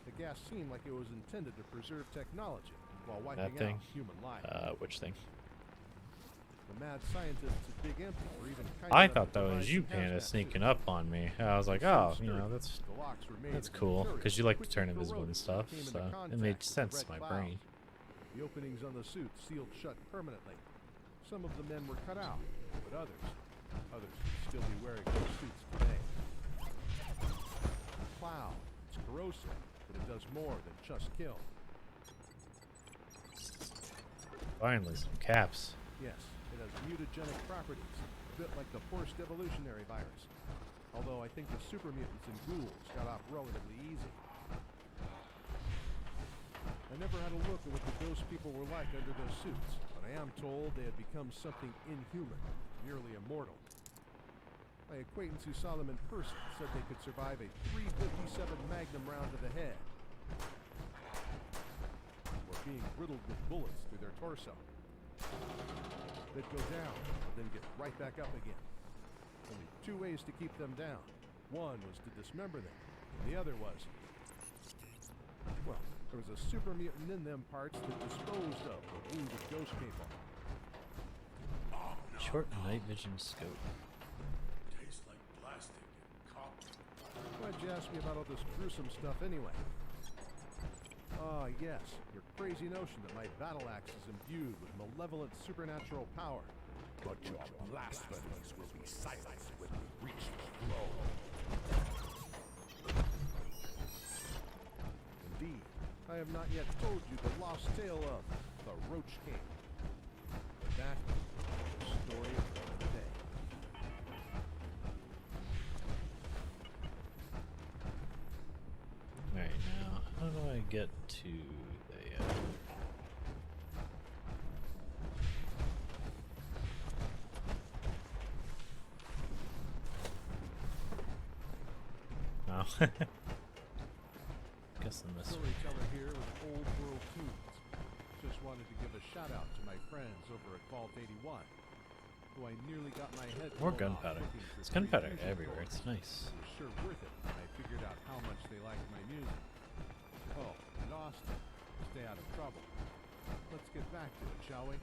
The gas seemed like it was intended to preserve technology while wiping That thing? out human life. Which thing? The mad scientists at Big Empty were even kind I enough thought to that was devise you, some Panda, hazmat sneaking suits. up on me. I was like, oh, you know, that's cool, because you like to turn invisible and stuff, so it made sense to my brain. The openings on the suits sealed shut permanently. Some of the men were cut out, but others would still be wearing those suits today. The cloud, it's corrosive, but it does more than just kill. Finally, some caps. Yes, it has mutagenic properties, a bit like the forced evolutionary virus. Although I think the super mutants and ghouls got off relatively easy. I never had a look at what the ghost people were like under those suits, but I am told they had become something inhuman, nearly immortal. My acquaintance who saw them in person said they could survive a .357 Magnum round to the head, or being riddled with bullets through their torso. They'd go down, and then get right back up again. Only two ways to keep them down. One was to dismember them, and the other was... well, there was a super mutant in them parts that disposed of the wounded ghost people. Short night vision scope. Tastes like plastic and copper. Why'd you ask me about all this gruesome stuff anyway? Ah, yes, your crazy notion that my battle axe is imbued with malevolent supernatural power. But your blasphemies will be silenced when we reach the throne. Indeed, I have not yet told you the lost tale of the Roach King. But that is the story of the day. Alright, now, how do I get to the, Oh. Guessing this way. Storyteller here with Old World Tunes. Just wanted to give a shout out to my friends over at Vault 81, who I nearly got my head More blown off gunpowder. looking for There's gunpowder music everywhere. roles. It's nice. It was sure worth it when I figured out how much they liked my music. Oh, and Austin, stay out of trouble. Let's get back to it, shall we?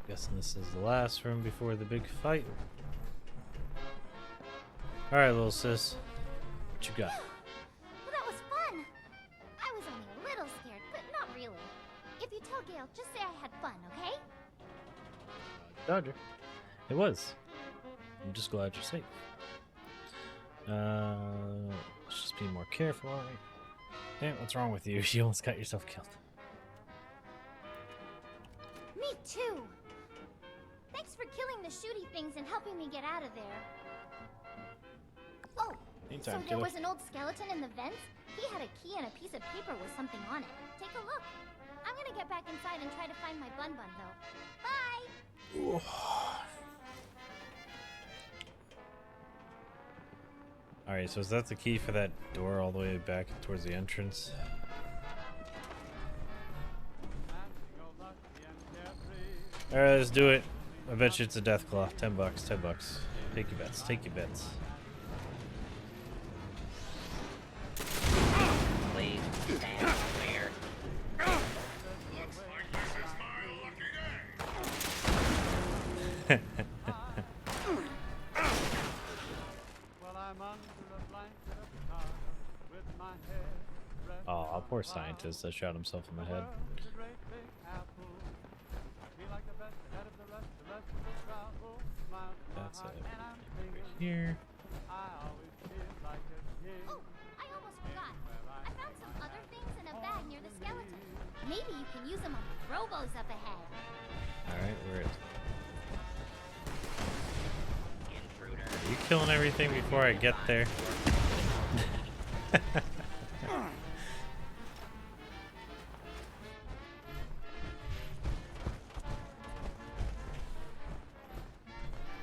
Guessing this is the last room before the big fight. Alright, little sis. What you got? Well, that was fun. If you tell Gale, just say I had fun, okay? Dodger. It was. I'm just glad you're safe. Let's just be more careful. Hey, what's wrong with you? You almost got yourself killed. Me too. Thanks for killing the shooty things and helping me get out of there. Oh, Anytime, so there kiddo. was an old skeleton in the vents? He had a key and a piece of paper with something on it. Take a look. I'm gonna get back inside and try to find my Bun Bun, though. Bye! Alright, so is that the key for that door all the way back towards the entrance? Alright, let's do it. I bet you it's a death claw. $10, $10. Take your bets, take your bets. Please stand clear. Oh, poor scientist that shot himself in the head. That's it. Right here. Oh, I almost forgot. I found some other things in a bag near the skeleton. Maybe you can use them on the robos up ahead. Alright, where is it? Intruder. Are you killing everything before I get there?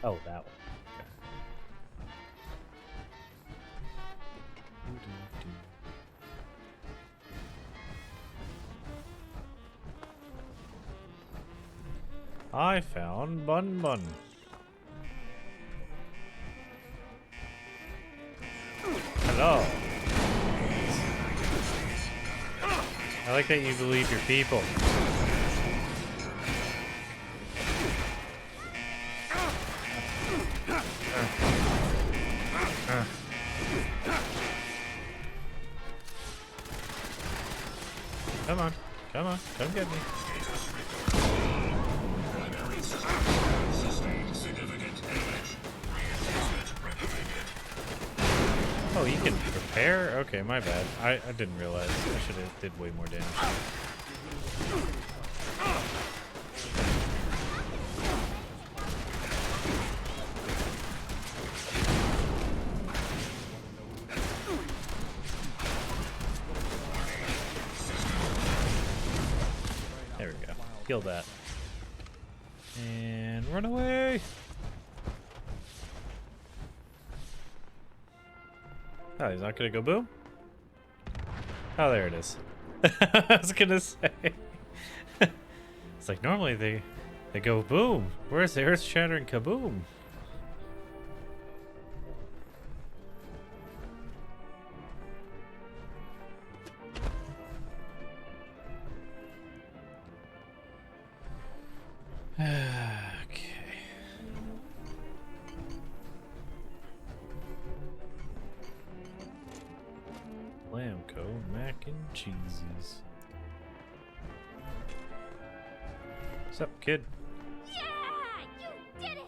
Oh, that one. Okay. I found Bun Bun. Hello. I like that you believe your people. Come on, come on, come get me. Oh, you can prepare? Okay, my bad. I didn't realize. I should have did way more damage. There we go. Kill that. And run away! Oh, he's not gonna go boom? Oh, there it is. I was gonna say. It's like normally they go boom. Where's the earth shattering kaboom? Okay. Lamco mac and cheeses. What's up, kid? Yeah! You did it!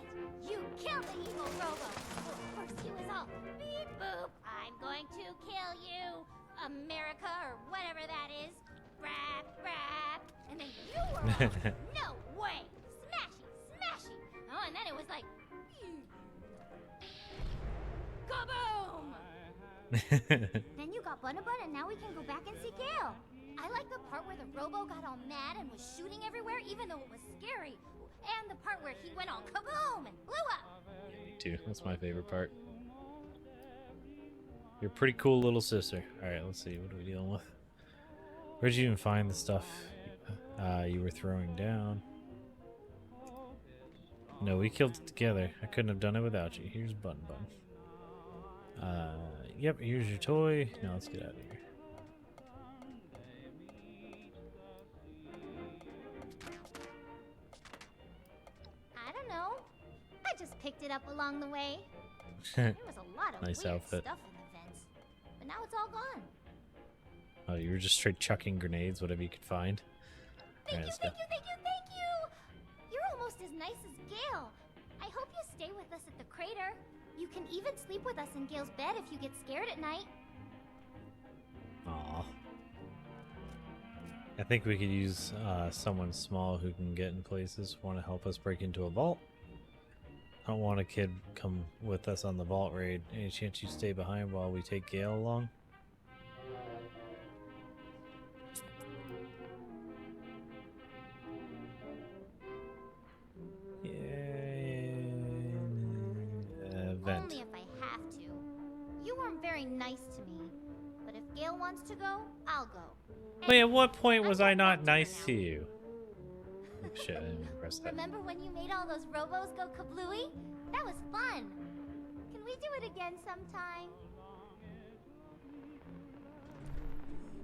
You killed the evil Robo! Well, of course he was all beep boop, I'm going to kill you, America, or whatever that is. Brap, brap. And then you were all, no way! Smashy, smashy! Oh, and then it was like, kaboom! Then you got Bun-a-Bun, and now we can go back and see Gale. I like the part where the Robo got all mad and was shooting everywhere, even though it was scary. And the part where he went all kaboom and blew up. Me too. That's my favorite part. You're a pretty cool little sister. Alright, let's see. What are we dealing with? Where'd you even find the stuff you were throwing down? No, we killed it together. I couldn't have done it without you. Here's Bun Bun. Yep, here's your toy. Now let's get out of here. I don't know. I just picked it up along the way. There was a lot of Nice weird outfit. stuff in the vents, but now it's all gone. Oh, you were just straight chucking grenades, whatever you could find. Thank you, let's thank go. you, thank you, thank you! You're almost as nice as Gale. I hope you stay with us at the crater. You can even sleep with us in Gale's bed if you get scared at night. Aw. I think we could use someone small who can get in places. Want to help us break into a vault? I don't want a kid come with us on the vault raid. Any chance you stay behind while we take Gale along? Vent. Only if I have to. You weren't very nice to me. But if Gale wants to go, I'll go. Wait, at what point was I not nice to you? Oh, shit, I didn't even press that. Remember when you made all those robos go kablooey? That was fun. Can we do it again sometime?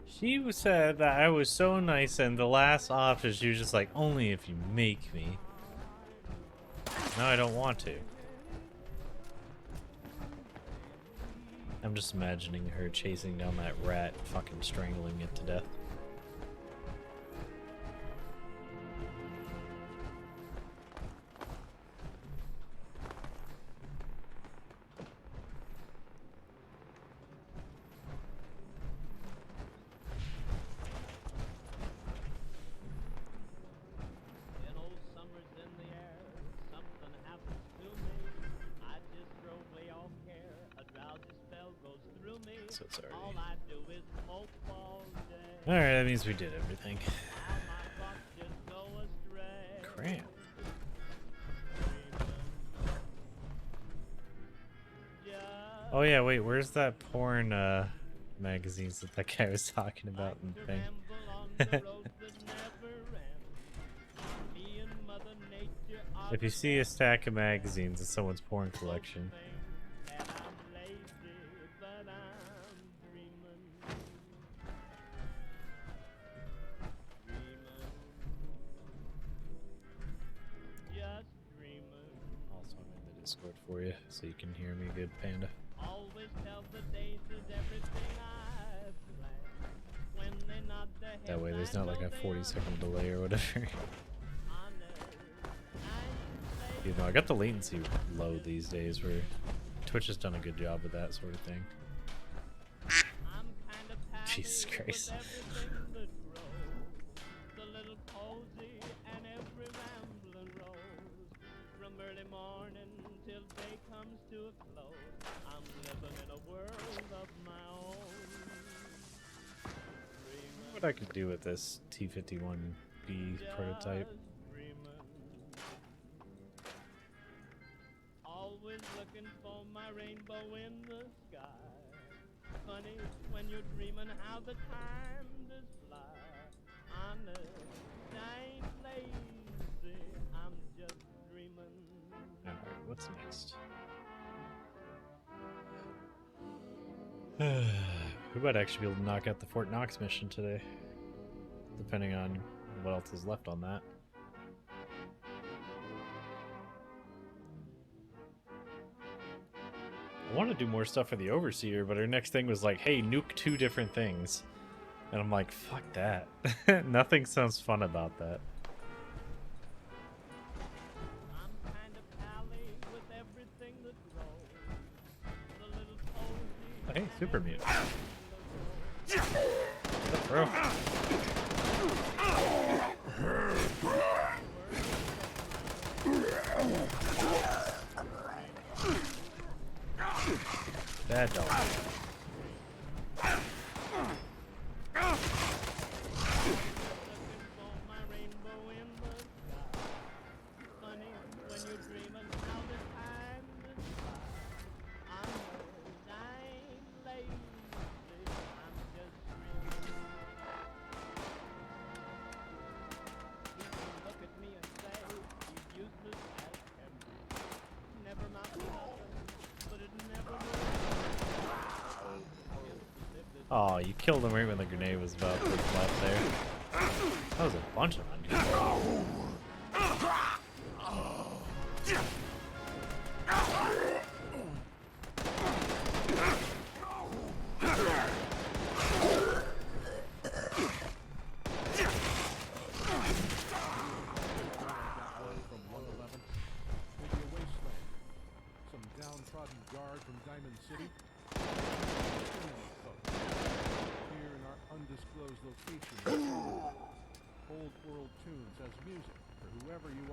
She said that I was so nice, and the last option she was just like, only if you make me. No, I don't want to. I'm just imagining her chasing down that rat, fucking strangling it to death. So sorry. Alright, that means we did everything. Cramp. Oh yeah, wait, where's that porn magazines that guy was talking about in the thing? If you see a stack of magazines, it's someone's porn collection. Discord for you so you can hear me good, Panda. That way there's not like a 40-second delay or whatever. You know, I got the latency low these days where Twitch has done a good job with that sort of thing. Jesus Christ. What I could do with this T-51B prototype. Always looking for my rainbow in the sky. Funny when you're dreaming how the time does fly. Honest, I ain't lazy, I'm just dreaming. Alright, what's next? We might actually be able to knock out the Fort Knox mission today, depending on what else is left on that. I want to do more stuff for the Overseer, but her next thing was like, hey, nuke 2 different things. And I'm like, fuck that. Nothing sounds fun about that. Oh, hey, Super Mute. What's up, bro? Bad dog. Oh, you killed him right when the grenade was about to left there. That was a bunch of them, dude.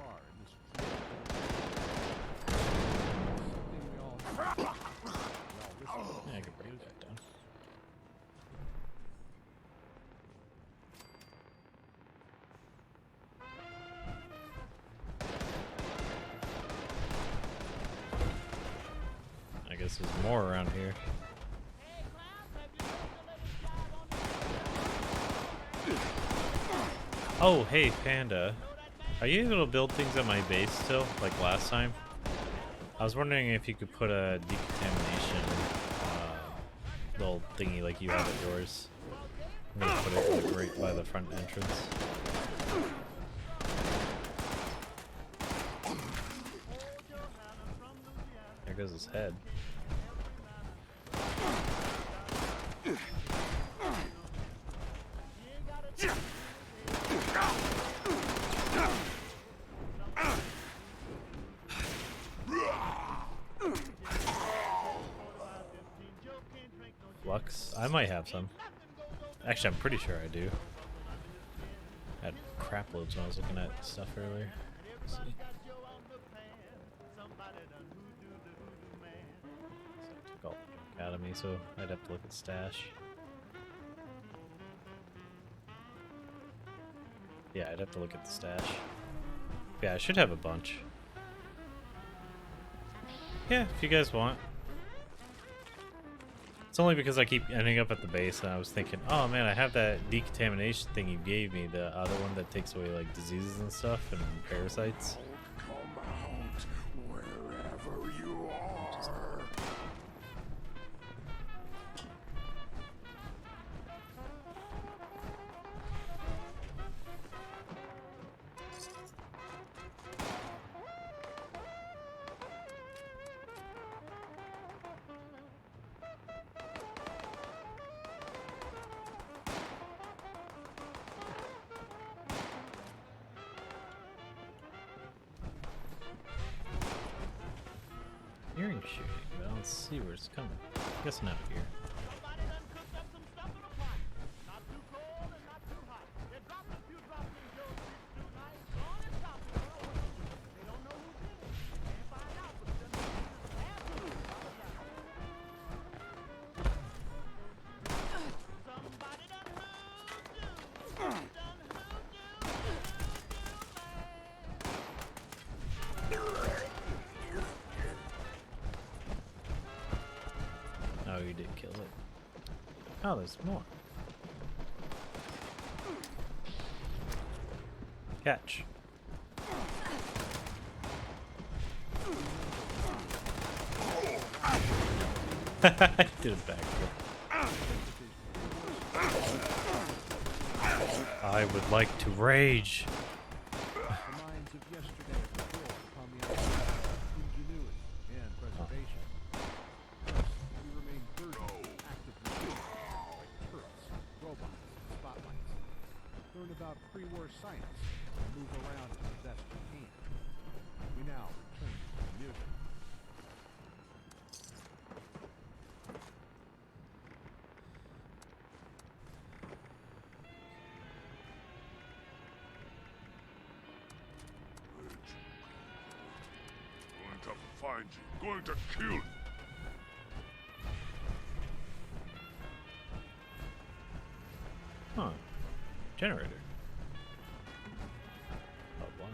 are in this something we all Yeah, I can bring it back down. I guess there's more around here. Oh, hey, Panda. Are you able to build things at my base still, like last time? I was wondering if you could put a decontamination little thingy like you have at yours. I'm gonna put it like right by the front entrance. There goes his head. Flux? I might have some. Actually, I'm pretty sure I do. I had crap loads when I was looking at stuff earlier. Let's see. So I took all Academy, so I'd have to look at stash. Yeah, I'd have to look at the stash. Yeah, I should have a bunch. Yeah, if you guys want. It's only because I keep ending up at the base and I was thinking, oh man, I have that decontamination thing you gave me, the other one that takes away like diseases and stuff and parasites. Come out wherever you are. Hearing shooting, but I don't see where it's coming. I guess not here. Oh, you did kill it. Oh, there's more. Catch. I did a backflip. I would like to rage. The minds of yesterday draw upon the ideas of ingenuity and preservation. Thus, we remain burdened with active machines like turrets, robots, and spotlights. Learn about pre-war science and move around it the best we can. We now return to the music. Going to find you. Going to kill you. Huh. Generator. But why?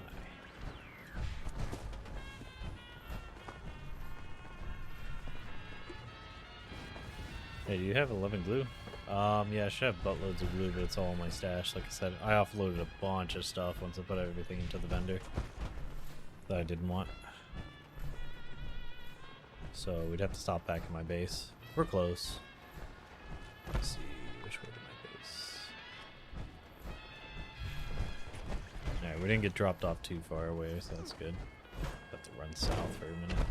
Hey, do you have 11 glue? Yeah, I should have buttloads of glue, but it's all in my stash. Like I said, I offloaded a bunch of stuff once I put everything into the vendor that I didn't want. So we'd have to stop back at my base. We're close. Let's see, which way to my base? Alright, we didn't get dropped off too far away, so that's good. Have to run south for a minute.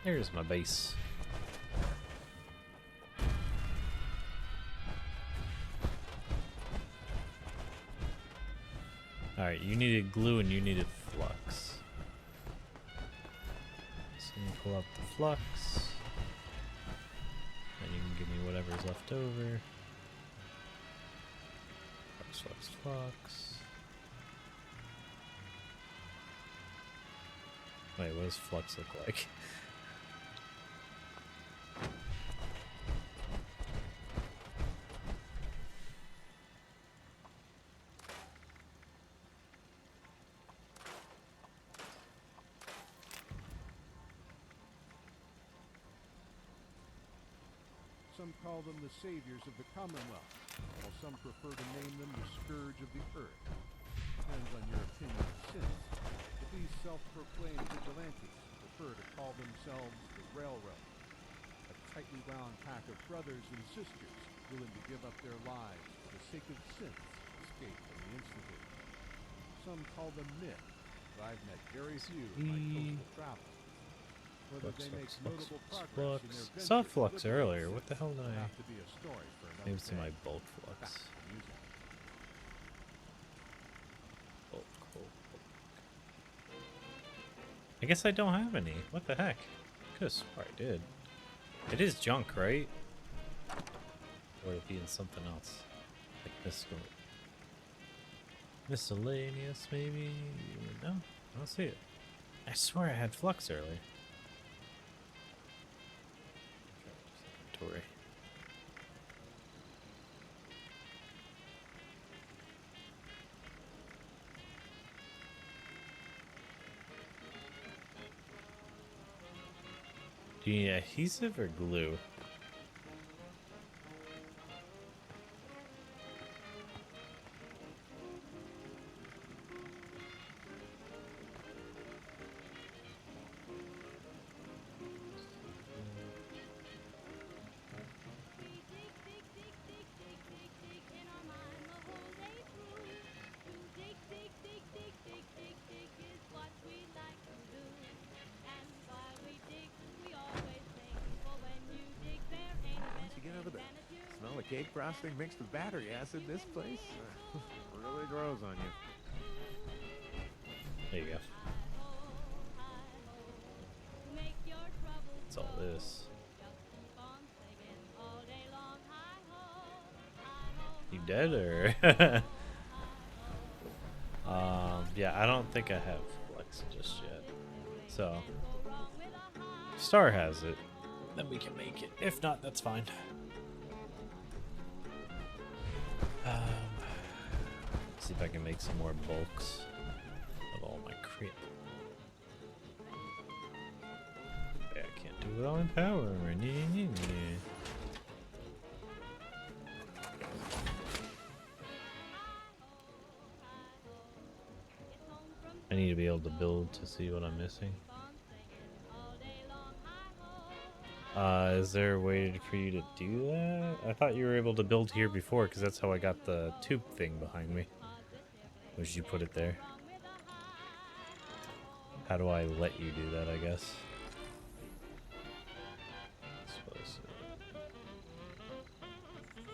There's my base. Alright, you needed glue and you needed flux. So you pull out the flux. And you can give me whatever's left over. Flux, flux, flux. Wait, what does flux look like? Some call them the saviors of the Commonwealth, while some prefer to name them the scourge of the earth. Depends on your opinion of sins. But these self-proclaimed vigilantes prefer to call themselves the Railroad, a tightly wound pack of brothers and sisters willing to give up their lives for the sake of sins escaped from the Institute. Some call them myth, but I've met very few in my coastal travels. Whether they make notable progress in their Saw venture flux with earlier. liberty What the hell did will I? have to be a story for another Maybe it's in my day. bulk flux. Back to the music. Bulk. I guess I don't have any. What the heck? Could've swore I did. It is junk, right? Or it'd be in something else. Like miscellaneous, maybe? No, I don't see it. I swear I had flux earlier. Inventory. Do you need adhesive or glue? Once you get over the smell of cake frosting mixed with battery acid, this place really grows on you. There you go. What's all this? You dead or? Yeah, I don't think I have flex just yet. So, Star has it. Then we can make it. If not, that's fine. See if I can make some more bulks of all my crap. Yeah, I can't do it all in power. I need to be able to build to see what I'm missing. Is there a way for you to do that? I thought you were able to build here before, because that's how I got the tube thing behind me. Or did you put it there? How do I let you do that, I guess?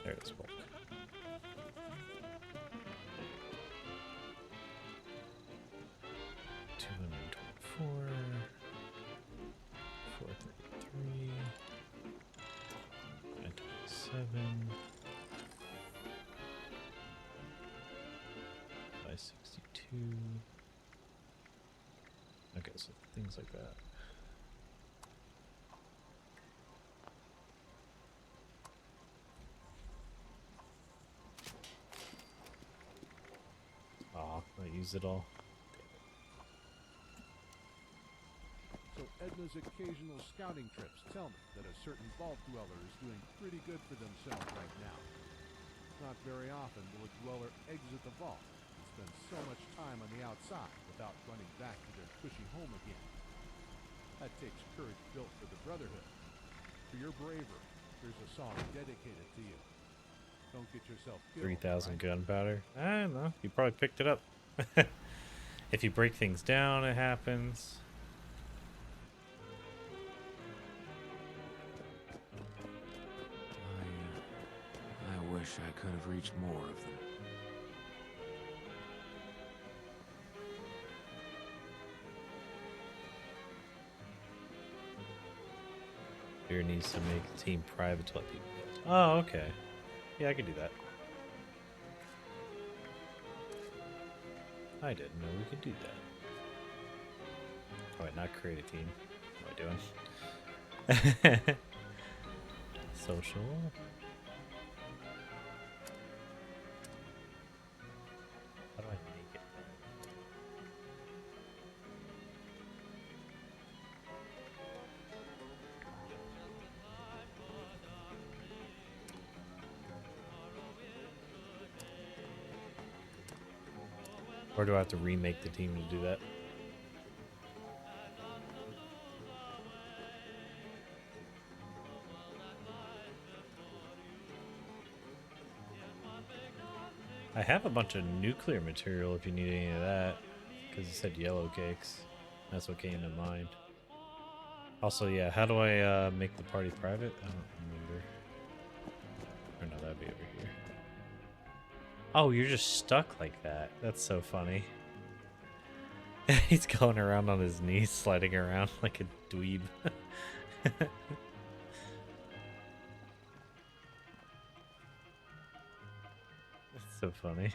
There it is, bulk. $224, $433, $527, $562. Okay, so things like that. Aw, I used it all. So Edna's occasional scouting trips tell me that a certain vault dweller is doing pretty good for themselves right now. Not very often will a dweller exit the vault and spend so much time on the outside without running back to their cushy home again. That takes courage built for the Brotherhood. For your bravery, here's a song dedicated to you. Don't get yourself killed. 3,000 gunpowder. I don't know. You probably picked it up. If you break things down, it happens. wish I could have reached more of them. Here needs to make the team private to let people build. Oh, okay. Yeah, I could do that. I didn't know we could do that. Oh, wait, not create a team. What am I doing? Social. How do I make it? Or do I have to remake the team to do that? I have a bunch of nuclear material if you need any of that, because it said yellow cakes. That's what came to mind. Also, yeah, how do I make the party private? I don't remember. Or no, that'd be over here. Oh, you're just stuck like that. That's so funny. He's going around on his knees, sliding around like a dweeb. That's so funny.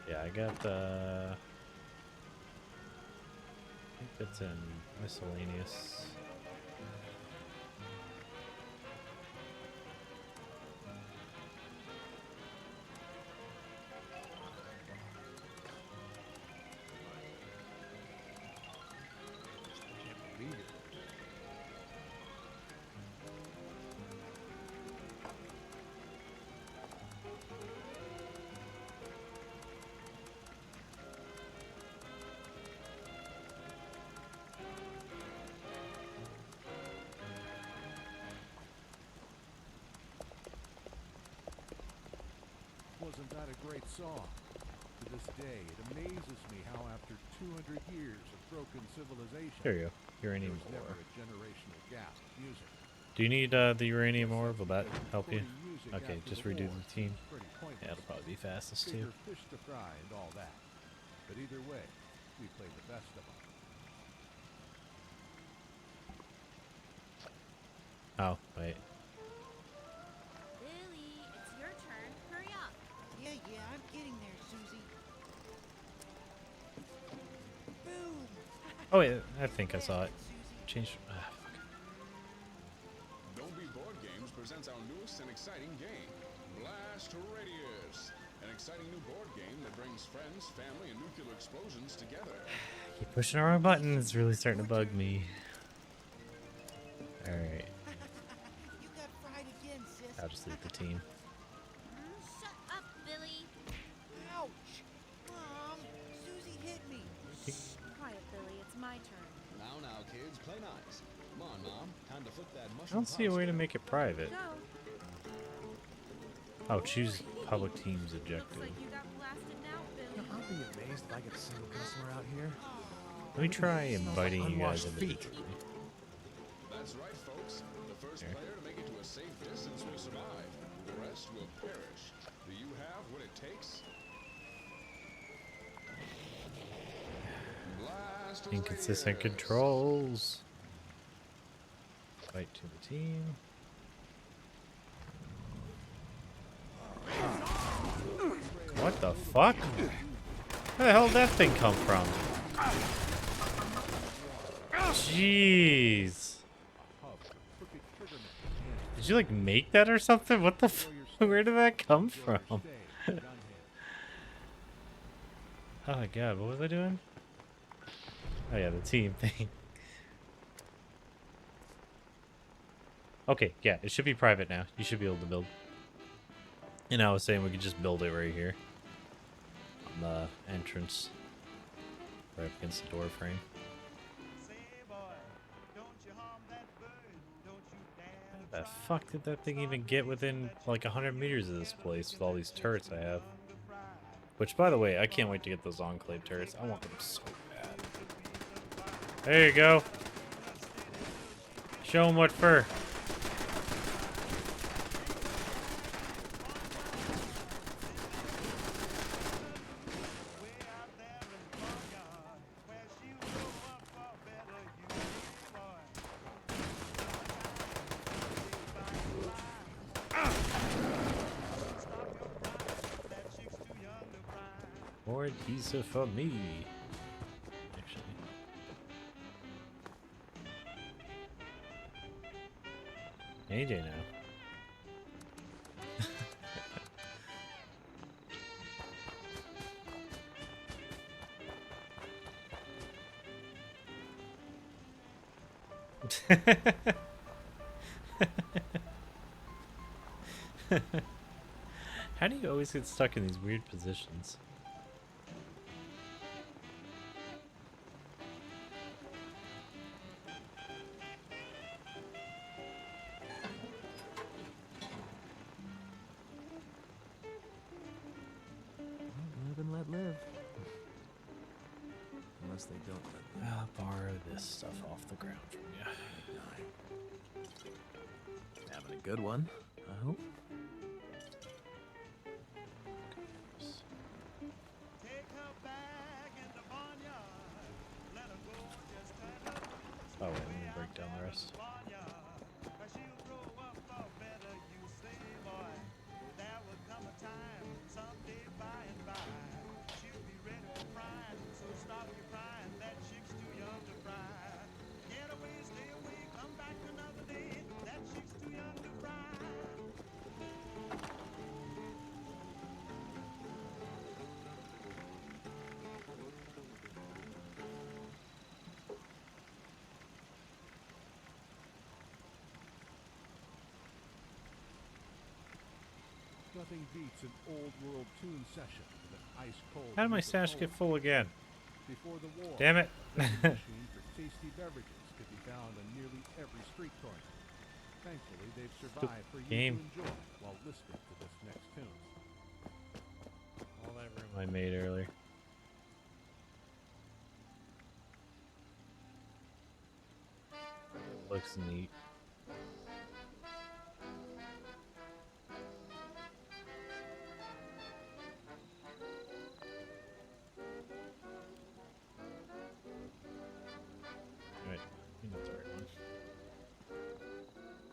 Yeah, I got I think that's in miscellaneous. Wasn't that a great song? To this day, it amazes me how after 200 years of broken civilization, There you go. Uranium there was ore. never a generational gap in music. Do you need the uranium ore? Will that help you? Okay, just redo the team. Yeah, it'll probably be fastest too. Bigger fish to fry and all that. But either way, we played the best of them. Oh, wait. Billy, it's your turn. Hurry up. Yeah, I'm getting there, Susie. Boom! Oh wait, I think I saw it. Change. Fuck. Don't Be Board Games presents our newest and exciting game, Blast Radius. An exciting new board game that brings friends, family, and nuclear explosions together. Keep pushing the wrong button. It's really starting to bug me. Alright. You got fried again, sis. I'll just leave the team. Shut up, Billy. Ouch! Mom, Susie hit me. Quiet, Billy. It's my turn. Now, kids, play nice. Come on, Mom. Time to flip that I mushroom. don't see a way to make it private. Go. Oh, choose public team's objective. Looks like you got blasted now, Billy. I'll be amazed if I get a single customer out here. Let me try inviting you guys Unwashed into the feet. team. That's right, folks. The first player to make it to a safe distance will survive. The rest will perish. Do you have what it takes? Blast Inconsistent Radius. controls. Invite to the team. What the fuck? Where the hell did that thing come from? Jeez. Did you like make that or something? What the f- Where did that come from? Oh my god, what was I doing? Oh yeah, the team thing. Okay, yeah, it should be private now. You should be able to build. And I was saying we could just build it right here. On the entrance. Right up against the door frame. How the fuck did that thing even get within like 100 meters of this place with all these turrets I have? Which, by the way, I can't wait to get those Enclave turrets. I want them so bad. There you go. Show them what for. more adhesive for me. Actually. AJ now. How do you always get stuck in these weird positions? Live and let live. Unless they don't let live. I'll borrow this stuff off the ground from you. Having a good one, I hope. Oh wait, let me break down the rest. Nothing beats an old world tune session with an ice cold. How did my stash get full again? Before the war, Damn it. the machine for tasty beverages could be found on nearly every street corner. Thankfully, they've survived for you game. to enjoy while listening to this next tune. All that room I made earlier. Looks neat. Right, I think that's the right one.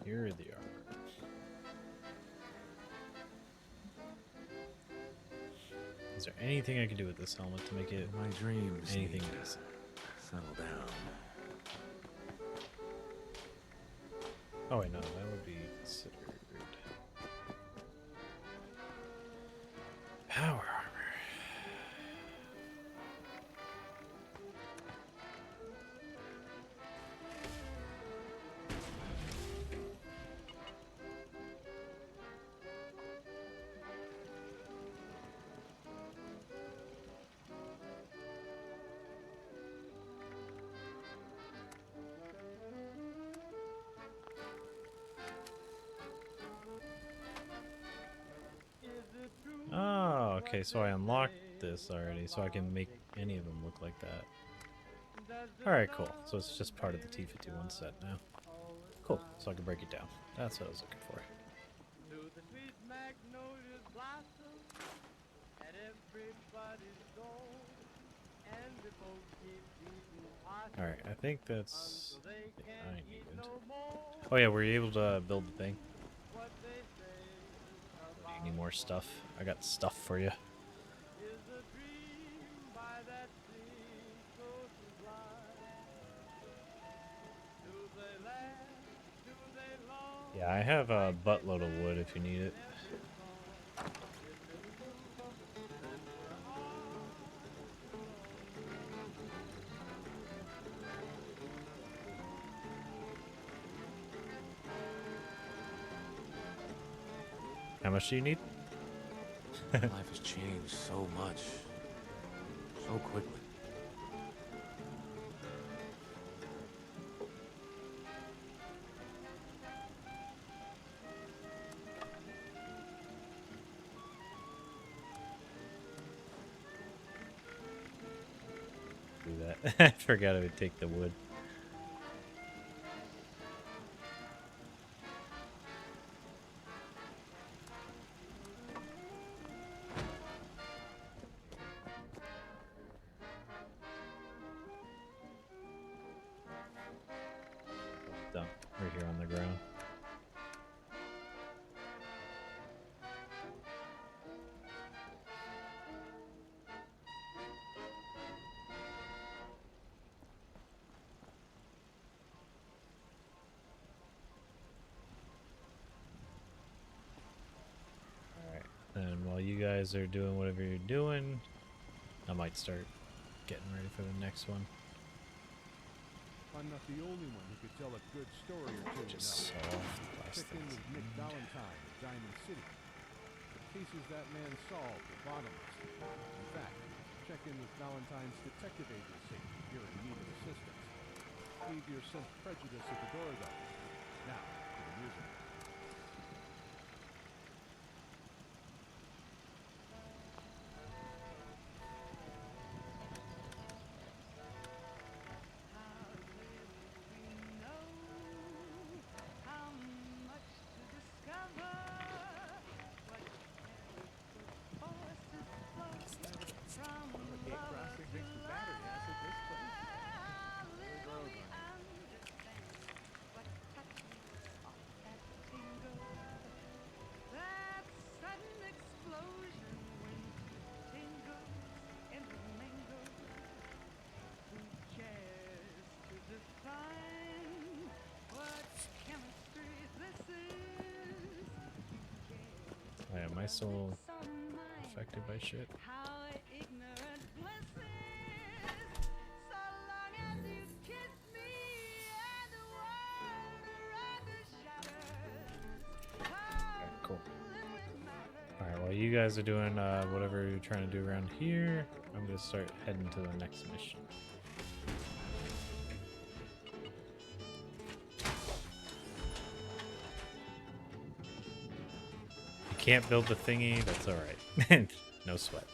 Here are the armors. Is there anything I can do with this helmet to make it My dreams anything need to decent? settle down. Oh wait, no, that would be considered power armor. Oh, okay, so I unlocked this already, so I can make any of them look like that. Alright, cool. So it's just part of the T-51 set now. Cool, so I can break it down. That's what I was looking for. Alright, I think that's the thing I needed. Oh yeah, were you able to build the thing? Any more stuff? I got stuff for you. Yeah, I have a buttload of wood if you need it. How much do you need? Life has changed so much. So quickly. Do that. I forgot I would take the wood. Dump right here on the ground. guys are doing whatever you're doing, I might start getting ready for the next one. I'm not the only one who could tell a good story or two. Just now. saw off the last Check in things. with Nick Valentine at Diamond City. The cases that man solved are bottomless. In fact, check in with Valentine's detective agency if you're in need of assistance. Leave your sense of prejudice at the door, though. Now, to the music. Am I still affected by shit? Alright, cool. Alright, while you guys are doing whatever you're trying to do around here, I'm gonna start heading to the next mission. Can't build the thingy, that's alright. No sweat.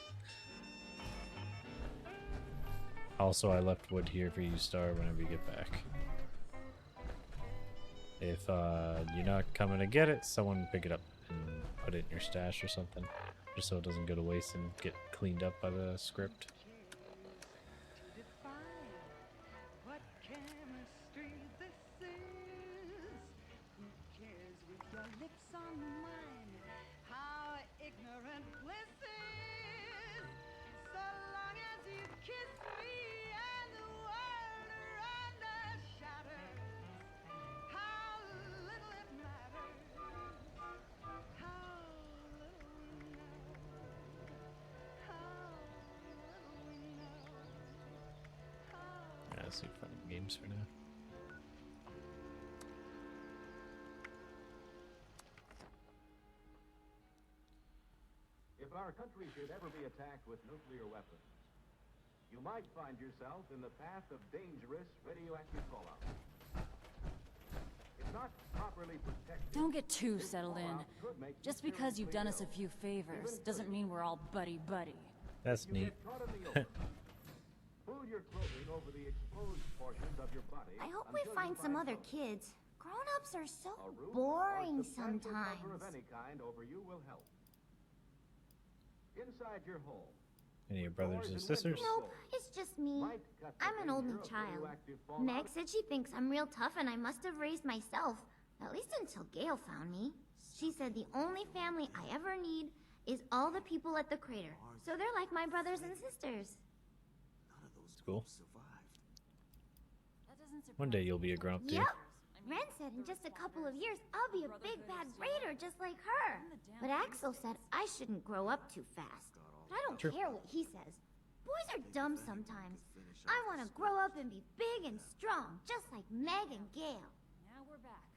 Also, I left wood here for you, Star, whenever you get back. If you're not coming to get it, someone pick it up and put it in your stash or something. Just so it doesn't go to waste and get cleaned up by the script. Let's see fun games for now. If our country should ever be attacked with nuclear weapons, you might find yourself in the path of dangerous radioactive fallout. If not properly protected, Don't get too settled in. Just because you've done us a few favors doesn't mean we're all buddy-buddy. That's neat. pull your clothing over the exposed portions of your body. I hope we find some other kids. Grown-ups are so boring sometimes. Of any kind over you will help. Inside your home. Any of your brothers and sisters? Nope, it's just me. I'm an only child. Meg said she thinks I'm real tough and I must have raised myself. At least until Gail found me. She said the only family I ever need is all the people at the crater. So they're like my brothers and sisters. It's cool. One day you'll be a grown-up too. Yep. Ren said in just a couple of years, I'll be a big bad raider just like her. But Axel said I shouldn't grow up too fast. But I don't care what he says. Boys are dumb sometimes. I want to grow up and be big and strong, just like Meg and Gail. Now we're back.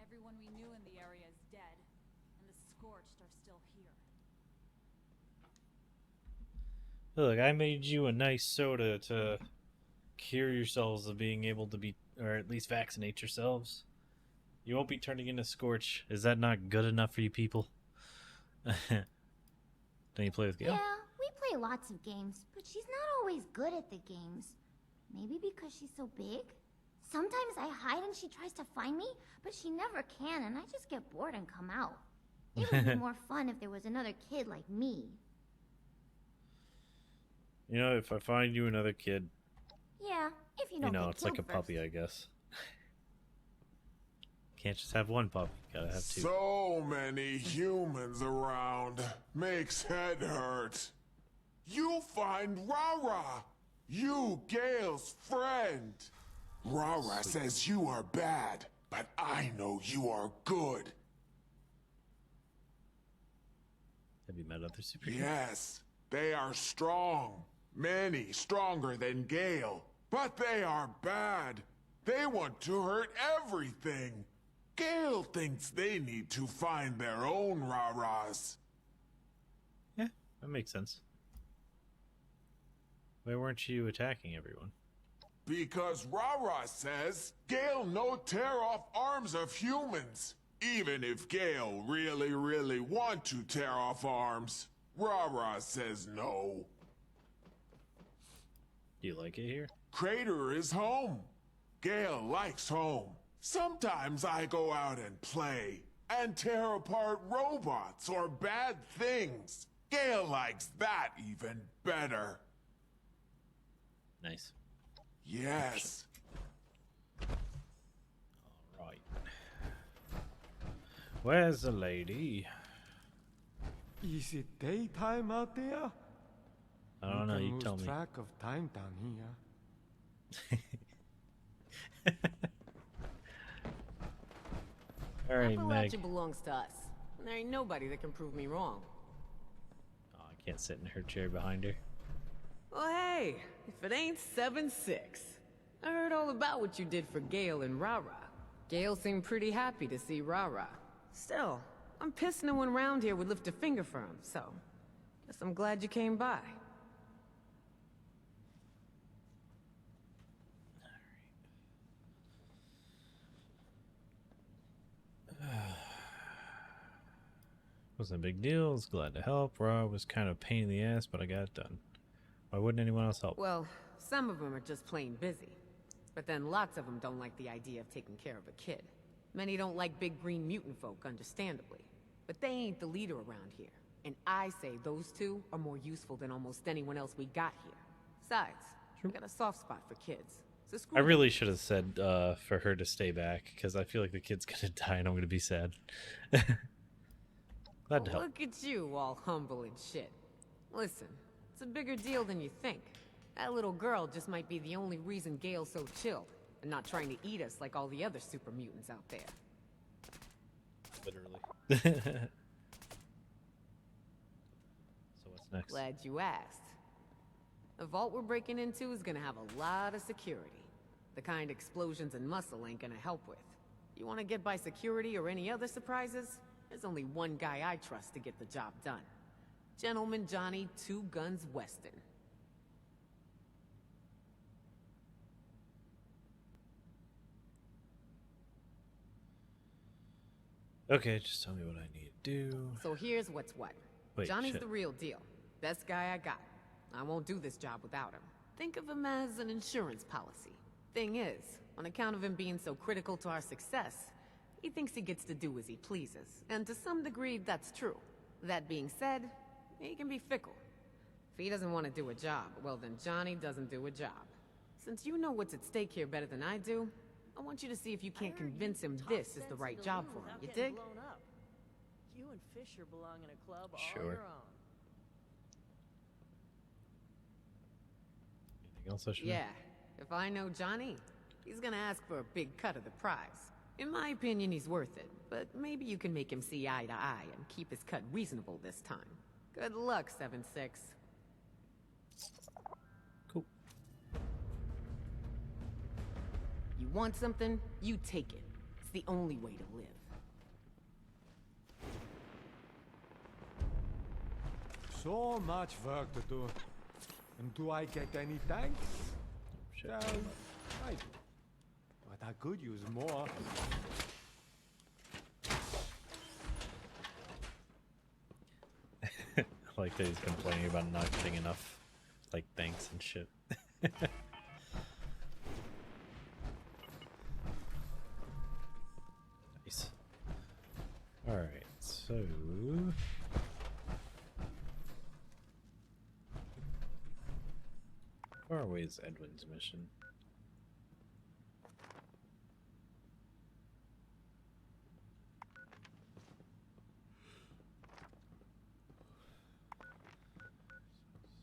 Everyone we knew in the area is dead, and the Scorched are still here. Look, I made you a nice soda to cure yourselves of being able to be, or at least vaccinate yourselves. You won't be turning into Scorch. Is that not good enough for you people? Don't you play with Gail? Yeah, we play lots of games, but she's not always good at the games. Maybe because she's so big? Sometimes I hide and she tries to find me, but she never can, and I just get bored and come out. It would be more fun if there was another kid like me. You know, if I find you another kid, Yeah, if you don't get it's like a killed puppy, I guess. Can't just have one puppy, gotta have two. So many humans around. Makes head hurt. You find Rara. You, Gail's friend. Rara says you are bad, but I know you are good. Have you met other superheroes? Yes, they are strong. Many stronger than Gale. But they are bad. They want to hurt everything. Gale thinks they need to find their own Rah-Rahs. Yeah, that makes sense. Why weren't you attacking everyone? Because Rah-Rah says Gale no tear off arms of humans. Even if Gale really want to tear off arms, Rah-Rah says no. Do you like it here? Crater is home. Gale likes home. Sometimes I go out and play and tear apart robots or bad things. Gale likes that even better. Nice. Yes. Alright. Where's the lady? Is it daytime out there? I don't know, you tell me. Track of time down here. Alright, Meg. Appalachia belongs to us. There ain't nobody that can prove me wrong. Oh, I can't sit in her chair behind her. Well, hey, if it ain't 7-6. I heard all about what you did for Gale and Rah-Rah. Gale seemed pretty happy to see Rah-Rah. Still, I'm pissed no one around here would lift a finger for him, so guess I'm glad you came by. Wasn't a big deal. I was glad to help. Raw was kind of a pain in the ass, but I got it done. Why wouldn't anyone else help? Well, some of them are just plain busy. But then lots of them don't like the idea of taking care of a kid. Many don't like big green mutant folk, understandably. But they ain't the leader around here. And I say those two are more useful than almost anyone else we got here. Besides, I got a soft spot for kids. So screw I really should have said for her to stay back, because I feel like the kid's gonna die and I'm gonna be sad. Glad to help. Look at you, all humble and shit. Listen, it's a bigger deal than you think. That little girl just might be the only reason Gale's so chill, and not trying to eat us like all the other super mutants out there. Literally. So what's next? Glad you asked. The vault we're breaking into is gonna have a lot of security. The kind explosions and muscle ain't gonna help with. You wanna get by security or any other surprises? There's only one guy I trust to get the job done. Gentleman Johnny Two Guns Weston. Okay, just tell me what I need to do. So here's what's what. Wait, Johnny's shit. the real deal. Best guy I got. I won't do this job without him. Think of him as an insurance policy. Thing is, on account of him being so critical to our success, he thinks he gets to do as he pleases. And to some degree, that's true. That being said, he can be fickle. If he doesn't want to do a job, well then Johnny doesn't do a job. Since you know what's at stake here better than I do, I want you to see if you can't convince him this is the right job for him. You dig? You and Fisher belong in a club all Sure. your own. Anything else I should know? Yeah. If I know Johnny, he's gonna ask for a big cut of the prize. In my opinion, he's worth it, but maybe you can make him see eye to eye and keep his cut reasonable this time. Good luck, 7-6. Cool. You want something? You take it. It's the only way to live. So much work to do. And do I get any thanks? Well, I do. But I could use more. I like that he's complaining about not getting enough, like, thanks and shit. Nice. Alright, so... How far away is Edwin's mission?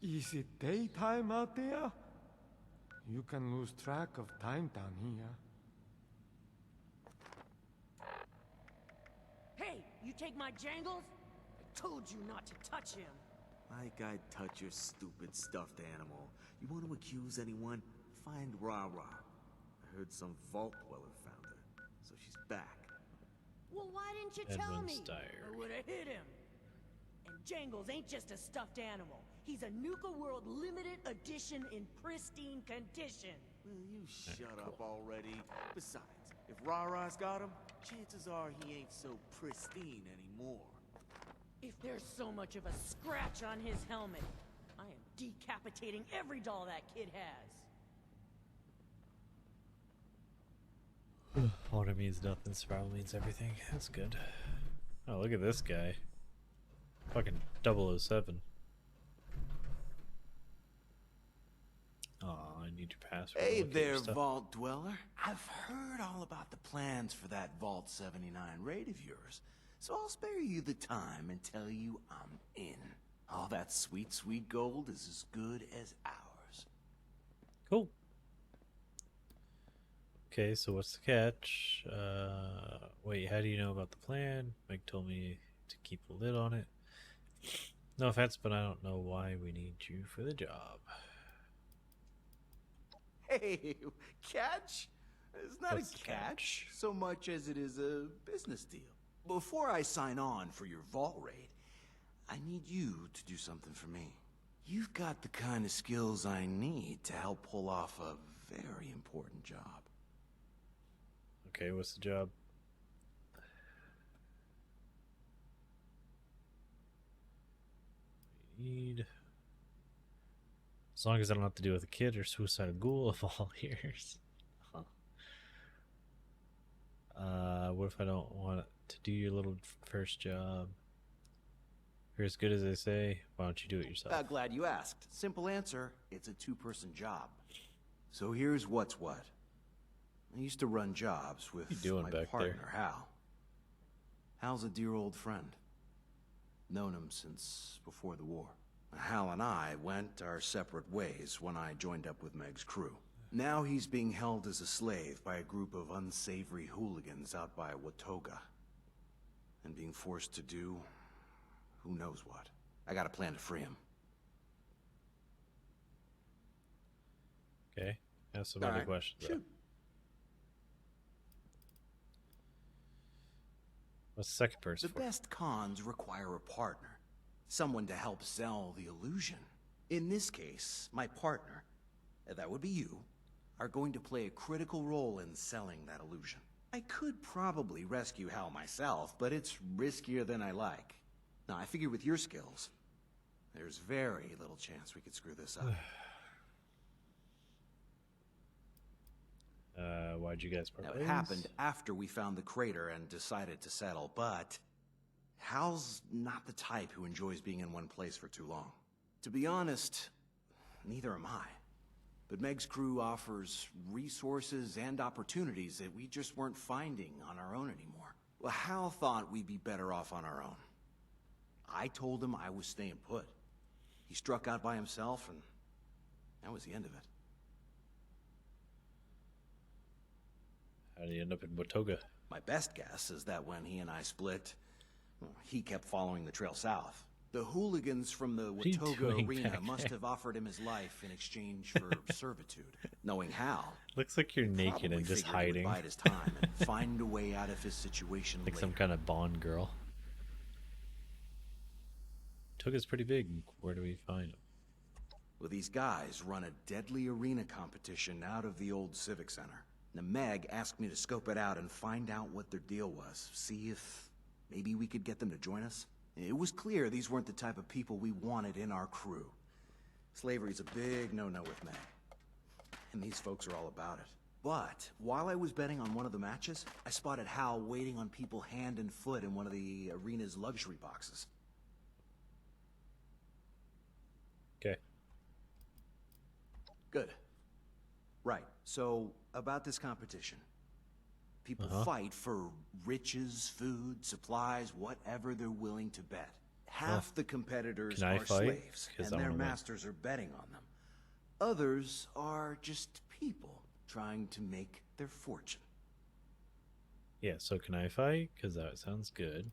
Is it daytime out there? You can lose track of time down here. Hey, you take my jangles? told you not to touch him. Like I'd touch your stupid stuffed animal. You want to accuse anyone? Find Rara. I heard some Vault Dweller found her, so she's back. Well, why didn't you tell Edwin's me? diary. I would have hit him. And Jangles ain't just a stuffed animal. He's a Nuka World limited edition in pristine condition. Will you shut up already? Besides, if Rara's got him, chances are he ain't so pristine anymore. If there's so much of a scratch on his helmet, I am decapitating every doll that kid has. Water means nothing, Spiral means everything. That's good. Oh, look at this guy. Fucking 007. Oh, I need your password. Hey Look at your there, stuff. Vault Dweller. I've heard all about the plans for that Vault 79 raid of yours, so I'll spare you the time and tell you I'm in. All that sweet, sweet gold is as good as ours. Cool. Okay, so what's the catch? Wait, how do you know about the plan? Meg told me to keep a lid on it. No offense, but I don't know why we need you for the job. Hey, catch? It's not What's a the catch so much as it is a business deal. Before I sign on for your vault raid, I need you to do something for me. You've got the kind of skills I need to help pull off a very important job. Okay, what's the job? Need. As long as I don't have to deal with a kid or suicidal ghoul of all years. What if I don't want to do your little first job? You're as good as they say. Why don't you do it yourself? Glad you asked. Simple answer, it's a two-person job. So here's what's what. I used to run jobs with you doing my back partner, there? Hal. Hal's a dear old friend. Known him since before the war. Hal and I went our separate ways when I joined up with Meg's crew. Now he's being held as a slave by a group of unsavory hooligans out by Watoga. And being forced to do who knows what. I got a plan to free him. Okay, ask some All other right, questions. though. shoot. What's the second person The for? best cons require a partner. Someone to help sell the illusion. In this case, my partner, that would be you, are going to play a critical role in selling that illusion. I could probably rescue Hal myself, but it's riskier than I like. Now, I figure with your skills, there's very little chance we could screw this up. Why'd you guys part Now, it ways? happened after we found the crater and decided to settle, but Hal's not the type who enjoys being in one place for too long. To be honest, neither am I. But Meg's crew offers resources and opportunities that we just weren't finding on our own anymore. Well, Hal thought we'd be better off on our own. I told him I was staying put. He struck out by himself, and that was the end of it. How did you end up in Watoga? My best guess is that when he and I split, well, he kept following the trail south. The hooligans from the are you Watoga doing arena back must there? have offered him his life in exchange for servitude. Knowing Hal, Looks like you're naked probably and just figured he would hiding. bide his time and find a way out of his situation Like later. some kind of Bond girl. Watoga's pretty big. Where do we find him? Well, these guys run a deadly arena competition out of the old Civic Center. Now, Meg asked me to scope it out and find out what their deal was. See if maybe we could get them to join us. It was clear these weren't the type of people we wanted in our crew. Slavery's a big no-no with Meg. And these folks are all about it. But while I was betting on one of the matches, I spotted Hal waiting on people hand and foot in one of the arena's luxury boxes. Okay. Good. Right. So, about this competition. People Uh-huh. fight for riches, food, supplies, whatever they're willing to bet. Half the competitors Can I are fight? slaves, 'Cause and I their wanna win. masters are betting on them. Others are just people trying to make their fortune. Yeah, so can I fight? Because that sounds good.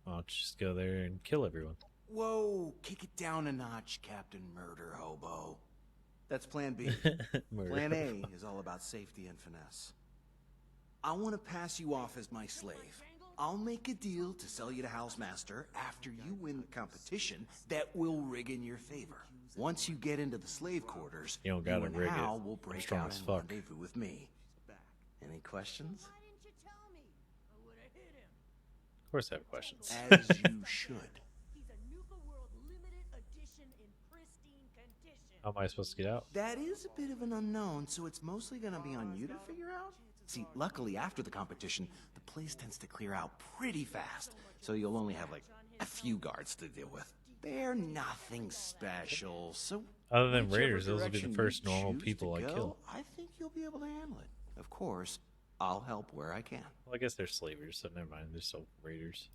I'll just go there and kill everyone. Whoa, kick it down a notch, Captain Murder Hobo. That's plan B. Plan A is all about safety and finesse. I want to pass you off as my slave. I'll make a deal to sell you to Housemaster after you win the competition that will rig in your favor. Once you get into the slave quarters, You don't gotta and rig Hal it. will I'm break strong out as and fuck. rendezvous with me. Any questions? Of course I have questions. As you should. How am I supposed to get out? That is a bit of an unknown, so it's mostly gonna be on you to figure out. See, luckily after the competition, the place tends to clear out pretty fast, so you'll only have like a few guards to deal with. They're nothing special, so Other than whichever raiders, those will be the direction first you normal choose people to I go, kill. I think you'll be able to handle it. Of course, I'll help where I can. Well, I guess they're slavers, so never mind. They're still raiders.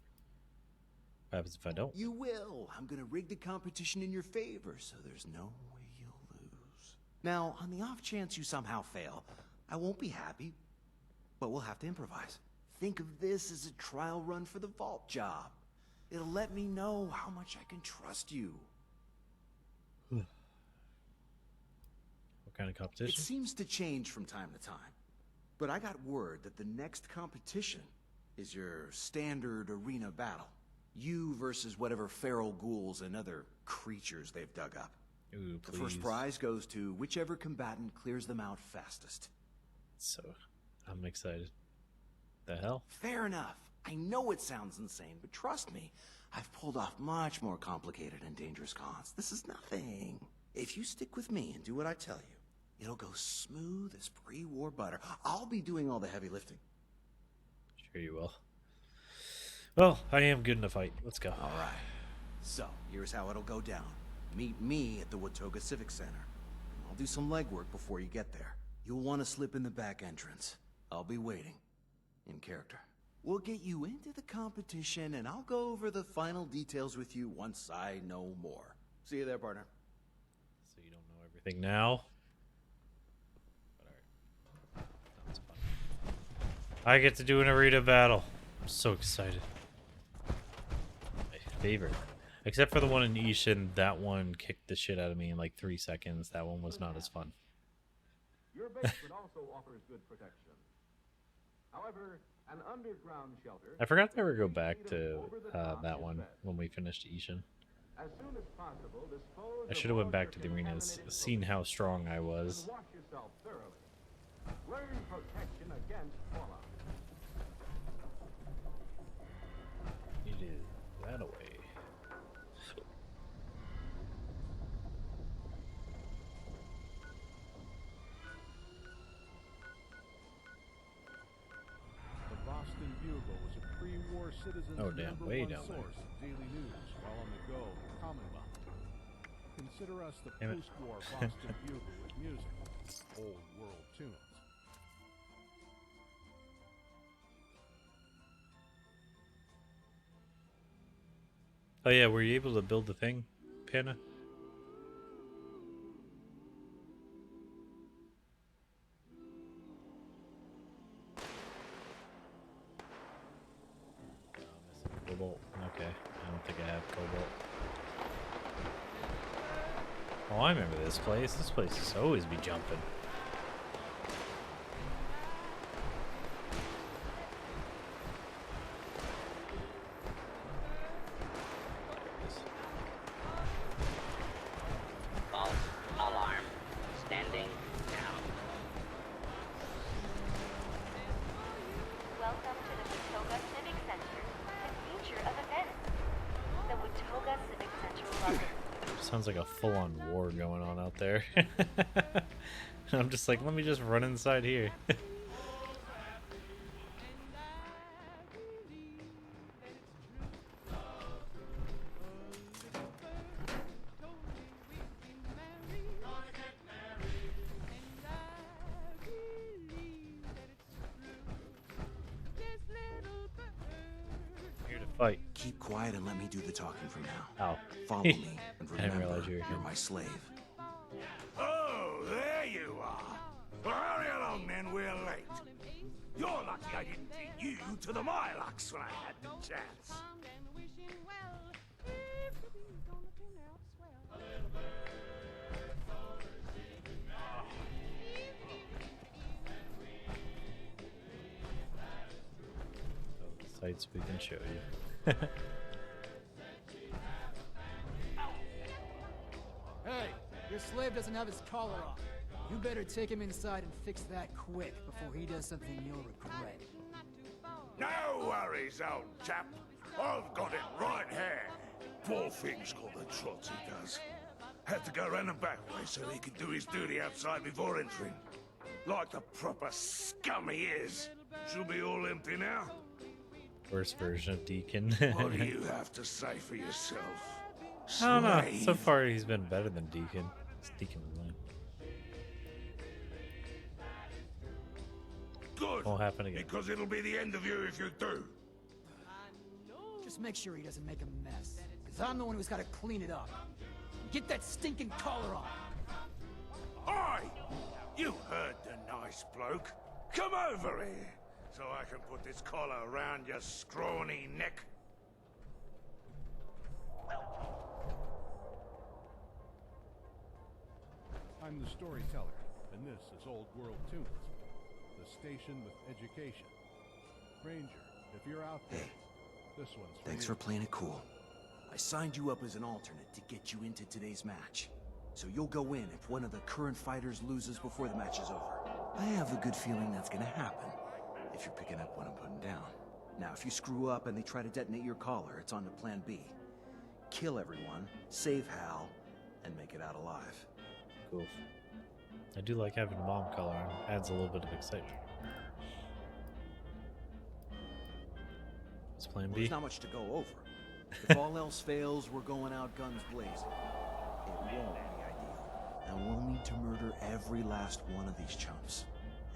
What happens if I don't? You will. I'm gonna rig the competition in your favor, so there's no way you'll lose. Now, on the off chance you somehow fail, I won't be happy, but we'll have to improvise. Think of this as a trial run for the vault job. It'll let me know how much I can trust you. What kind of It competition? seems to change from time to time, but I got word that the next competition is your standard arena battle. You versus whatever feral ghouls and other creatures they've dug up. Ooh, The first please. prize goes to whichever combatant clears them out fastest. So, I'm excited. The hell? Fair enough. I know it sounds insane, but trust me, I've pulled off much more complicated and dangerous cons. This is nothing. If you stick with me and do what I tell you, it'll go smooth as pre-war butter. I'll be doing all the heavy lifting. Sure you will. Well, I am good in a fight. Let's go. All right. So, here's how it'll go down. Meet me at the Watoga Civic Center. I'll do some legwork before you get there. You'll want to slip in the back entrance. I'll be waiting. In character. We'll get you into the competition, and I'll go over the final details with you once I know more. See you there, partner. So you don't know everything now? But alright. Sounds fun. I get to do an arena battle. I'm so excited. My favorite. Except for the one in Ishin, that one kicked the shit out of me in like 3 seconds. That one was not as fun. Your basement also offers good protection. However, an underground shelter... I forgot to ever go back to that one when we finished Ishin. As soon as possible, dispose I should have went back to the arenas, seen how strong I was. and wash yourself thoroughly. Learn protection against fallout. It is that away. The Boston Bugle was a pre-war citizen's Oh, damn, way #1 down there. source of daily news while on the go in the Commonwealth. Consider us the Damn it. post-war Boston Bugle with music, old world tunes. Oh yeah, were you able to build the thing, Panna? Cobalt. Okay, I don't think I have Cobalt. Oh, I remember this place. This place used to always be jumping. False alarm. Standing down. Welcome to the Watoga Civic Center, the future of events. The Watoga Civic Center will offer Sounds like a full-on war going on out there. I'm just like, let me just run inside here. Here to fight. Keep quiet and let me do the talking from now. Ow. Follow me, and I didn't remember, realize you were here. you're my slave. Oh, there you are. Well, hurry along then, we're late. You You're lucky I didn't beat you to the Milux when I had the chance. Sights we can show you. Hey, your slave doesn't have his collar off. You better take him inside and fix that quick before he does something you'll regret. No worries, old chap. I've got it right here. Poor thing's got the trots he does. Had to go round the back way so he could do his duty outside before entering. Like the proper scum he is. She'll be all empty now. Worst version of Deacon. What do you have to say for yourself? I don't know. Slave? So far, he's been better than Deacon. It's Deacon was lame. Good. Won't happen again. Because it'll be the end of you if you do. Just make sure he doesn't make a mess. Because I'm the one who's got to clean it up. Get that stinking collar on. Oi! You heard the nice bloke. Come over here, so I can put this collar around your scrawny neck. I'm the storyteller, and this is Old World Tunes, the station with education. Ranger, if you're out there, this one's for Thanks you. for playing it cool. I signed you up as an alternate to get you into today's match. So you'll go in if one of the current fighters loses before the match is over. I have a good feeling that's gonna happen, if you're picking up what I'm putting down. Now, if you screw up and they try to detonate your collar, it's on to plan B. Kill everyone, save Hal, and make it out alive. Cool. I do like having a mom collar on. Adds a little bit of excitement. It's plan Well, B. there's not much to go over. If all else fails, we're going out guns blazing. It won't be ideal. And we'll need to murder every last one of these chumps.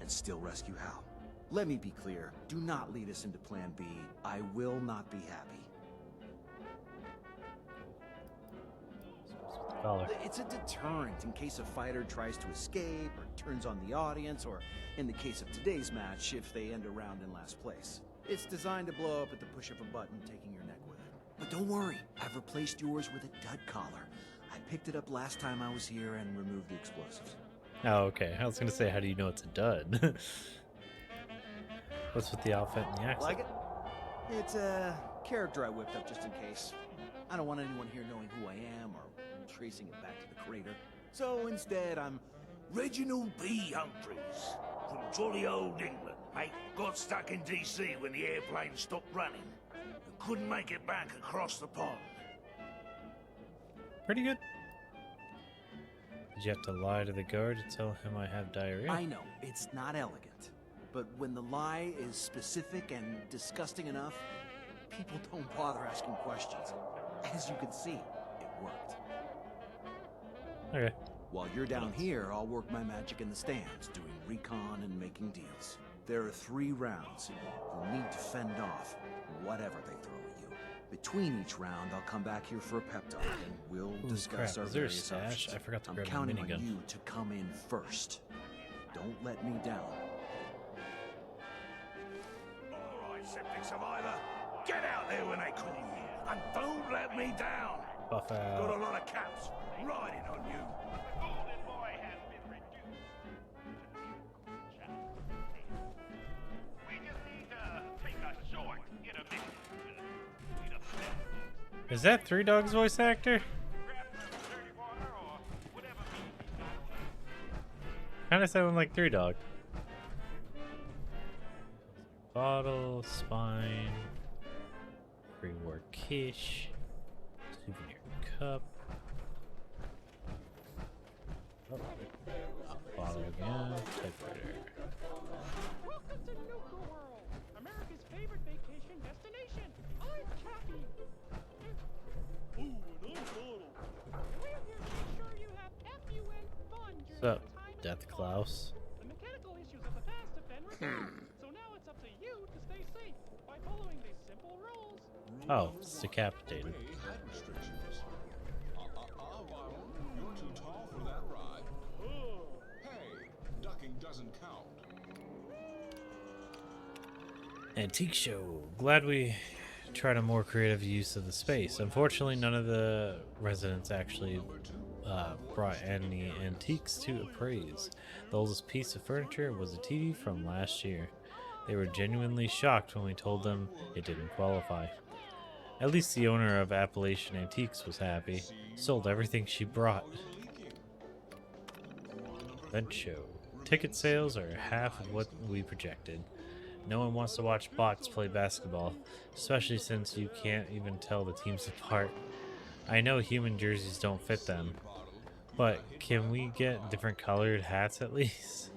And still rescue Hal. Let me be clear. Do not lead us into plan B. I will not be happy. Collar. It's a deterrent in case a fighter tries to escape or turns on the audience, or in the case of today's match, if they end a round in last place. It's designed to blow up at the push of a button, taking your neck with it. But don't worry, I've replaced yours with a dud collar. I picked it up last time I was here and removed the explosives. Oh, okay. I was gonna say, how do you know it's a dud? What's with the outfit and the accent? Like it? It's a character I whipped up just in case. I don't want anyone here knowing who I am or tracing it back to the crater. So instead, I'm Reginald B. Humphreys, from jolly old England, mate. Got stuck in DC when the airplane stopped running. And couldn't make it back across the pond. Pretty good. Did you have to lie to the guard to tell him I have diarrhea? I know, it's not elegant. But when the lie is specific and disgusting enough, people don't bother asking questions. As you can see, it worked. Okay. While you're down here, I'll work my magic in the stands, doing recon and making deals. There are 3 rounds. You'll need to fend off whatever they throw at you. Between each round, I'll come back here for a pep talk, and we'll discuss crap. our Is there a various stash? options. I forgot to I'm grab my counting on minigun. you to come in first. Don't let me down. All right, septic survivor. Get out there when they call you. And don't let me down. Buff out. Got a lot of caps riding on you. Is that Three Dogs voice actor? Kinda sounded like Three Dog. Bottle, spine, free war quiche, souvenir cup. Oh, bottle again, typewriter. Welcome to Nuka World, America's favorite vacation destination. I'm Cappy. Ooh, and I'm Bottle. We're here to make sure you have FUN fun during What's up, the time of Death the Klaus? The mechanical issues of the past have been resolved. So now it's up to you to stay safe by following these simple rules. Oh, it's decapitated. Height restrictions. You're too tall for that ride. Hey, ducking doesn't count. Antique show. Glad we tried a more creative use of the space. Unfortunately, none of the residents actually brought any antiques to appraise. The oldest piece of furniture was a TV from last year. They were genuinely shocked when we told them it didn't qualify. At least the owner of Appalachian Antiques was happy. Sold everything she brought. Event show. Ticket sales are half of what we projected. No one wants to watch bots play basketball, especially since you can't even tell the teams apart. I know human jerseys don't fit them, but can we get different colored hats at least?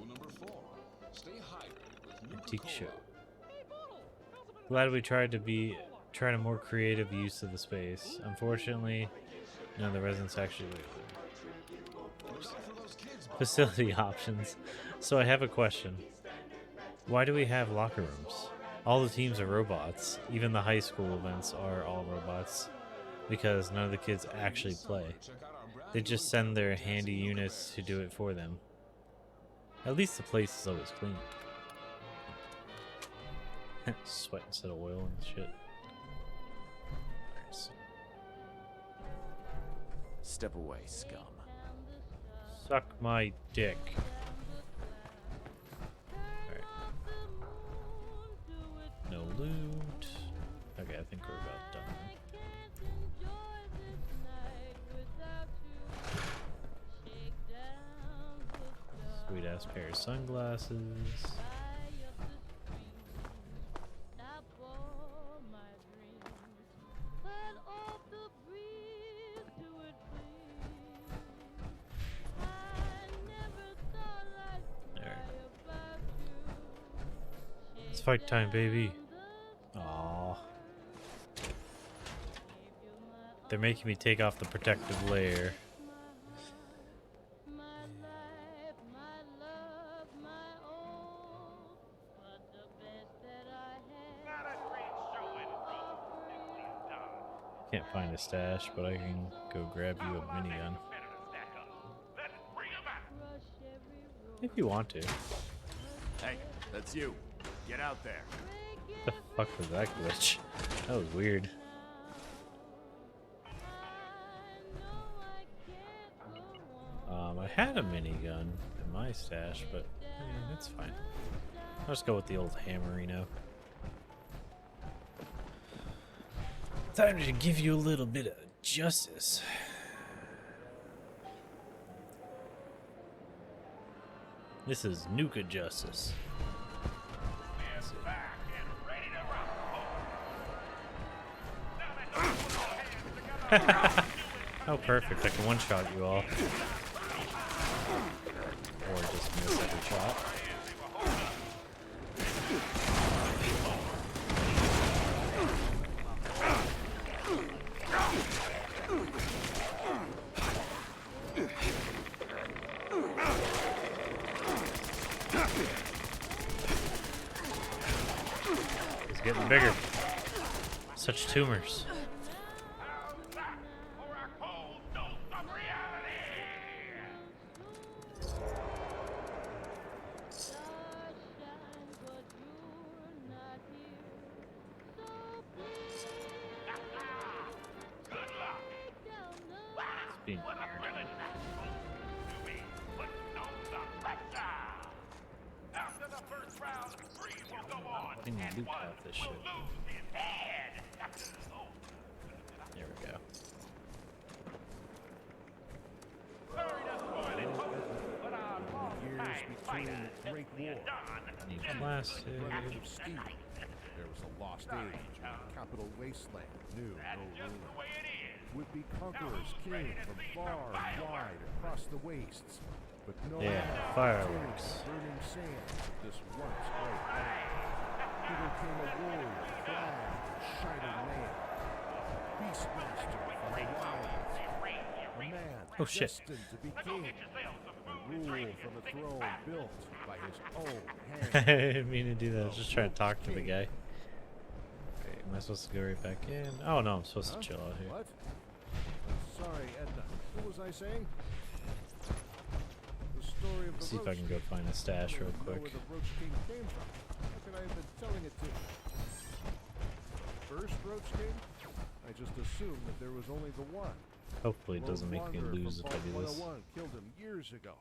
Antique show. Glad we tried a more creative use of the space. Unfortunately, none of the residents actually facility options. So I have a question. Why do we have locker rooms? All the teams are robots. Even the high school events are all robots. Because none of the kids actually play. They just send their handy units to do it for them. At least the place is always clean. Sweat instead of oil and shit. Nice. Step away, scum. Suck my dick. No loot. Okay, I think we're about done. Sweet ass pair of sunglasses. It's fight time, baby. Aww. They're making me take off the protective layer. Can't find a stash, but I can go grab you a minigun. If you want to. Hey, that's you. Get out there. The fuck was that glitch? That was weird. I had a minigun in my stash, but it's fine. I'll just go with the old hammerino. Time to give you a little bit of justice. This is Nuka Justice. Oh, perfect. I can one-shot you all. Or just miss every shot. He's getting bigger. Such tumors. Being weird. I think we loot off this shit. There we go. Years between the Great War. Need plastic. Age of steel. There was a lost age, a capital wasteland, new, no ruler. Would-be conquerors came from far and wide across the wastes, but no one fireworks. burning sand of this once great land. Hither came a warrior, clad in shining mail, beastmaster from the wilds, a man destined to be king, a rule from a throne built by his own hand. I didn't mean to do that. I was just trying to talk to the guy. Okay, am I supposed to go right back in? Oh no, I'm supposed to chill out here. What? Sorry, Edna. What was I saying? The story of the See if I can go find a stash real quick. Where the Roach King came from. How could I have been telling it to? Roach King? I just assumed that there was only the one. Hopefully it doesn't make me Wanderer lose from if I do Vault this. 101 killed him years ago.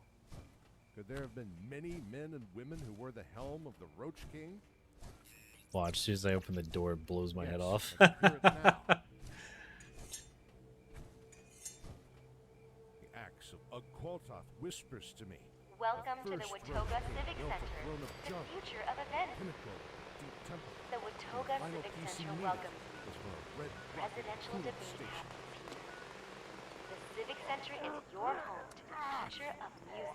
Could there have been many men and women who wore the helm of the Roach King? Watch, as soon as I open the door, it blows my head off. I can hear it now. The axe of Ugg-Qualtoth whispers to me. Welcome to the First Watoga Roach King Civic built a Center, throne of the junk, future of events. pinnacle, deep temple. The Watoga final Civic piece he Center needed welcomes was for a red rocket presidential cooling debate station. happens here. The Civic Center is your home to the future of music.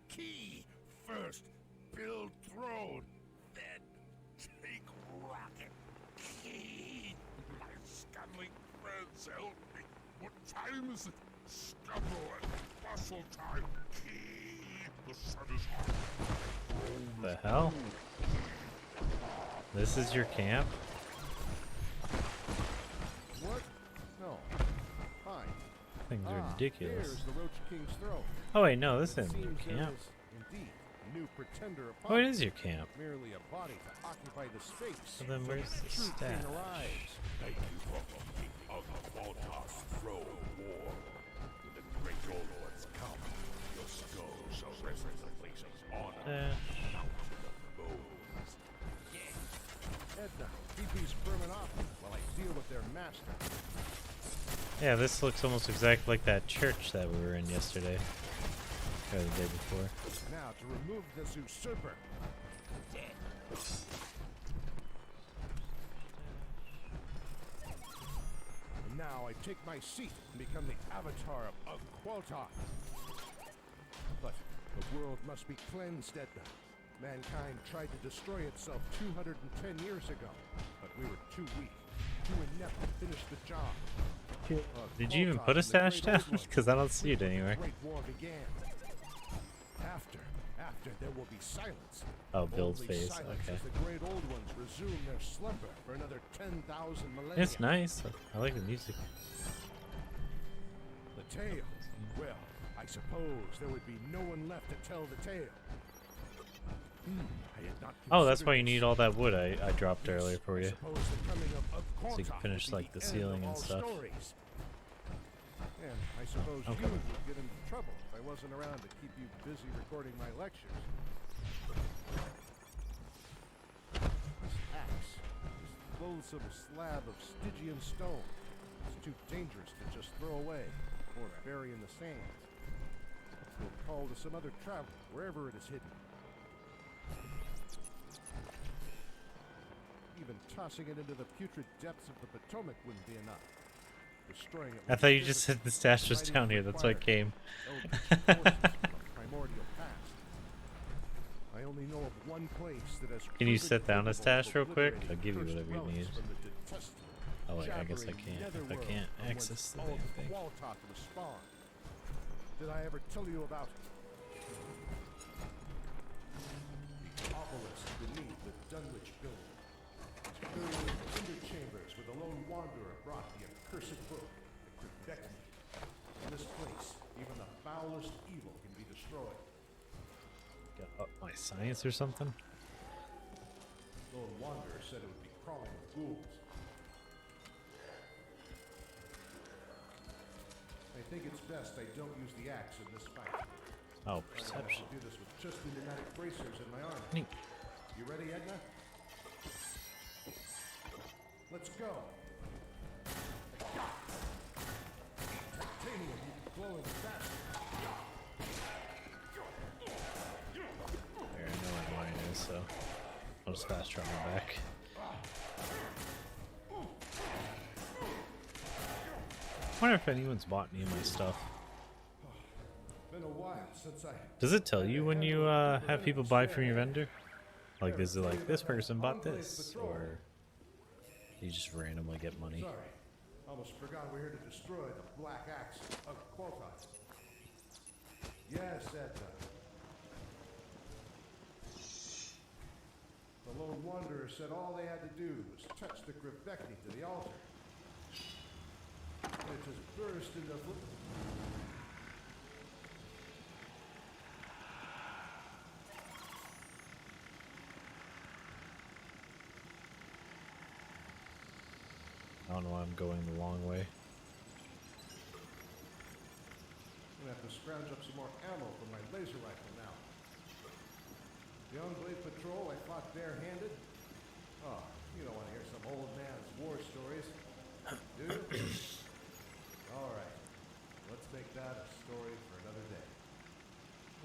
Key first, build throne, then take rocket. Key, my scuttling friends help me. What time is it? Scuttle and bustle time. Key, the sun is hot. The hell? This is your camp? What? No. Fine. Things are ridiculous. There's the Roach King's throne. Oh wait, no, this It isn't your seems there camp. is indeed a new pretender upon Oh, it us. is your camp. Merely a body to occupy the space. So then from where's which the true king stash? arrives. Thank you for king of the Voltos throne war. When the great lords come, your skull shall rest in the place of honor. Edna, keep these vermin off me while I deal with their master. Yeah, this looks almost exactly like that church that we were in yesterday. Or the day before. Now to remove this usurper. And now I take my seat and become the avatar of Ugg-Qualtoth. But the world must be cleansed, Edna. Mankind tried to destroy itself 210 years ago, but we were too weak, too inept to finish the job. Did you even put a stash down? Because I don't see it anywhere. The Great War began. After there will be silence. Oh, build Only phase, silence okay. as the great old ones resume their slumber for another 10,000 millennia. It's nice. I like the music. The tale. Well, I suppose there would be no one left to tell the tale. I had not Oh, that's considered why you this. need all that wood I dropped earlier for you. Suppose the coming of So you can Ugg-Qualtoth finish would be like the end ceiling of and all stuff. stories. And I suppose Okay. you would get into trouble if I wasn't around to keep you busy recording my lectures. This axe, this loathsome slab of Stygian stone, is too dangerous to just throw away or bury in the sand. We'll call to some other traveler, wherever it is hidden. Even tossing it into the putrid depths of the Potomac wouldn't be enough. Destroying it I would thought be you just difficult. said the stash was Hiding down would here. That's why I require came. eldritch forces from the primordial past. I only know of one place that has Can you proven sit down a capable stash of real quick? obliterating I'll give you cursed whatever you relics need. from the detestable, Oh wait, I guess I jabbering can't. If I netherworld can't from whence access the all damn of thing. Qualtoth was spawned. Did I ever tell you about the obelisk beneath the Dunwich building? It's filled with cinder chambers where the lone wanderer brought the accursed book, the Cribecni. In this place, even the foulest evil can be destroyed. Got up my science or something? Lone wanderer said it would be crawling with ghouls. I think it's best I don't use the axe in this fight. Oh, I perception. will do this with just the pneumatic bracers in my arm. Neat. You ready, Edna? Let's go. Titanium, you glowing faster. There, I know where mine is, so I'll just fast travel back. I wonder if anyone's bought any of my stuff. Been a while since I. Does it tell you when you have people buy from your vendor? Like, is it like, this person bought this? Or you just randomly get money? Sorry, almost forgot we're here to destroy the Black Axe of Qualtoth. Yes, Edna. The Lone Wanderer said all they had to do was touch the Cribecni to the altar. And it just burst into don't know why I'm going the long way. I'm gonna have to scrounge up some more ammo for my laser rifle now. The Enclave Patrol I fought barehanded. Oh, you don't want to hear some old man's war stories, do you? All right, let's make that a story for another day.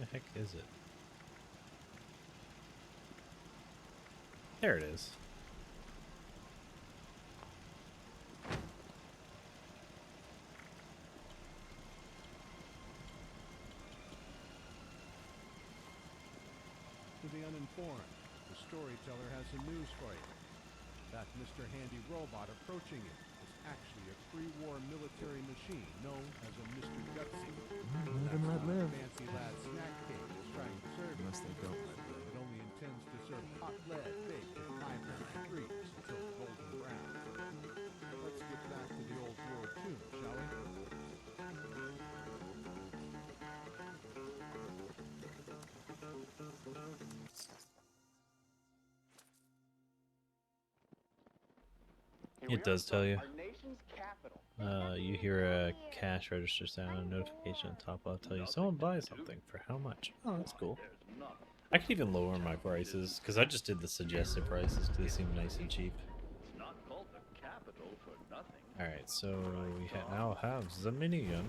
The heck is it? There it is. To the uninformed, the storyteller has some news for you. That Mr. Handy robot approaching you is actually a pre-war military machine known as a Mr. Gutsy. Let him live. Fancy lad snack cake is trying to serve you. Unless they don't let live. It only intends to serve hot lead baked at 500 degrees until golden brown. Let's get back to the old war tune, shall we? It does tell you. You hear a cash register sound, notification on top. I'll tell you someone buys something for how much. Oh, that's cool. I could even lower my prices because I just did the suggested prices because they seem nice and cheap. All right, so we now have the minigun.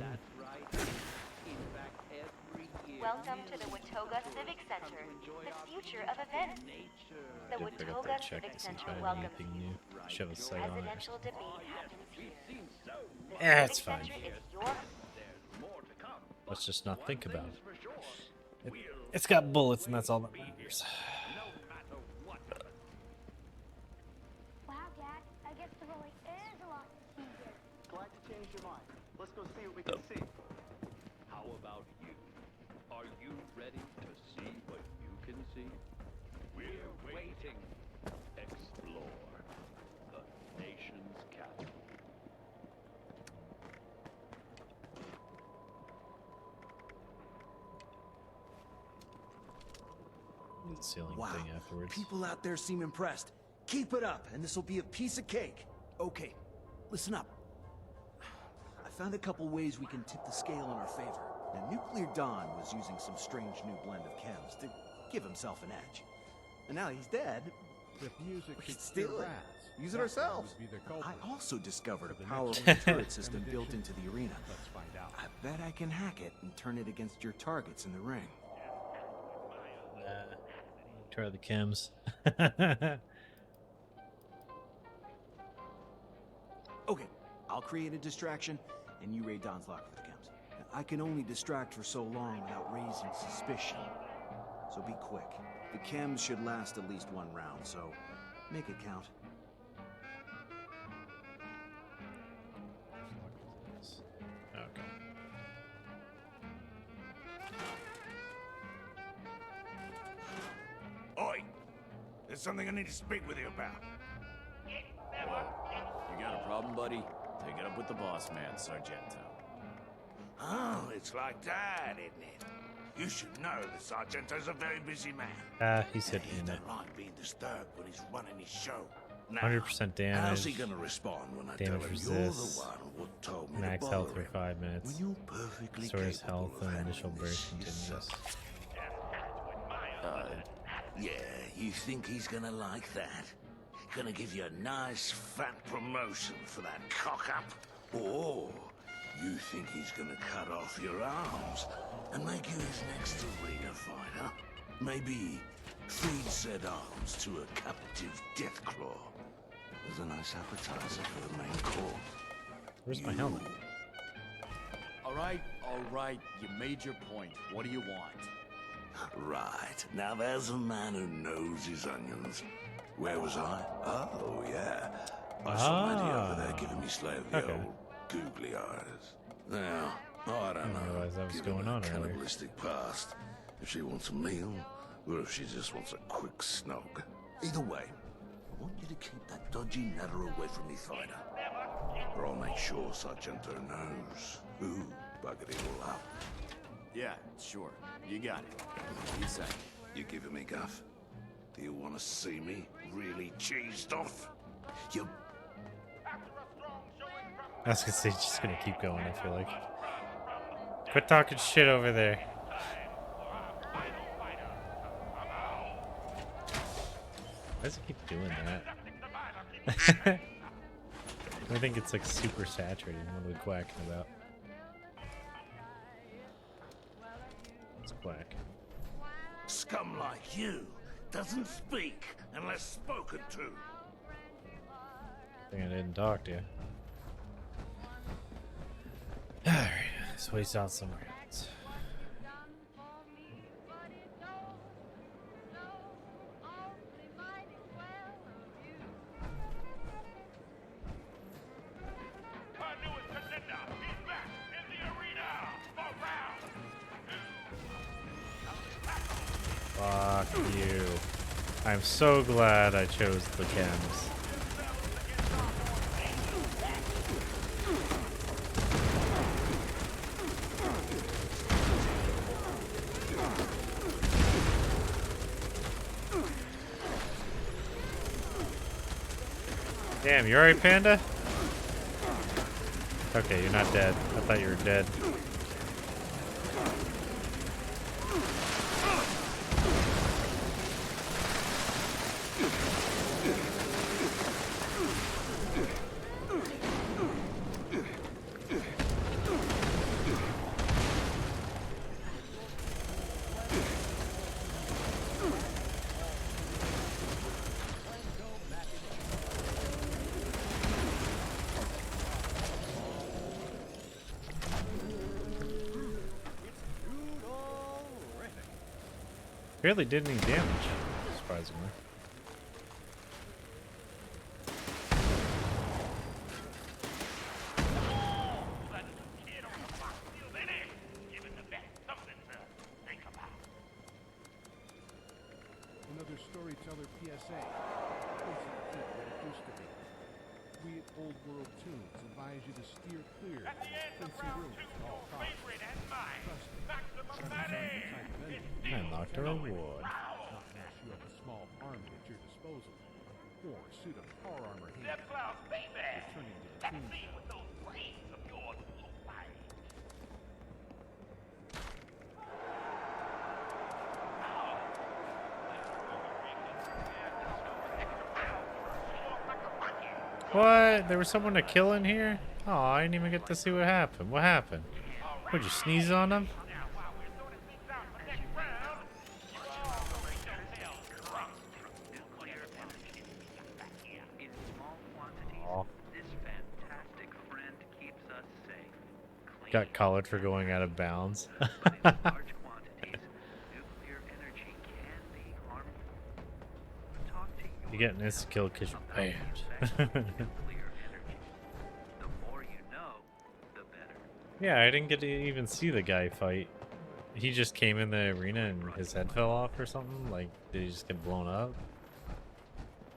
Welcome to the Watoga Civic Center, the future of events. The Yep, I got Watoga that check Civic to see if Center I have welcomes anything new. Should have a sight on it. presidential debate happens here. The Yeah, it's Civic fine. Center is your Let's just not think about it. It's got bullets, and that's all that matters. Wow, Dad, I guess the really is a lot easier. Glad to change your mind. Let's go see what we can see. How about you? Are you ready to see what you can see? We're waiting. Explore the nation's capital. The ceiling Wow, thing afterwards. people out there seem impressed. Keep it up, and this will be a piece of cake. Okay, listen up. I found a couple ways we can tip the scale in our favor. Now, Nuclear Don was using some strange new blend of chems to give himself an edge. And now he's dead. If music We could could steal steal it. rats, Use it that ourselves. would be the culprit. I also discovered a The powerful next turret system built rendition. into the arena. Let's find out. I bet I can hack it and turn it against your targets in the ring. Try the chems. Okay, I'll create a distraction, and you raid Don's locker for the chems. Now, I can only distract for so long without raising suspicion. So be quick. The chems should last at least one round, so make it count. Okay. Oi! There's something I need to speak with you about. You got a problem, buddy? Take it up with the boss man, Sargento. Oh, it's like that, isn't it? You should know that Sargento's a very busy man. He said in it. Don't like being disturbed when he's running his show. 100% damage. How's he gonna respond when I tell Damage him you're the resist. one who told me Max to health bother for him? 5 minutes. When you're perfectly Restores capable health of and handling initial burst this continues. Yeah, you think he's gonna like that? Gonna give you a nice fat promotion for that cock-up? Or you think he's gonna cut off your arms and make you his next arena fighter? Maybe feed said arms to a captive Deathclaw. There's a nice appetizer for the main course. Where's my helmet? All right, you made your point. What do you want? Right. Now there's a man who knows his onions. Where was I? Oh, yeah. I saw Maddie over there giving me Slay of the Okay. old googly eyes. Now, I don't know. realize that was Given going her on earlier. cannibalistic past, if she wants a meal, or if she just wants a quick snog. Either way, I want you to keep that dodgy natter away from me, fighter. Or I'll make sure Sargento knows who buggered it all up. Yeah, sure. You got it. What do you say? You giving me guff? Do you want to see me really cheesed off? You... I was gonna say, just gonna keep going, I feel like. Quit talking shit over there. Why does it keep doing that? I think it's like super saturated. What are we quacking about? Let's quack. Scum like you doesn't speak unless spoken to. I think I didn't talk to you. Alright, let's waste out some rounds. Fuck you. I'm so glad I chose the chems. Damn, you alright, Panda? Okay, you're not dead. I thought you were dead. Barely did any damage, surprisingly. Another storyteller PSA. Basically what it used to be. We at Old World Tunes advise you to steer clear of fancy rooms at all costs. Trust me. I unlocked a reward. Not unless you have a small army at your disposal, or a suit of power armor hand. Returning to the tomb. What? There was someone to kill in here? Oh, I didn't even get to see what happened. What happened? Would you sneeze on them? Got collared for going out of bounds. You get an instant kill because you're banned. Yeah, I didn't get to even see the guy fight. He just came in the arena and his head fell off or something? Like, did he just get blown up?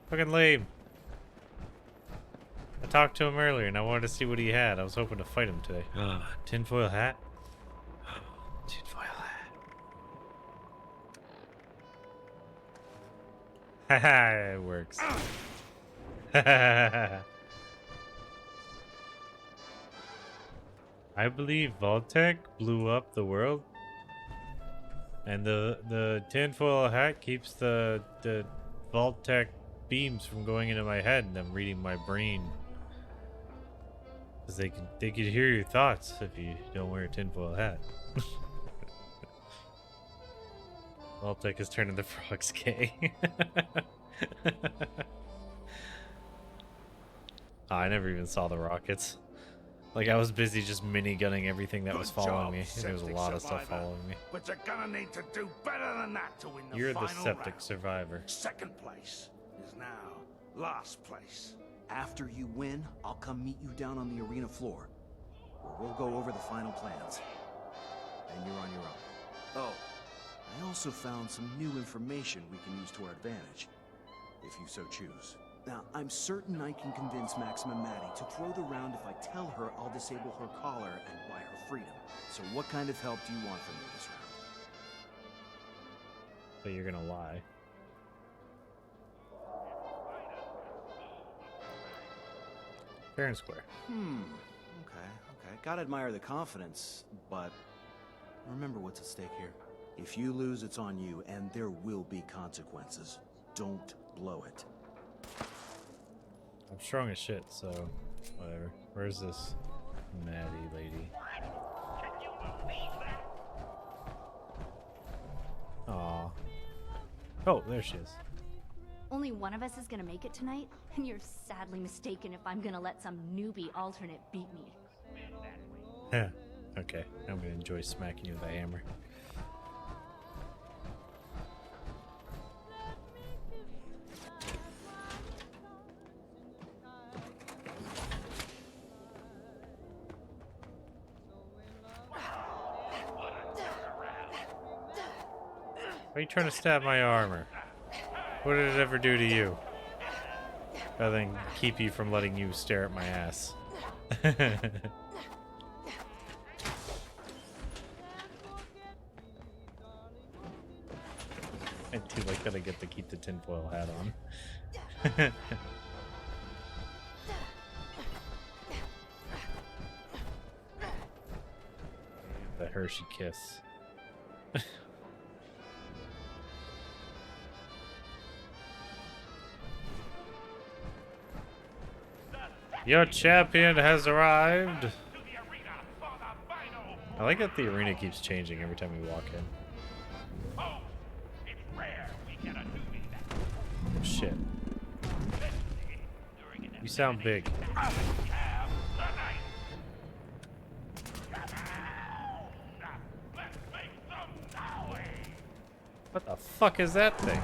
Fucking lame. I talked to him earlier and I wanted to see what he had. I was hoping to fight him today. Tinfoil hat? Tinfoil hat. Haha, it works. I believe Vault-Tec blew up the world. And the tinfoil hat keeps the Vault-Tec beams from going into my head and them reading my brain. Because they could hear your thoughts if you don't wear a tinfoil hat. Vault-Tec is turning the frogs gay. Oh, I never even saw the rockets. Like, I was busy just mini-gunning everything that was following me. There was a lot of stuff following me. But you're gonna need to do better than that to win the You're final the septic round. survivor. Second place is now last place. After you win, I'll come meet you down on the arena floor, where we'll go over the final plans. Then you're on your own. Oh, I also found some new information we can use to our advantage, if you so choose. Now, I'm certain I can convince Maxima Maddie to throw the round if I tell her I'll disable her collar and buy her freedom. So what kind of help do you want from me this round? But you're gonna lie. Fair and square. okay? Gotta admire the confidence, but remember what's at stake here. If you lose, it's on you, and there will be consequences. Don't blow it. I'm strong as shit, so whatever. Where's this Maddie lady? Aw. Oh, there she is. Only one of us is gonna make it tonight, and you're sadly mistaken if I'm gonna let some newbie alternate beat me. Yeah. Okay, I'm gonna enjoy smacking you with a hammer. Why are you trying to stab my armor? What did it ever do to you? Other than keep you from letting you stare at my ass. I do like that I get to keep the tinfoil hat on. The Hershey kiss. Your champion has arrived. I like that the arena keeps changing every time we walk in. Oh shit. You sound big. What the fuck is that thing?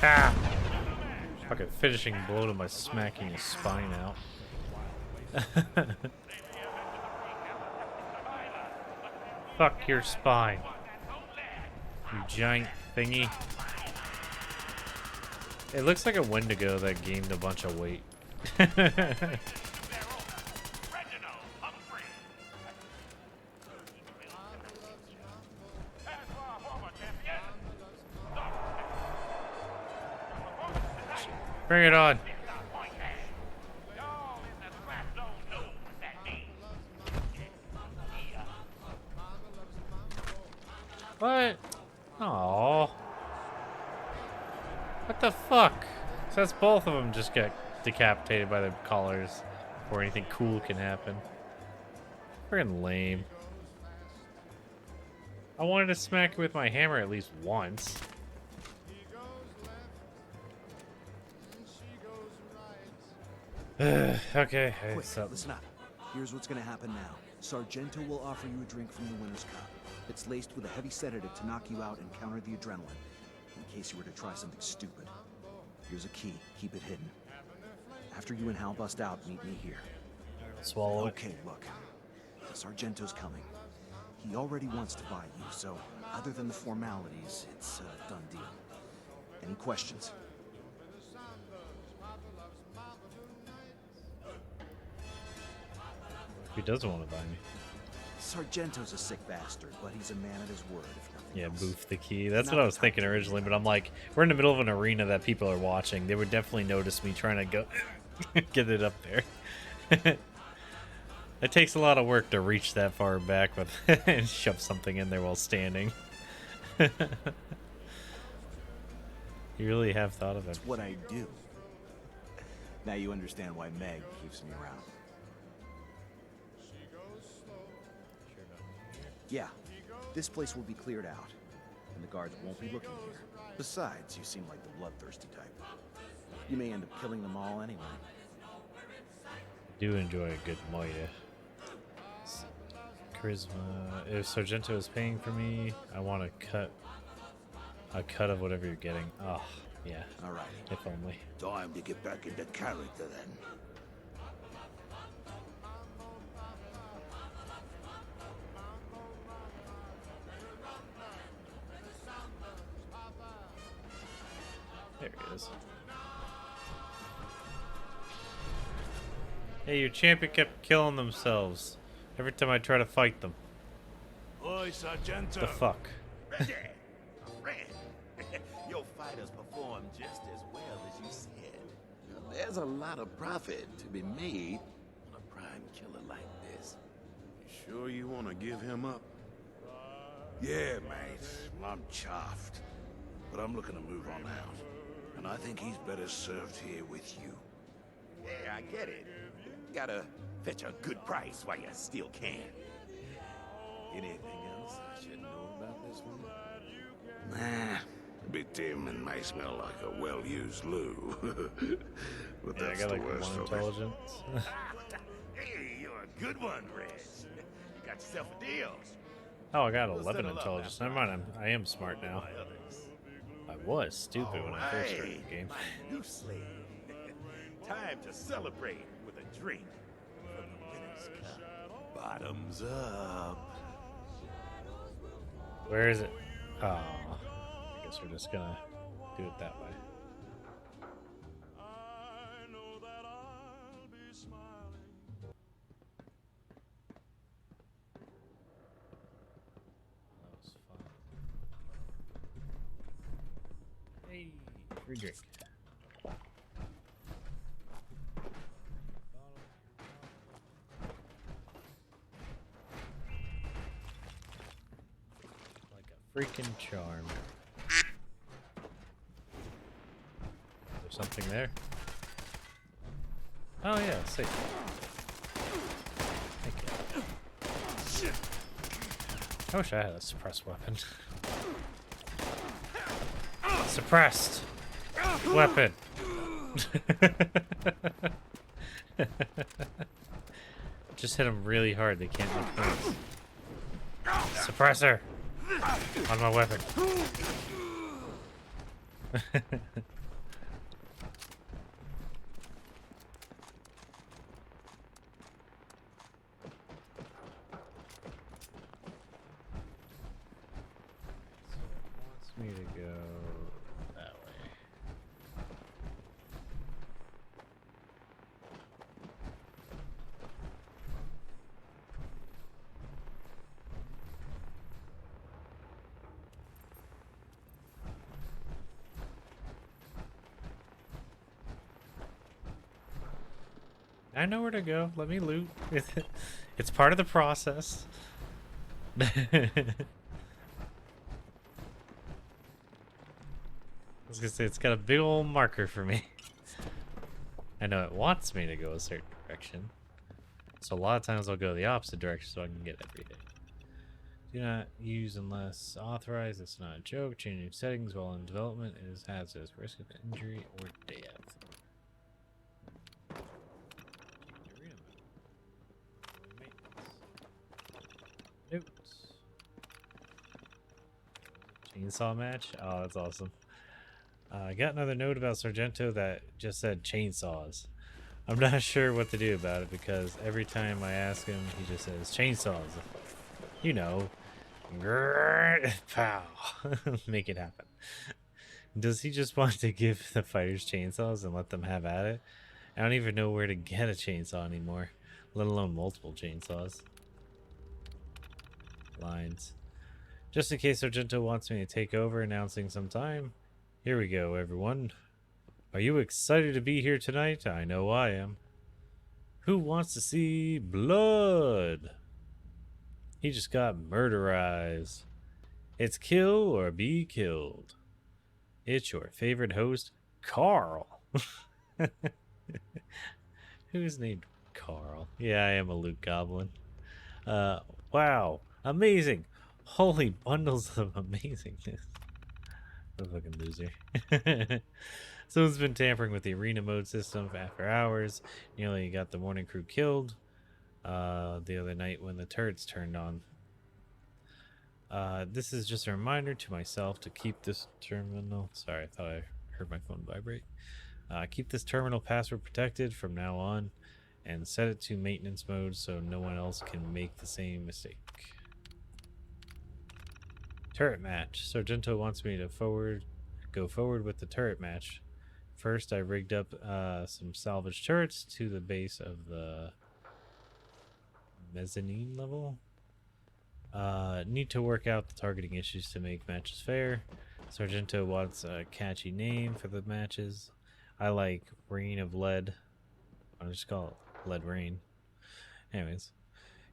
Ah! Fucking finishing blow to my smacking his spine out. Fuck your spine. You giant thingy. It looks like a Wendigo that gained a bunch of weight. Bring it on. What? Aww. What the fuck? So that's both of them just get decapitated by the collars before anything cool can happen. Friggin' lame. I wanted to smack it with my hammer at least once. Okay. Quick, listen up. Here's what's gonna happen now. Sargento will offer you a drink from the winner's cup. It's laced with a heavy sedative to knock you out and counter the adrenaline, in case you were to try something stupid. Here's a key. Keep it hidden. After you and Hal bust out, meet me here. Swallow it. Okay, look. Sargento's coming. He already wants to buy you, so other than the formalities, it's a done deal. Any questions? He doesn't want to buy me. Sargento's a sick bastard, but he's a man of his word, if nothing Yeah, else. boof the key. That's what I was thinking originally, but I'm like, we're in the middle of an arena that people are watching. They would definitely notice me trying to go get it up there. It takes a lot of work to reach that far back with and shove something in there while standing. You really have thought of it. That's what I do. Now you understand why Meg keeps me around. Yeah, this place will be cleared out, and the guards won't be looking here. Besides, you seem like the bloodthirsty type. You may end up killing them all anyway. Do enjoy a good moide. Charisma. If Sargento is paying for me, I want a cut of whatever you're getting. Oh, yeah. All right. If only. Time to get back into character then. There it is. Hey, your champion kept killing themselves every time I try to fight them. Oi, Sargento. The fuck? Ready, friend. Your fighters perform just as well as you said. Now, there's a lot of profit to be made on a prime killer like this. You sure you want to give him up? Yeah, mate. I'm chuffed. But I'm looking to move on out. And I think he's better served here with you. Yeah, I get it. Gotta fetch a good price while you still can. Anything else I should know about this one? Nah. A bit dim and may smell like a well-used loo. But Yeah, I that's got the like worst one of it. intelligence. Hey, you're a good one, Reg. You got yourself a deal. Oh, I got We'll 11 settle up intelligence. after Never mind, I am smart now. I was stupid when I first started Alright, the game. my new slave. Time to celebrate with a drink from the winner's cup. Bottoms up. Where is it? Oh, I guess we're just gonna do it that way. That was fun. Hey, free drink. Freaking charm. Is there something there? Oh yeah, safe. Thank you. I wish I had a suppressed weapon. Suppressed weapon. Just hit them really hard, they can't make noise. Suppressor! On my weapon. Wants me to go that way. I know where to go. Let me loot. It's part of the process. I was gonna say, it's got a big old marker for me. I know it wants me to go a certain direction. So a lot of times I'll go the opposite direction so I can get everything. Do not use unless authorized. It's not a joke. Changing settings while in development is hazardous. Risk of injury or death. Notes. Chainsaw match? Oh, that's awesome. I got another note about Sargento that just said chainsaws. I'm not sure what to do about it because every time I ask him, he just says chainsaws. You know, pow, make it happen. Does he just want to give the fighters chainsaws and let them have at it? I don't even know where to get a chainsaw anymore, let alone multiple chainsaws. Lines. Just in case Sargento wants me to take over announcing sometime. Here we go, everyone. Are you excited to be here tonight? I know I am. Who wants to see blood? He just got murderized. It's kill or be killed. It's your favorite host, Carl. Who's named Carl? Yeah, I am a Luke Goblin. Wow. Amazing. Holy bundles of amazingness. What a fucking loser. Someone's been tampering with the arena mode system after hours. Nearly got the morning crew killed the other night when the turrets turned on. This is just a reminder to myself to keep this terminal... Sorry, I thought I heard my phone vibrate. Keep this terminal password protected from now on and set it to maintenance mode so no one else can make the same mistake. Turret match. Sargento wants me to go forward with the turret match. First, I rigged up some salvage turrets to the base of the mezzanine level. Need to work out the targeting issues to make matches fair. Sargento wants a catchy name for the matches. I like Rain of Lead. I'll just call it Lead Rain. Anyways,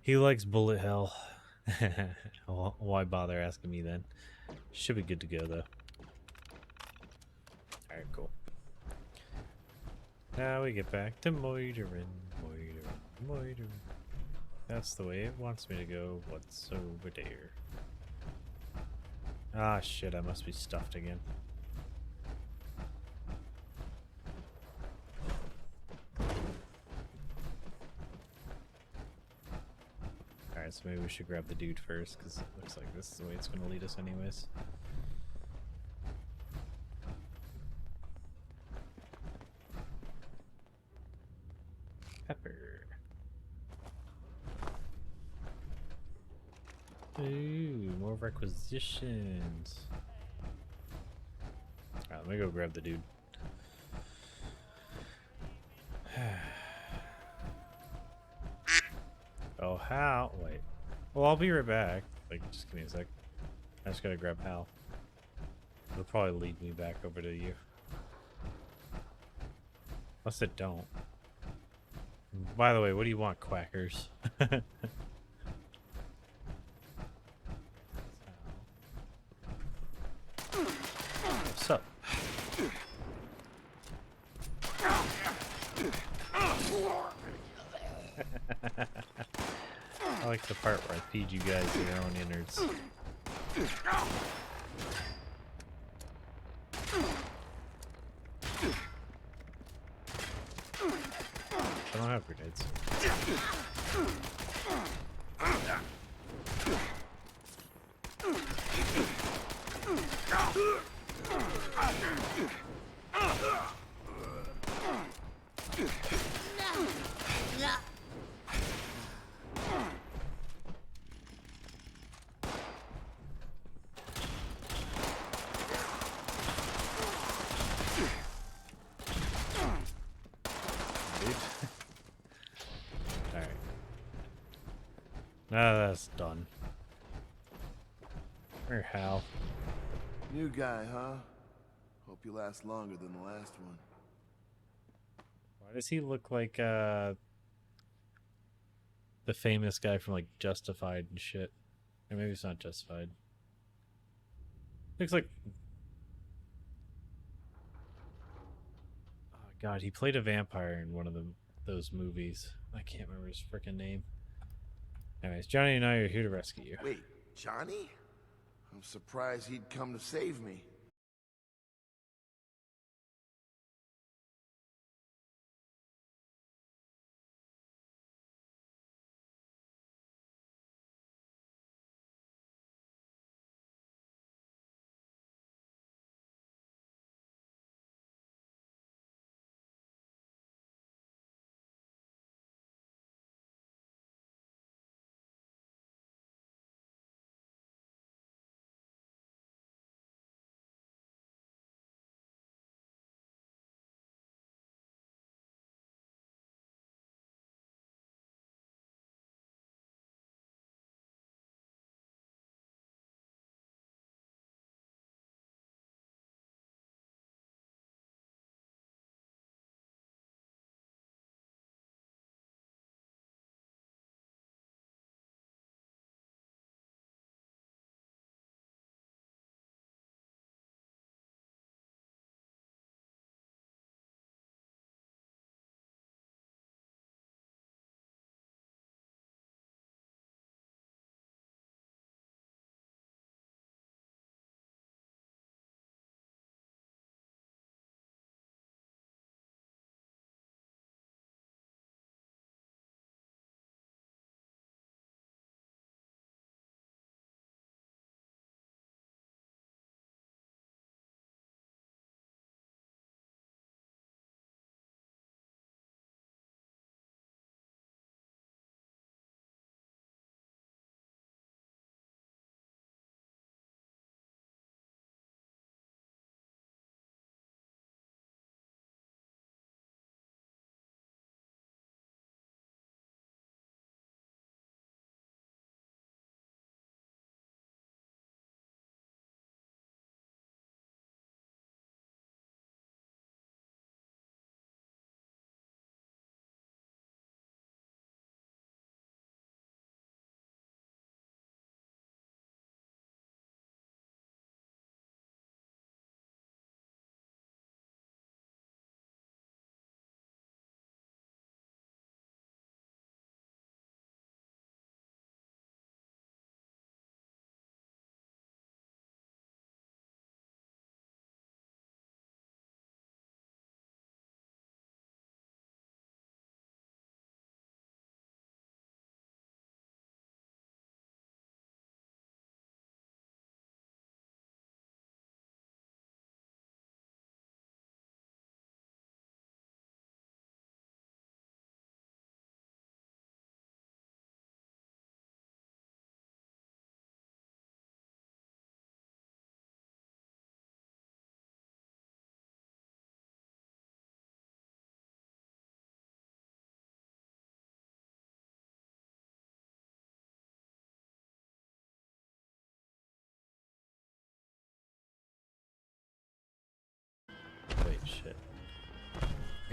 he likes Bullet Hell. Why bother asking me then? Should be good to go though. Alright, cool. Now we get back to Moiderin. Moiderin. That's the way it wants me to go. What's over there? Ah, shit, I must be stuffed again. Alright, so maybe we should grab the dude first, because it looks like this is the way it's going to lead us anyways. Pepper. Ooh, more requisitions. Alright, let me go grab the dude. Oh, Hal. Wait. Well, I'll be right back. Like, just give me a sec. I just gotta grab Hal. It'll probably lead me back over to you. Unless it don't. By the way, what do you want, quackers? What's up? I like the part where I feed you guys your own innards. I don't have grenades. Alright. Now that's done. Or Hal. New guy, huh? Hope you last longer than the last one. Why does he look like the famous guy from like Justified and shit? Or maybe it's not Justified. Looks like... Oh god, he played a vampire in one of those movies. I can't remember his freaking name. Anyways, Johnny and I are here to rescue you. Wait, Johnny? I'm surprised he'd come to save me.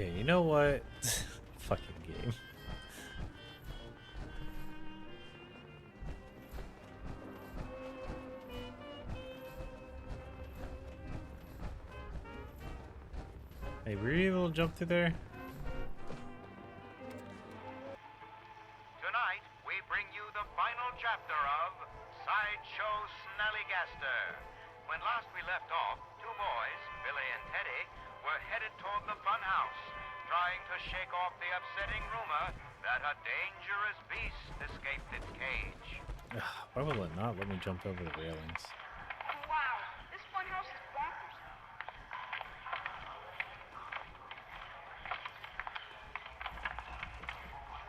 Okay, you know what? Fucking game. Hey, were you able to jump through there? Tonight, we bring you the final chapter of Sideshow Snallygaster. When last we left off, two boys, Billy and Teddy, were headed toward the fun house, trying to shake off the upsetting rumor that a dangerous beast escaped its cage. Why will it not let me jump over the railings? Wow, this fun house is bonkers.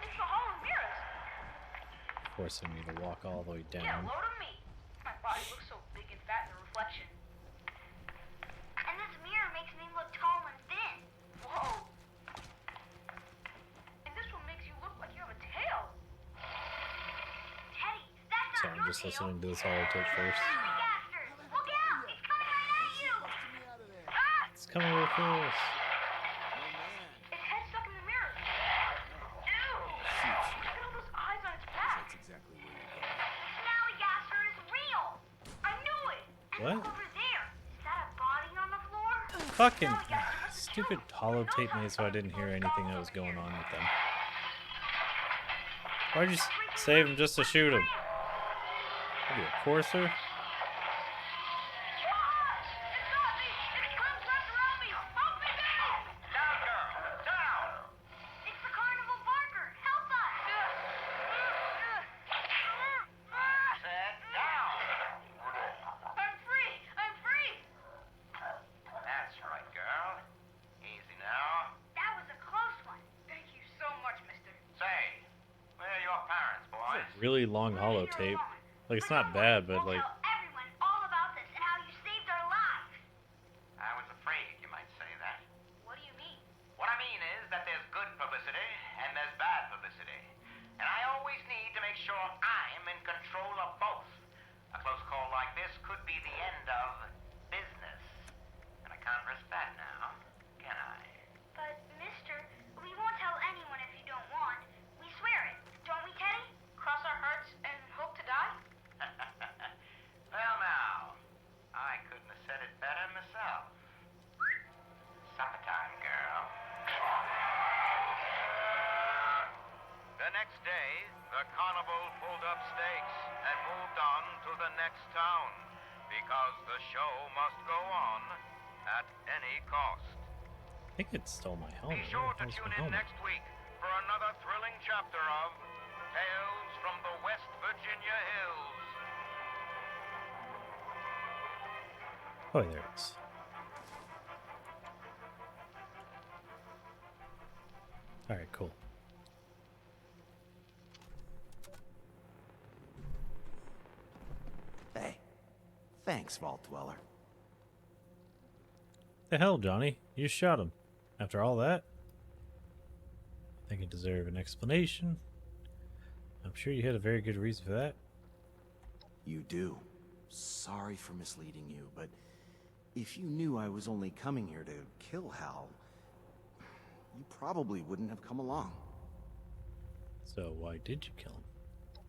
It's the Hall of Mirrors. Forcing me to walk all the way Get a down. load of me. My body looks so big and fat in the reflection. And this mirror makes me look tall and thin. Whoa. And this one makes you look like you have a tail. Teddy, that's So not I'm your just tail. listening to this holotape first. Snallygaster! Look out! He's coming right at you! Ah! It's coming real close. Its head stuck in the mirror. Ew. Look at all those eyes on its back. Snallygaster is real! I knew it! And What? look over there! Is that a body on the floor? Fucking stupid holotape made so I didn't hear anything that was going on with them. Why'd you save him just to shoot him? Are you a courser? It's the carnival barker! Help us! Sit down. I'm free! I'm free! That's right, girl. Easy now. That was a close one. Thank you so much, mister. Say, where are your parents, boys? Really long holotape. Like, it's not bad, but like, Tell everyone all about this and how you saved our lives. I was afraid you might say that. What do you mean? What I mean is that there's good publicity and there's bad publicity. And I always need to make sure I'm in control of both. A close call like this could be the end of business. And I can't risk that now, can I? But, mister, we won't tell anyone if you don't want. We swear it. Don't we, Teddy? Cross our hearts and hope to die? Well, now, I couldn't have said it better myself. Supper time, girl. The next day, the carnival pulled up stakes and moved on to the next town because the show must go on at any cost. I think it stole my helmet. Be sure to Where's tune my in helmet? next week for another thrilling chapter of Tales from the West Virginia Hills. Oh, there it is. Alright, cool. Hey, thanks, Vault Dweller. The hell, Johnny? You shot him. After all that? I think I deserve an explanation. I'm sure you had a very good reason for that. You do. Sorry for misleading you, but if you knew I was only coming here to kill Hal, you probably wouldn't have come along. So why did you kill him?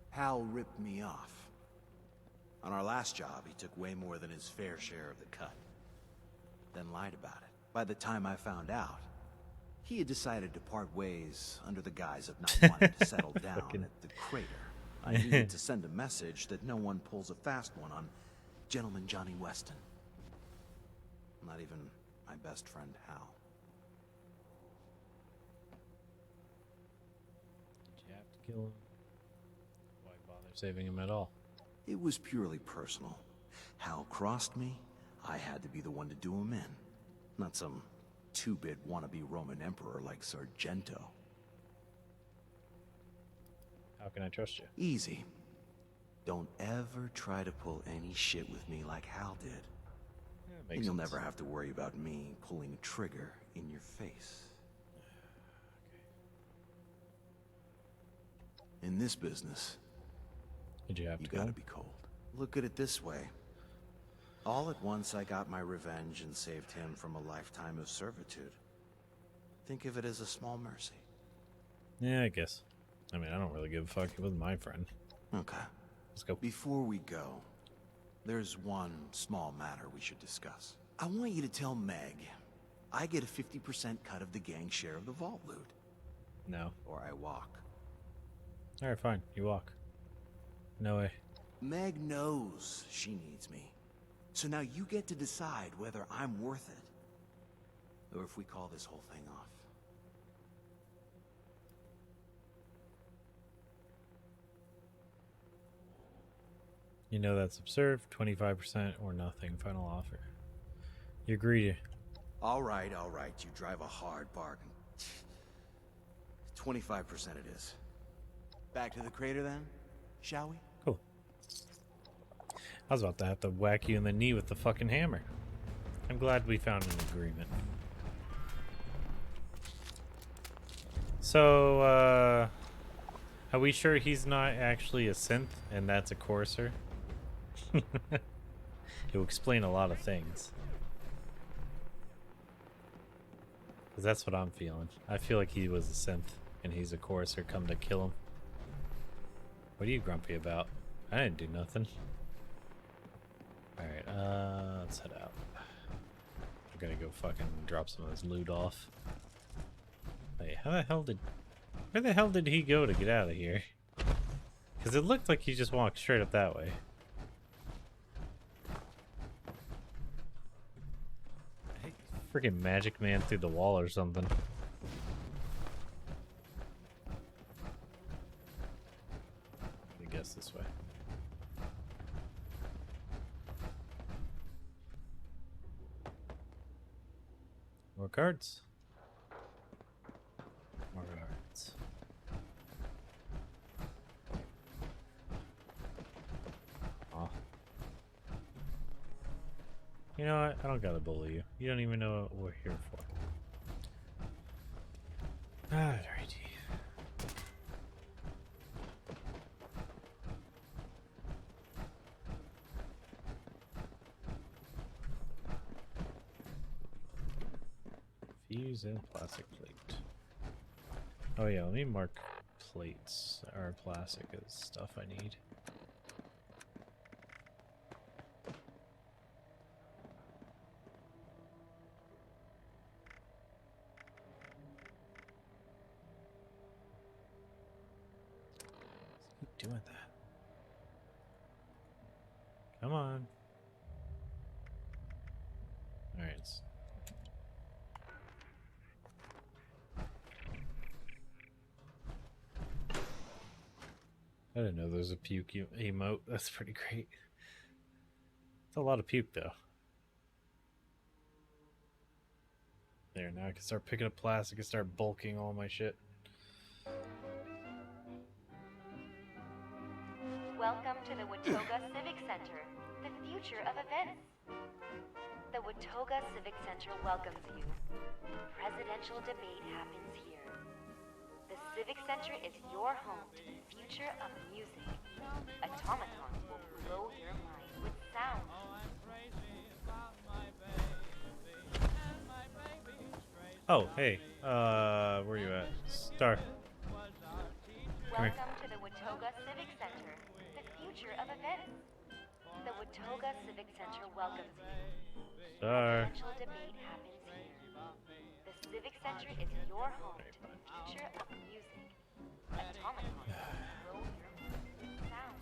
Hal ripped me off. On our last job, he took way more than his fair share of the cut. Then lied about it. By the time I found out, he had decided to part ways under the guise of not wanting to settle down at the crater. I needed to send a message that no one pulls a fast one on Gentleman Johnny Weston. Not even my best friend Hal. Did you have to kill him? Why bother saving him at all? It was purely personal. Hal crossed me, I had to be the one to do him in. Not some two-bit wannabe Roman emperor like Sargento. How can I trust you? Easy. Don't ever try to pull any shit with me like Hal did. Yeah, And you'll sense. never have to worry about me pulling a trigger in your face. In this business, Did you have you to kill gotta him? be cold. Look at it this way. All at once, I got my revenge and saved him from a lifetime of servitude. think of it as a small mercy. Yeah, I guess. I mean, I don't really give a fuck. It wasn't my friend. Okay. Let's go. Before we go, there's one small matter we should discuss. I want you to tell Meg I get a 50% cut of the gang share of the vault loot. No. Or I walk. Alright, fine. You walk. No way. Meg knows she needs me. So now you get to decide whether I'm worth it, or if we call this whole thing off. You know that's absurd. 25% or nothing. Final offer. You agree to... All right. You drive a hard bargain. 25% it is. Back to the crater then, shall we? Cool. I was about to have to whack you in the knee with the fucking hammer. I'm glad we found an agreement. So, are we sure he's not actually a synth and that's a courser? It will explain a lot of things. Because that's what I'm feeling. I feel like he was a synth and he's a courser come to kill him. What are you grumpy about? I didn't do nothing. Alright, let's head out. I'm gonna go fucking drop some of this loot off. Wait, where the hell did he go to get out of here? Because it looked like he just walked straight up that way. Freaking Magic Man through the wall or something. I guess this way. More cards. More cards. Aw. You know what? I don't gotta bully you. You don't even know what we're here for. Alrighty. Fuse and plastic plate. Oh yeah, let me mark plates or plastic as stuff I need. Keep doing that. Come on. All right. I didn't know there was a puke emote. That's pretty great. It's a lot of puke, though. There, now I can start picking up plastic and start bulking all my shit. Welcome to the Watoga Civic Center, the future of events. The Watoga Civic Center welcomes you. Presidential debate happens here. The Civic Center is your home to the future of music. Automatons will blow your mind with sound. Oh, hey. Where you at? Star. Come here. Welcome to the Watoga Civic Center, the future of events. The Watoga Civic Center welcomes you. Star. Presidential debate happens here. The Civic Center is your home to the future of music. Automatons will blow your mind with sound.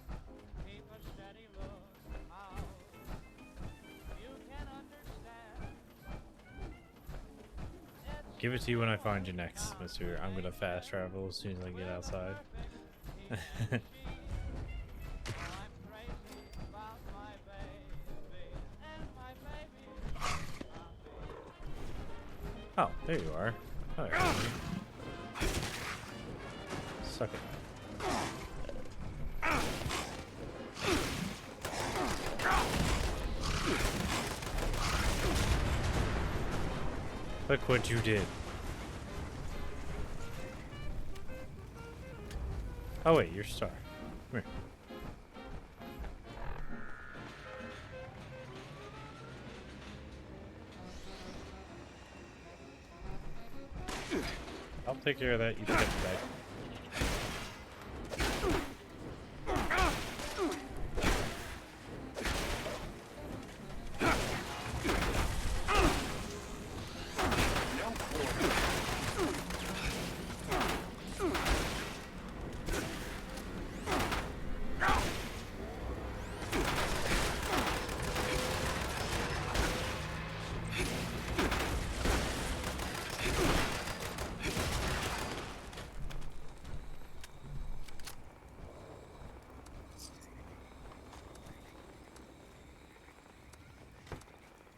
Keep a steady look out. You can understand. Give it to you when I find you next, mister. I'm gonna fast travel as soon as I get outside. Oh, there you are. Oh, there you are. Suck it. Look what you did. Oh wait, you're Star. Come here. take care of that. You pick up the bag.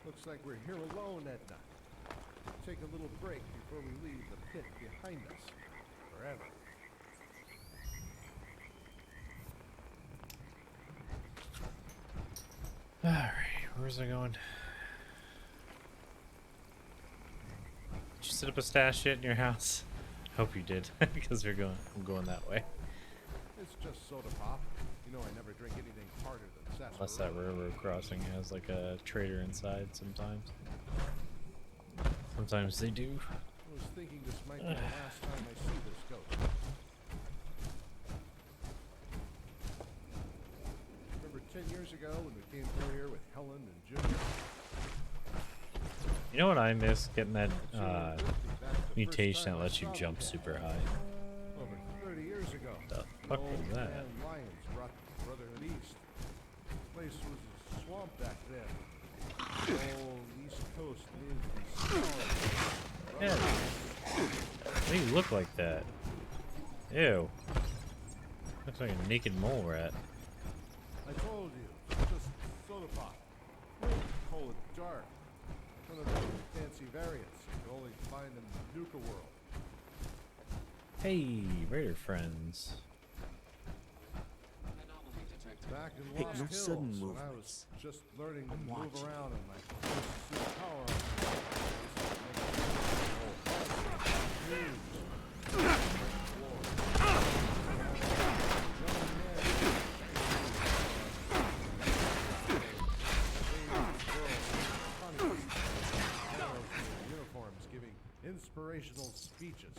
Looks like we're here alone at night. Take a little break before we leave the pit behind us. Forever. Alright, where's I going? Did you set up a stash yet in your house? Hope you did, because I'm going that way. It's just soda pop. You know I never drink anything harder than sarsaparilla. Unless that railroad crossing has like a trader inside sometimes. Sometimes they do. I was thinking this might be the last time I see this ghost. Remember 10 years ago when we came through here with Helen and Junior? You know what I miss? Getting that mutation that lets you jump super high. Over 30 years ago. The fuck was that? Man Lions brought the Brotherhood east. The place was a swamp back then. The whole East Coast lived in Yeah. They look like that. Ew. Looks like a naked mole rat. I told you, it's just soda pop. Call it dark. One of the fancy variants you can only find in the Nuka world. Hey, Raider friends. Back in Hey, Lost no Hills, sudden when I movements. was just learning to I'm move watching. around in my first superpower. Uniforms giving inspirational speeches.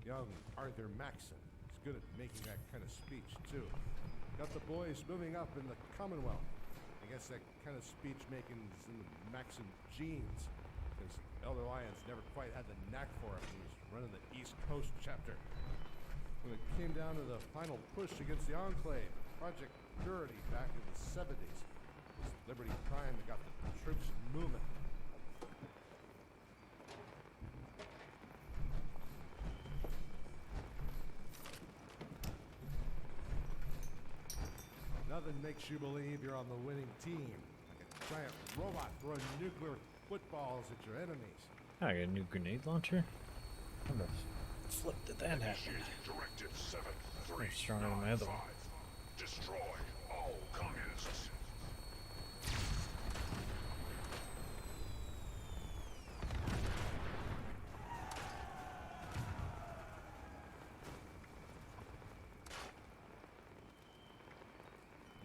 Young Arthur Maxson is good at making that kind of speech, too. Got the boys moving up in the Commonwealth. I guess that kind of speech making's in the Maxson genes. Because Elder Lyons never quite had the knack for it when he was running the East Coast chapter. When it came down to the final push against the Enclave, Project Purity back in the 70s, it was Liberty Prime that got the troops moving. Nothing makes you believe you're on the winning team. Like a giant robot throwing nuclear footballs at your enemies. I got a new grenade launcher. How the flip did that happen? Directive 739. I'm stronger than my other one. Destroy all communists.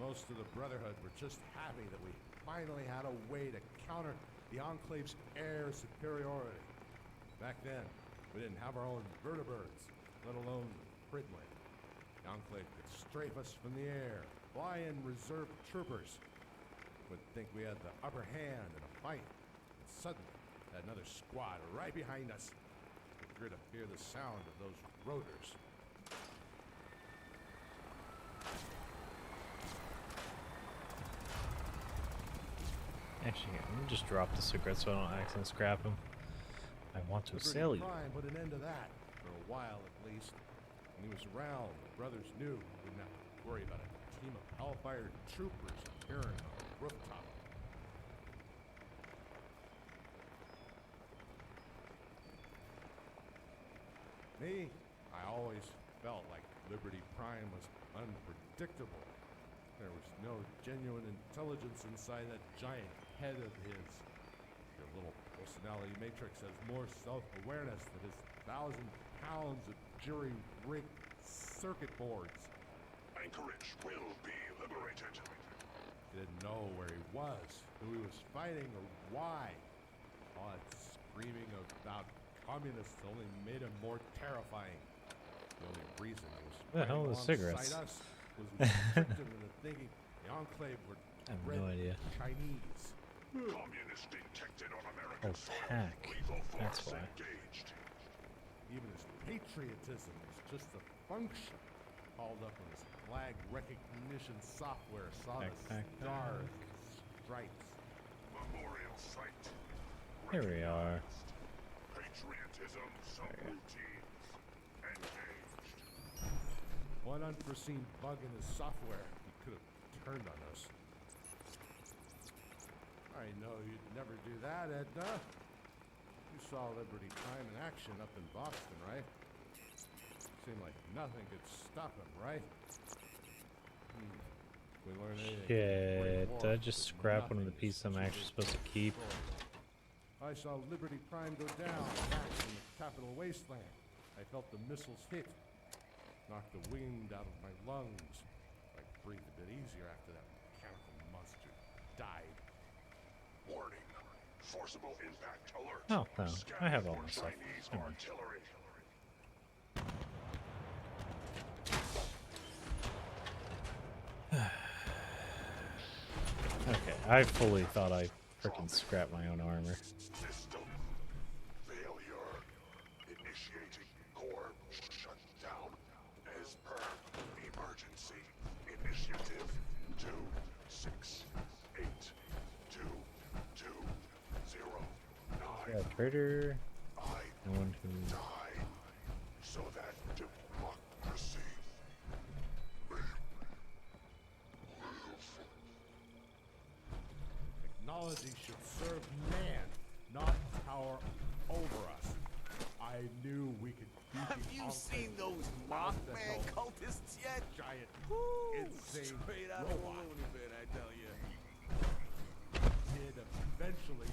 Most of the Brotherhood were just happy that we finally had a way to counter the Enclave's air superiority. Back then, we didn't have our own vertibirds, let alone the Pridley. The Enclave could strafe us from the air, fly in reserve troopers. Would think we had the upper hand in a fight. And suddenly, had another squad right behind us. Eager to hear the sound of those rotors. Actually, let me just drop the cigarette so I don't accidentally scrap them. I want to Liberty sell you. Prime put an end to that, for a while at least. When he was around, the brothers knew we didn't have to worry about a team of hellfire troopers appearing on the rooftop. Me, I always felt like Liberty Prime was unpredictable. There was no genuine intelligence inside that giant head of his. Your little personality matrix has more self-awareness than his 1,000 pounds of jury-rigged circuit boards. Anchorage will be liberated. Didn't know where he was, who he was fighting, or why. All that screaming about Communists only made him more terrifying. The only reason he was What the hell are the cigarettes? alongside us was we tricked him into thinking the Enclave were I have red no idea. Chinese. Communists detected on American Oh, pack. That's why. Even his patriotism was just a function. Hauled up on his flag recognition software, saw Pack, the pack, stars, pack. stripes. Memorial site. Here we are. Patriotism, subroutines, engaged. One unforeseen bug in his software, he could have turned on us. I know you'd never do that, Edna. You saw Liberty Prime in action up in Boston, right? Seemed like nothing could stop him, right? We learned anything. Shit, did I just scrap one of the pieces I'm actually supposed to keep? I saw Liberty Prime go down back in the Capital Wasteland. I felt the missiles hit. Knocked the wind out of my lungs. I breathed a bit easier after that mechanical monster died. Warning. Forcible impact alert. Oh, no. I have all For my stuff. Chinese Never mind. artillery. Okay, I fully thought I frickin' scrapped my own armor. System failure. Initiating core shutdown as per emergency initiative 2682209. Yeah, traitor. No one who. So that democracy Technology should serve man, not tower over us. I knew we could beat Have the you Enclave seen those without the Mothman help cultists yet? Giant, insane Straight out of a robot. loony bin, I tell you. Did eventually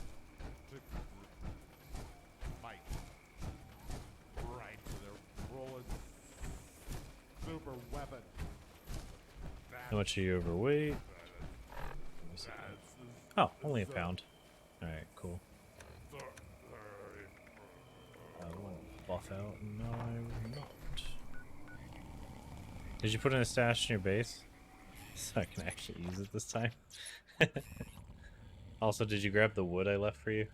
took the fight right to their rolling super weapon. How much are you overweight? Oh, only a pound. Alright, cool. I will buff out. No, I'm not. Did you put in a stash in your base? So I can actually use it this time. Also, did you grab the wood I left for you?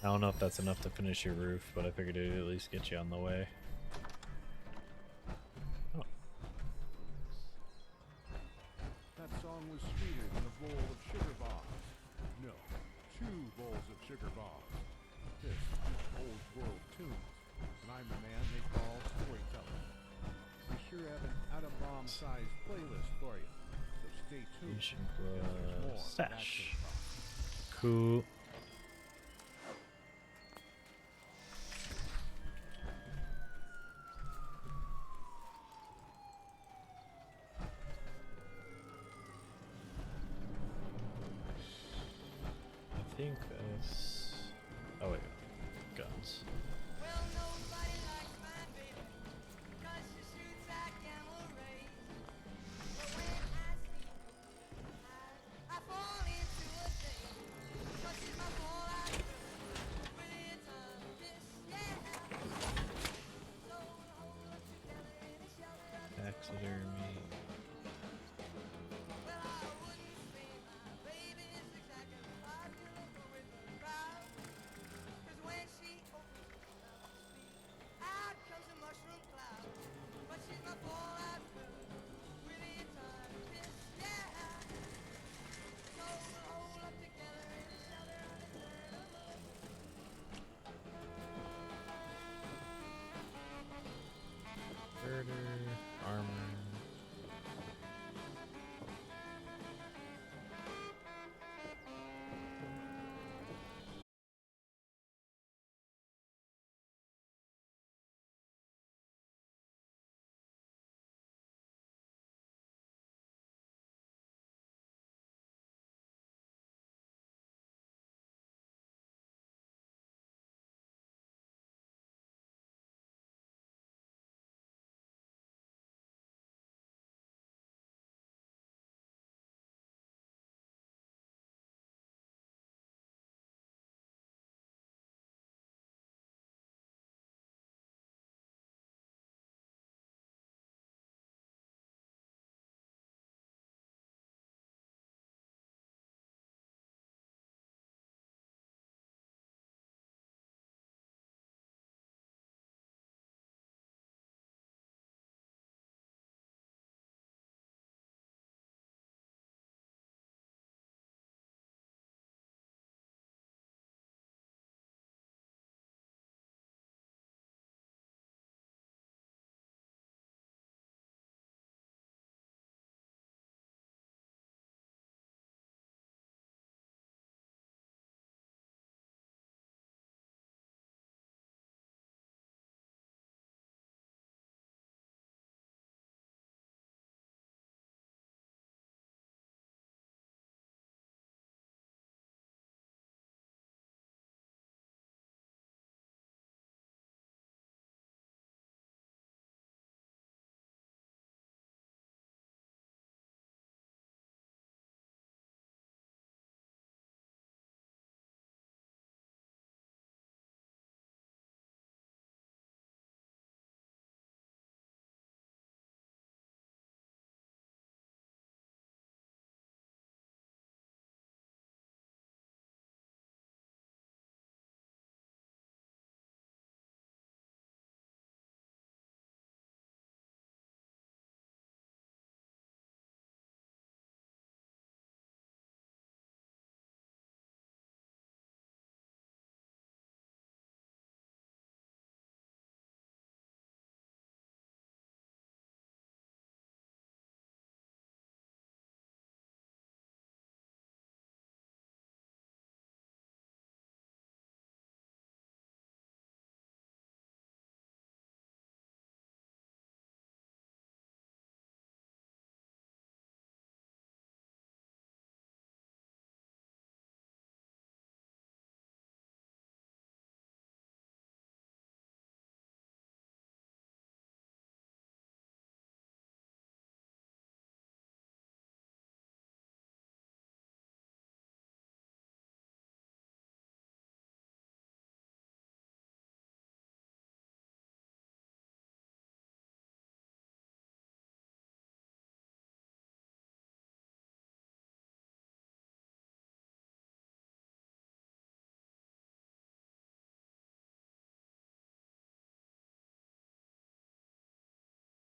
I don't know if that's enough to finish your roof, but I figured it'd at least get you on the way. Oh. That song was sweeter than a bowl of sugar bombs. No, 2 bowls of sugar bombs. This is old world tunes, and I'm the man they call storyteller. We sure have an atom bomb sized playlist for you, so stay tuned. There's more where that Stash. came from. Cool. I think that's. Oh wait, guns. Taxidermy. Murder, armor.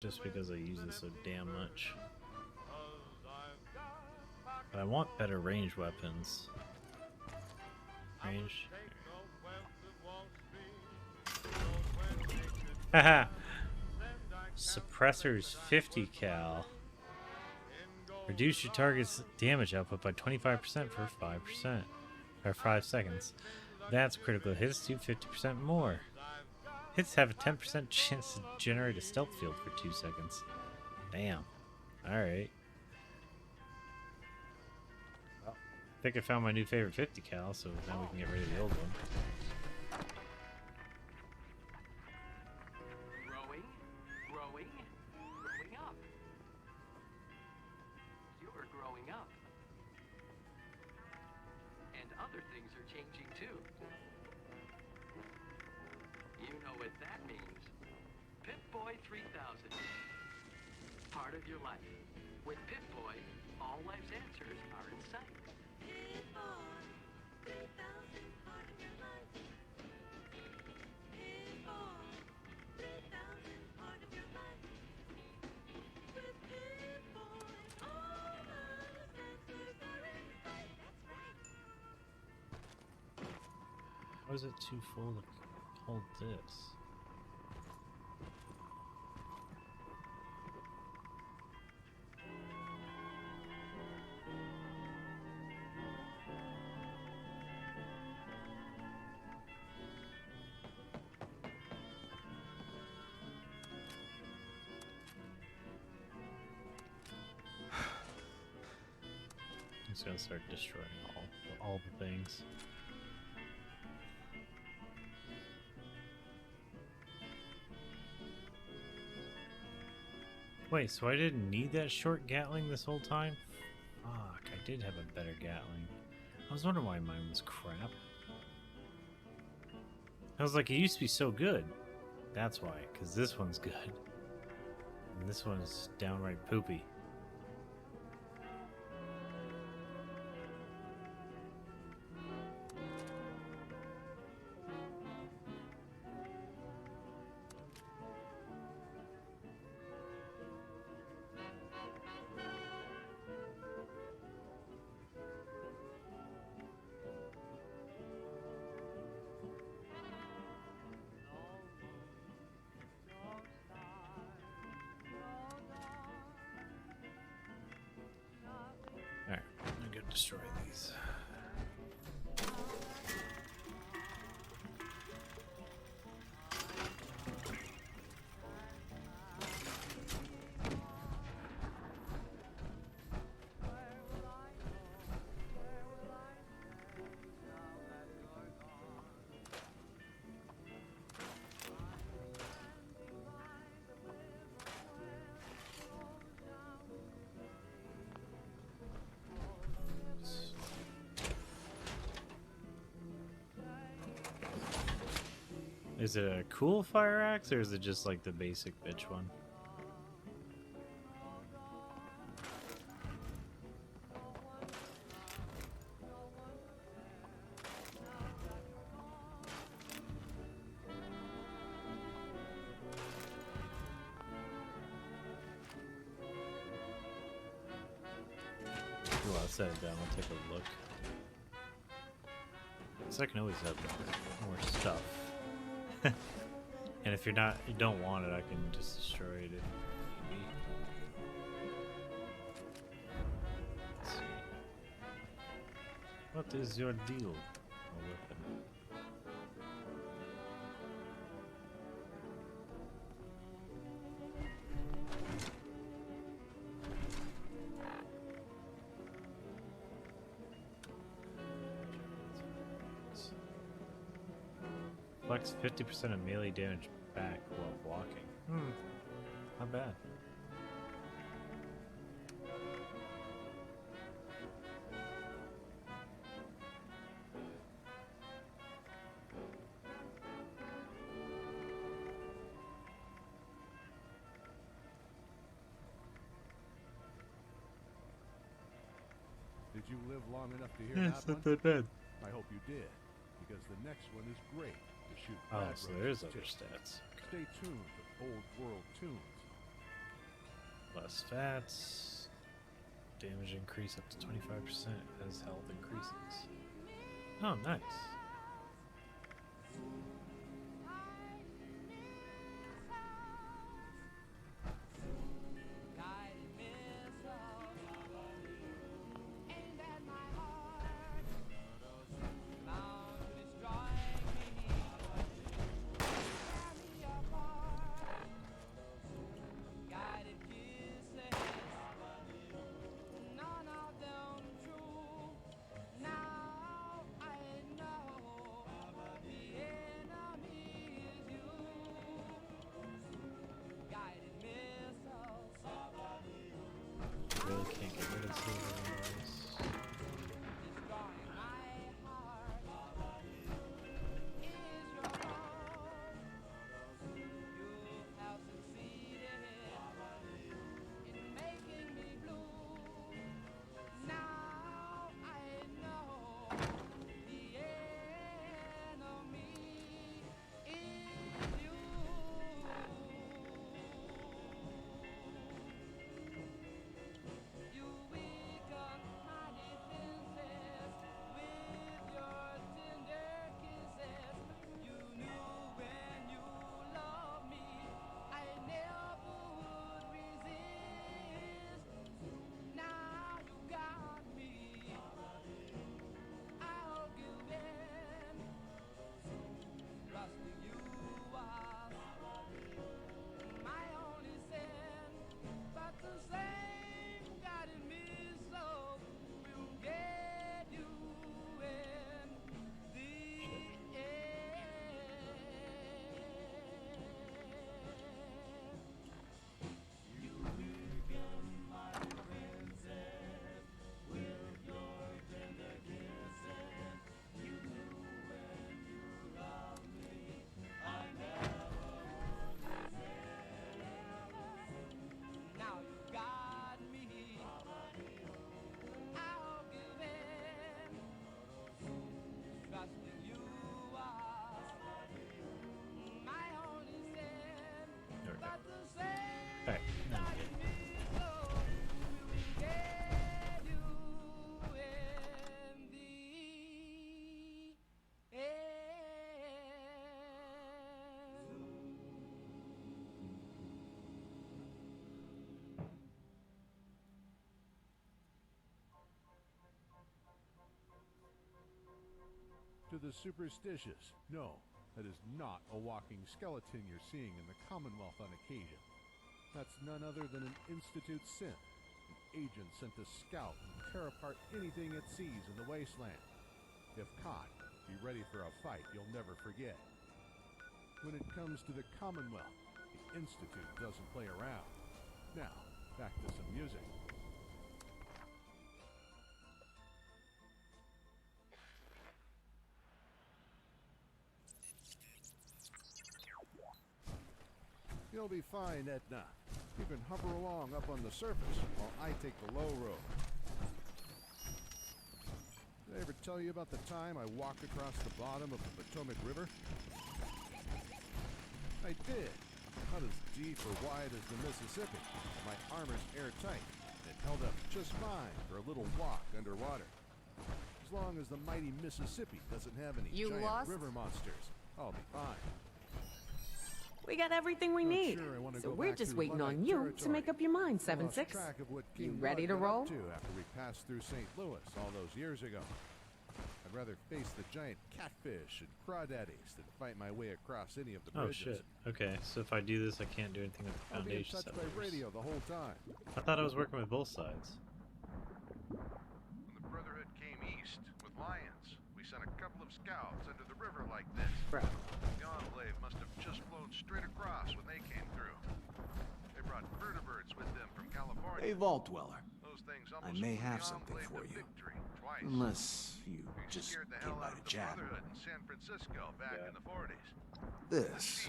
just because I use it so damn much. But I want better range weapons. Range. Haha! Suppressors 50 cal. Reduce your target's damage output by 25% for 5%. Or 5 seconds. That's critical hits do 50% more. Hits have a 10% chance to generate a stealth field for 2 seconds. Damn. Alright. Well, I think I found my new favorite 50 cal, so now we can get rid of the old one. Growing up. You're growing up. And other things are changing too. You know what that means. Pip-Boy 3000. Part of your life. With Pip-Boy, all life's answers are in sight. Pip-Boy 3000, part of your life. Pip-Boy 3000, part of your life. With Pip-Boy, all life's answers are in sight. That's right. How is it too full to hold this? I'm just gonna start destroying all the things. Wait, so I didn't need that short Gatling this whole time? Fuck, I did have a better Gatling. I was wondering why mine was crap. I was like, it used to be so good. That's why, because this one's good. And this one's downright poopy. Alright, I'm gonna go destroy these. Is it a cool fire axe or is it just like the basic bitch one? Well, I'll set it down. I'll take a look. So I can always have more stuff. And if you don't want it, I can just destroy it if need be. Let's see. What is your deal? A weapon. Flex 50% of melee damage back while blocking. Not bad. Did you live long enough to hear Yeah, that it's not one? that bad. I hope you did, because the next one is great to shoot Oh, bad so roaches there's too. other stats. Stay tuned for Old World Tunes. Less fats. Damage increase up to 25% as health increases. Oh, nice. Really can't get rid of those. Alright, now I'm good. To the superstitious, no, that is not a walking skeleton you're seeing in the Commonwealth on occasion. That's none other than an Institute synth, an agent sent to scout and tear apart anything it sees in the wasteland. If caught, be ready for a fight you'll never forget. When it comes to the Commonwealth, the Institute doesn't play around. Now, back to some music. You'll be fine, Edna. You can hover along up on the surface while I take the low road. Did I ever tell you about the time I walked across the bottom of the Potomac River? I did. Not as deep or wide as the Mississippi. My armor's airtight. It held up just fine for a little walk underwater. As long as the mighty Mississippi doesn't have any giant river monsters, I'll be fine. We got everything we need, so we're just waiting on you to make up your mind, 7-6. You ready to roll? After we passed through St. Louis all those years ago. I'd rather face the giant catfish and crawdaddies than fight my way across any of the bridges. Oh shit. Okay, so if I do this, I can't do anything with the I'll be in Foundation touch settlers. by radio the whole time. I thought I was working with both sides. When the Brotherhood came east with lions, we sent a couple of scouts under the river like this. Bro. The Enclave must have just flown straight across when they came through. They brought vertebrates with them from California. Hey, Vault Dweller. Those things I may have something for you. Unless you just came by to chat. In San Francisco back in the 40s. This,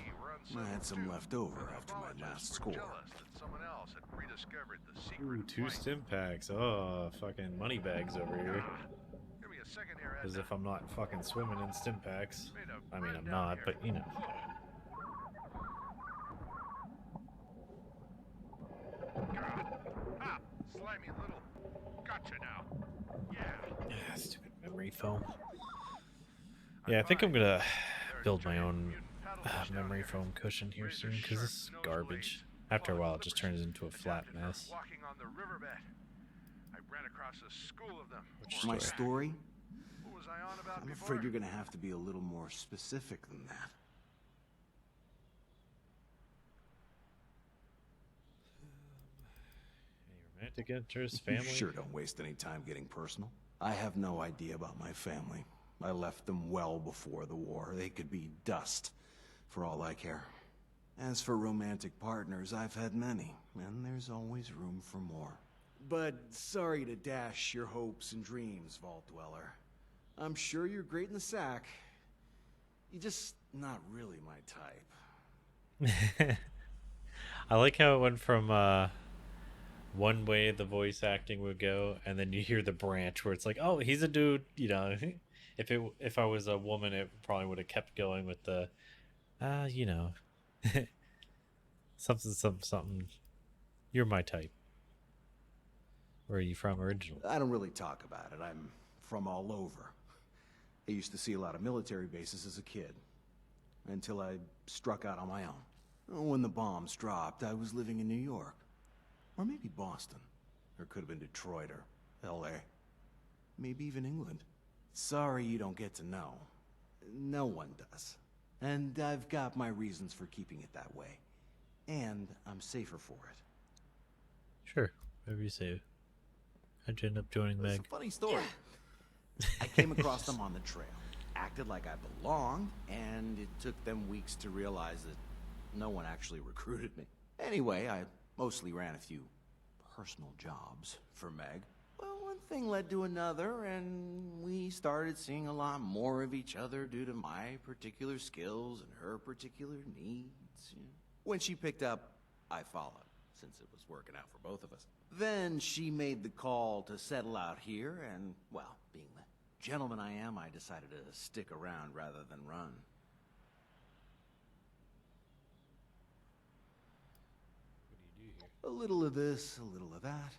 I had some left over after my last score. That someone else had rediscovered the Ooh, secret 2 stim packs. Oh, fucking money bags over here. Give me a second here, As if I'm not fucking swimming in stim packs. I mean, I'm not, but you know. slimy little... Gotcha now. Yeah. Stupid memory foam. Yeah, I think I'm gonna build my own memory foam cushion here soon, because this is garbage. After a while, it just turns into a flat mess. Walking on the riverbed. I ran across a school of them. My story? What was I on about I'm before? afraid you're gonna have to be a little more specific than that. Romantic interest, family? Sure, don't waste any time getting personal. I have no idea about my family. I left them well before the war. They could be dust, for all I care. As for romantic partners, I've had many, and there's always room for more. But sorry to dash your hopes and dreams, Vault Dweller. I'm sure you're great in the sack. You're just not really my type. I like how it went from one way the voice acting would go, and then you hear the branch where it's like, oh, he's a dude. You know, if I was a woman, it probably would have kept going with the, you know, something. You're my type. Where are you from originally? I don't really talk about it. I'm from all over. I used to see a lot of military bases as a kid, until I struck out on my own. When the bombs dropped, I was living in New York. Or maybe Boston. Or could have been Detroit or L.A. Maybe even England. Sorry you don't get to know. No one does. And I've got my reasons for keeping it that way. And I'm safer for it. Sure, whatever you say. How'd you end up joining Meg? It's a funny story. I came across them on the trail. Acted like I belonged, and it took them weeks to realize that no one actually recruited me. Anyway, I mostly ran a few personal jobs for Meg. Well, one thing led to another, and we started seeing a lot more of each other due to my particular skills and her particular needs. When she picked up, I followed, since it was working out for both of us. Then she made the call to settle out here, and, well, being the gentleman I am, I decided to stick around rather than run. A little of this, a little of that.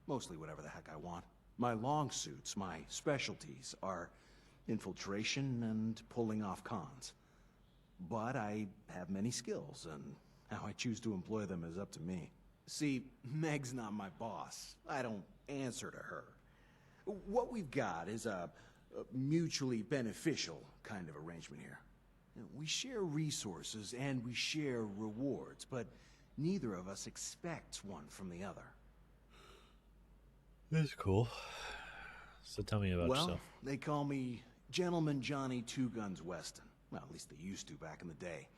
Mostly whatever the heck I want. My long suits, my specialties, are infiltration and pulling off cons. But I have many skills, and how I choose to employ them is up to me. See, Meg's not my boss. I don't answer to her. What we've got is a mutually beneficial kind of arrangement here. We share resources and we share rewards, but neither of us expects one from the other. That's cool. So tell me about yourself. They call me Gentleman Johnny Two Guns Weston. Well, at least they used to back in the day.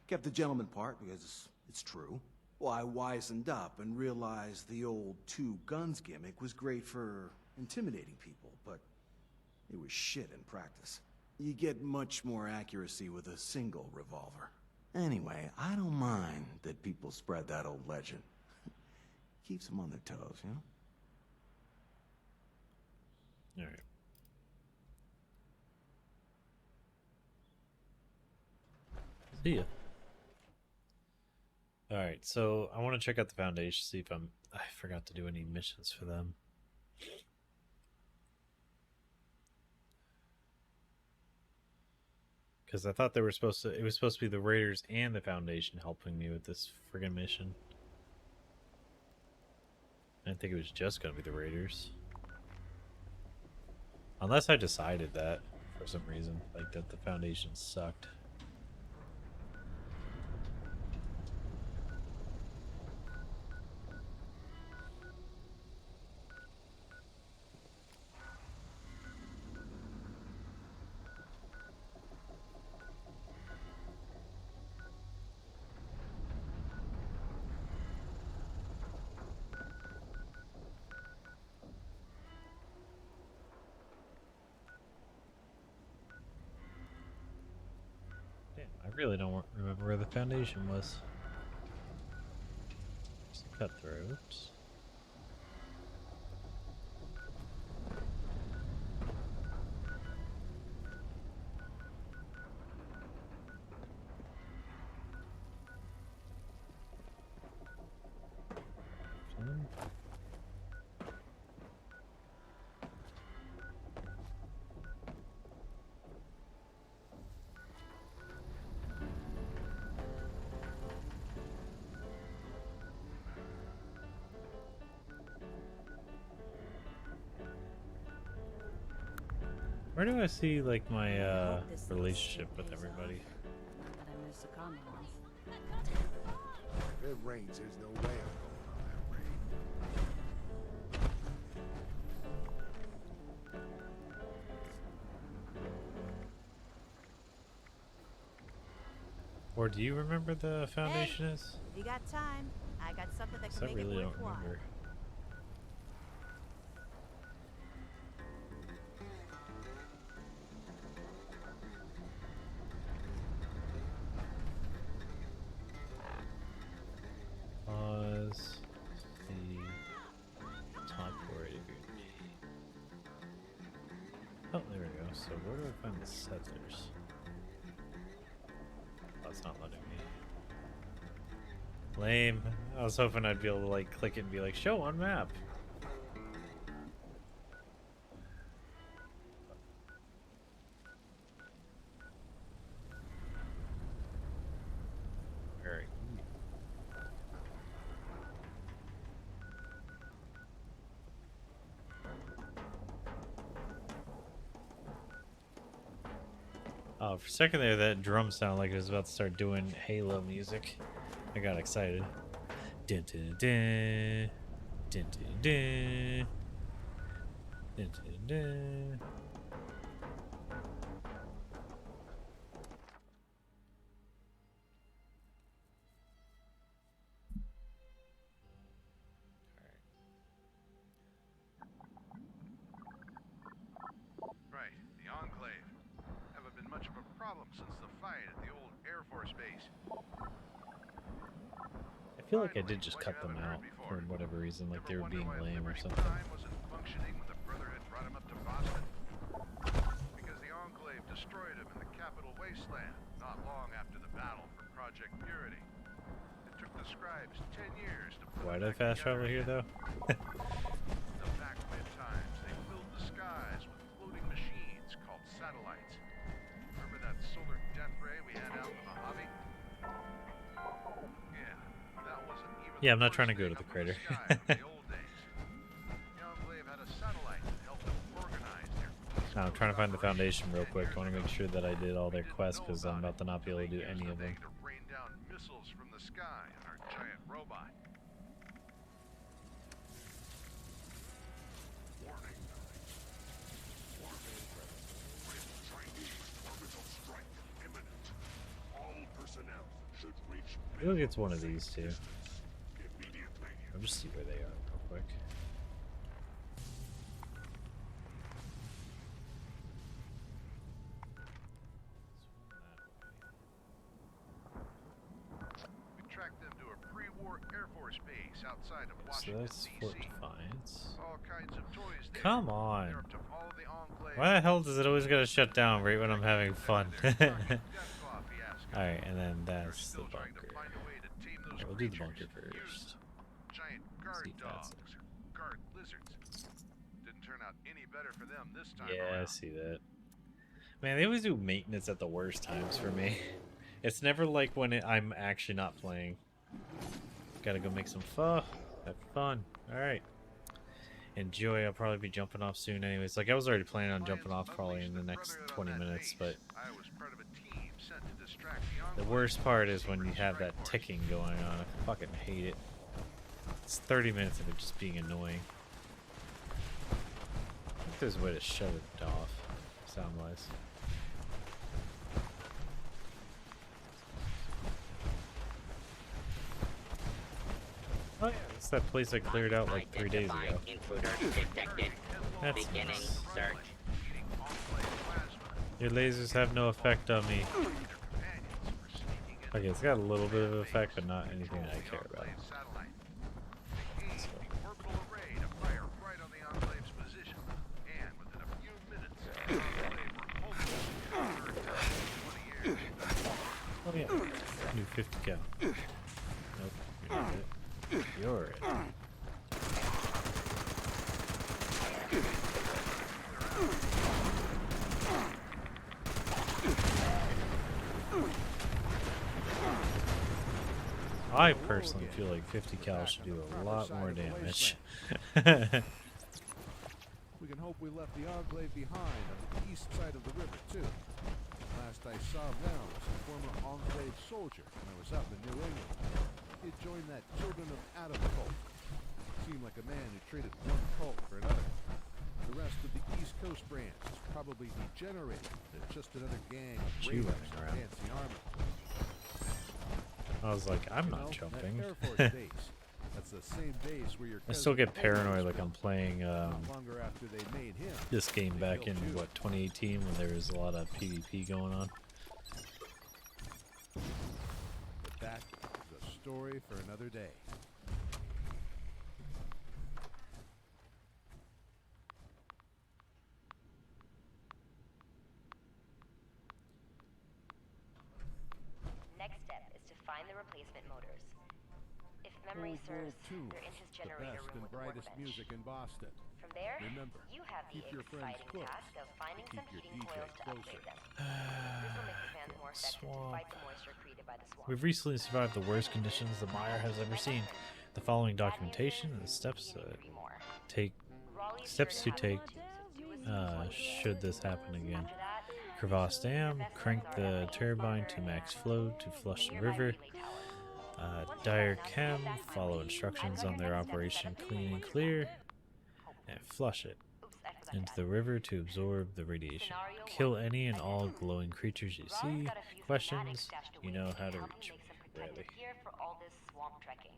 Kept the gentleman part because it's true. Well, I wisened up and realized the old two guns gimmick was great for intimidating people, but it was shit in practice. You get much more accuracy with a single revolver. Anyway, I don't mind that people spread that old legend. Keeps them on their toes, you know? Alright. See ya. Alright, so I want to check out the Foundation, see if I forgot to do any missions for them. Because I thought it was supposed to be the Raiders and the Foundation helping me with this friggin' mission. I didn't think it was just gonna be the Raiders. Unless I decided that for some reason, like that the Foundation sucked. I really don't remember where the Foundation was. It's a cutthroat. Where do I see like my relationship with everybody? But I miss the common ones. If it rains, there's no way I'm going on that rain. Or do you remember the foundation is? If you got time, I got something that 'Cause can I make really it don't worthwhile. remember. Pause. The top right of your knee. Oh, there we go. So where do I find the settlers? Oh, it's not letting me. Lame. I was hoping I'd be able to like click it and be like, show on map. Very. Oh, for a second there, that drum sounded like it was about to start doing Halo music. I got excited. Dun dun dun. Dun dun dun. Dun dun dun. Right, the Enclave. Haven't been much of a problem since the fight at the old Air Force base. I feel like I did just cut them out for whatever reason, like they were being lame or something. Wasn't functioning when the Brotherhood brought him up to Boston. Because the Enclave destroyed him in the capital wasteland, not long after the battle for Project Purity. It took the scribes 10 years to put Why did I fast travel here though? the backward times. They filled the skies with floating machines called satellites. Remember that solar death ray we had out in the Mojave? Yeah, that wasn't even Yeah, I'm not trying to go to the crater. No, I'm trying to find the foundation real quick. I want to make sure that I did all their quests because I'm about to not be able to do any of them. Rain down missiles from the sky on our giant robot. I feel like it's one of these two. I'll just see where they are real quick. We tracked them to a pre-war Air Force base outside of So Washington, that's Fort D.C. Defiance. All kinds of toys there. Come on. They're up to all the Enclave. Why the hell does it always gotta shut down right when I'm having fun? Alright, and then that's the bunker. Alright, we'll do the bunker first. Giant guard See if that's dogs, guard lizards. Didn't turn out any better for them this time Yeah, I around. see that. Man, they always do maintenance at the worst times for me. It's never like when I'm actually not playing. Gotta go make some pho. Have fun. Alright. Enjoy. I'll probably be jumping off soon anyways. Like, I was already planning on jumping off probably in the next 20 minutes, but I was part of a team sent to distract the the worst part is when you have that ticking going on. I fucking hate it. It's 30 minutes of it just being annoying. I think there's a way to shut it off, sound-wise. Oh yeah, it's that place I cleared out like 3 days ago. Intruder detected. That's Beginning nice. search. Your lasers have no effect on me. Okay, it's got a little bit of effect, but not anything that I care about. So. Oh yeah, new 50 cal. Nope, you're not it. You're it. I personally feel like 50 cal should do a lot more damage. We can hope we left the Enclave behind on the east side of the river, too. Last I saw Val was a former Enclave soldier when I was up in New England. He had joined that Children of Adam cult. Seemed like a man who traded one cult for another. The rest of the East Coast branch is probably degenerated into just another gang of She raiders running in around. fancy armor. I was like, I'm You not know, jumping. That Air Force base, that's the same base where your I still get cousin Owen paranoid was like I'm killed. playing Not longer after they made him. this game they back in, killed you. what, 2018 when there was a lot of PvP going on. But that is a story for another day. Next step is to find the replacement motors. If memory Old serves, World Tunes, they're in his the generator best room and with the brightest workbench. music in Boston. From there, Remember, you have the keep your friends exciting close. task of finding Keep some your heating DJ coils to closer. upgrade them. This will make the fans more effective to Swamp. fight the moisture created by the swamp. We've recently survived the worst conditions the Mire has ever seen. The following documentation and steps to take should this happen again. Crevasse Dam, crank the turbine to max flow to flush the river. Dire Chem, follow instructions on their operation clean and clear, and flush it into the river to absorb the radiation. Kill any and all glowing creatures you see. Questions? You know how to reach. Really. Here for all this swamp trekking.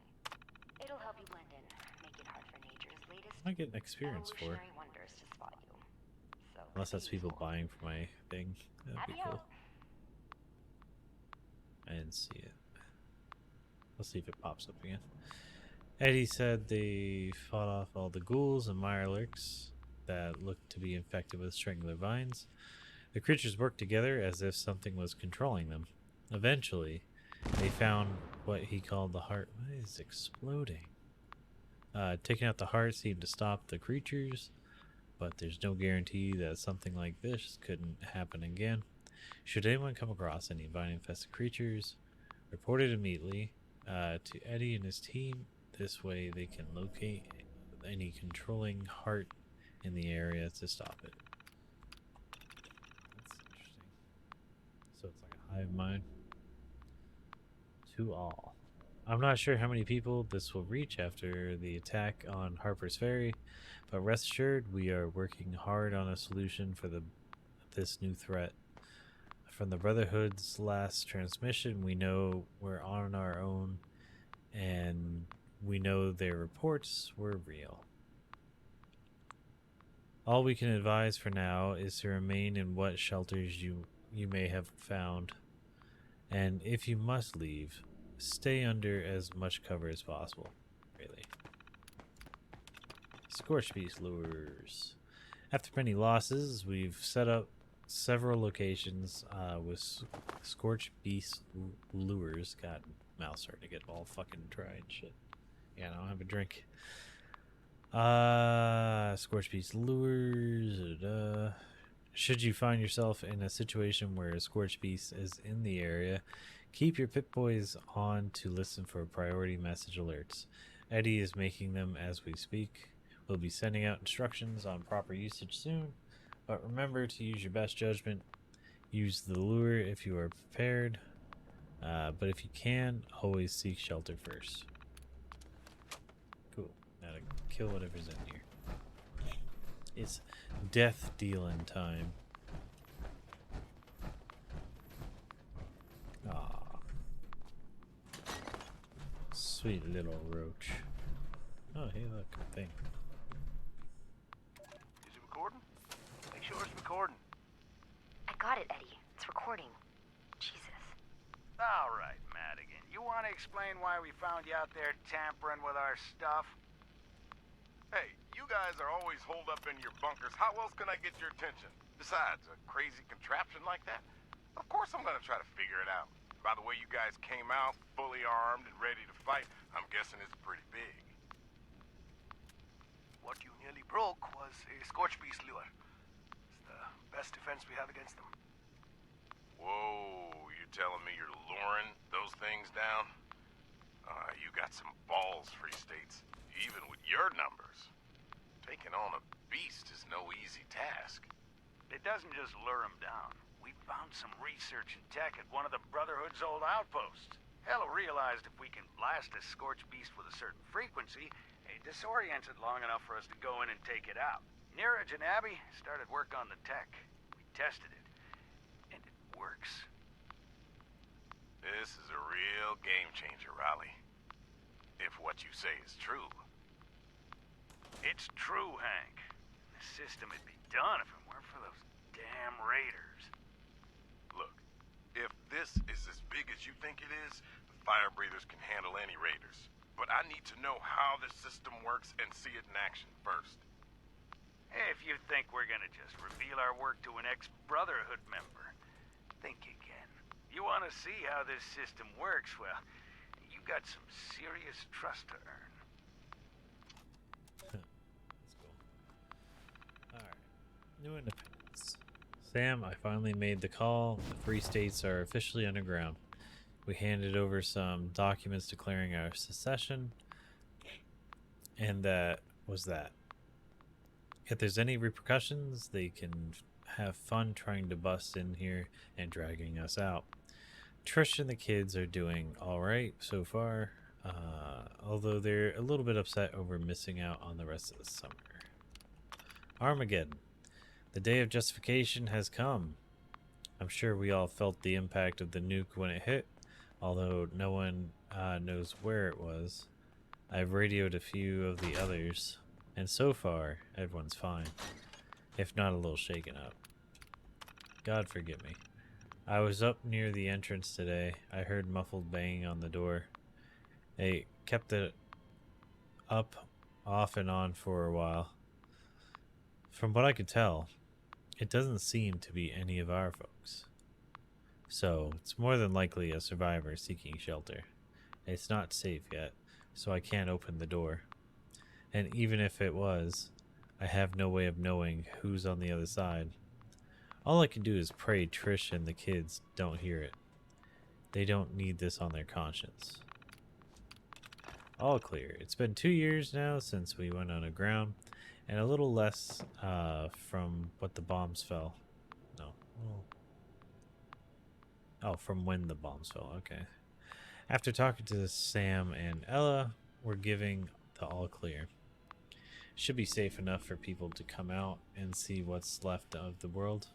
It'll help you blend in, make it hard for nature's latest I get an experience for it. evolutionary wonders to spot you. So Unless that's people buying for my thing. That'd be cool. I didn't see it. Let's see if it pops up again. Eddie said they fought off all the ghouls and mirelurks that looked to be infected with strangler vines. The creatures worked together as if something was controlling them. Eventually, they found what he called the heart. What is exploding? Taking out the heart seemed to stop the creatures, but there's no guarantee that something like this couldn't happen again. Should anyone come across any vine-infested creatures, report it immediately to Eddie and his team. This way they can locate any controlling heart in the area to stop it. That's interesting. So it's like a hive mind. To all. I'm not sure how many people this will reach after the attack on Harper's Ferry, but rest assured we are working hard on a solution for this new threat. From the Brotherhood's last transmission, we know we're on our own, and we know their reports were real. All we can advise for now is to remain in what shelters you may have found, and if you must leave, stay under as much cover as possible. Really. Scorch Beast Lures. After many losses, we've set up several locations with Scorch Beast Lures. God, mouth's starting to get all fucking dry and shit. Yeah, I don't have a drink. Scorch Beast Lures. Should you find yourself in a situation where a Scorch Beast is in the area, keep your Pip-Boys on to listen for priority message alerts. Eddie is making them as we speak. We'll be sending out instructions on proper usage soon, but remember to use your best judgment. Use the lure if you are prepared, but if you can, always seek shelter first. Cool. Now to kill whatever's in here. It's death dealing time. Ah, sweet little roach. Oh, hey, look, a thing. Is it recording? Make sure it's recording. I got it, Eddie. It's recording. Jesus. All right, Madigan. You want to explain why we found you out there tampering with our stuff? Hey, you guys are always holed up in your bunkers. How else can I get your attention? Besides, a crazy contraption like that? Of course I'm gonna try to figure it out. By the way you guys came out, fully armed and ready to fight, I'm guessing it's pretty big. What you nearly broke was a Scorch Beast lure. It's the best defense we have against them. Whoa, you're telling me you're luring those things down? You got some balls, Free States. Even with your numbers. Taking on a beast is no easy task. It doesn't just lure him down. We found some research and tech at one of the Brotherhood's old outposts. Hell realized if we can blast a scorched beast with a certain frequency, it disorients it long enough for us to go in and take it out. Neeraj and Abby started work on the tech. We tested it, and it works. This is a real game changer, Raleigh. If what you say is true. It's true, Hank. The system would be done if it weren't for those damn raiders. Look, if this is as big as you think it is, the fire breathers can handle any raiders. But I need to know how this system works and see it in action first. If you think we're gonna just reveal our work to an ex-Brotherhood member, think again. You wanna see how this system works, well, you got some serious trust to earn. Let's go. Alright. New Independence. Sam, I finally made the call. The Free States are officially underground. We handed over some documents declaring our secession. And that was that. If there's any repercussions, they can have fun trying to bust in here and dragging us out. Trish and the kids are doing alright so far, although they're a little bit upset over missing out on the rest of the summer. Armageddon. The day of justification has come. I'm sure we all felt the impact of the nuke when it hit, although no one knows where it was. I've radioed a few of the others, and so far, everyone's fine, if not a little shaken up. God forgive me. I was up near the entrance today. I heard muffled banging on the door. They kept it up, off and on for a while. From what I could tell, it doesn't seem to be any of our folks. So, it's more than likely a survivor seeking shelter. It's not safe yet, so I can't open the door. And even if it was, I have no way of knowing who's on the other side. All I can do is pray Trish and the kids don't hear it. They don't need this on their conscience. All clear. It's been 2 years now since we went underground, and a little less from what the bombs fell. No. Oh, from when the bombs fell. Okay. After talking to Sam and Ella, we're giving the all clear. Should be safe enough for people to come out and see what's left of the world.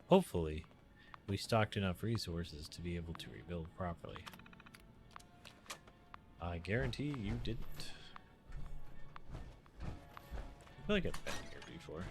Hopefully, we stocked enough resources to be able to rebuild properly. I guarantee you didn't. I feel like I've been here before.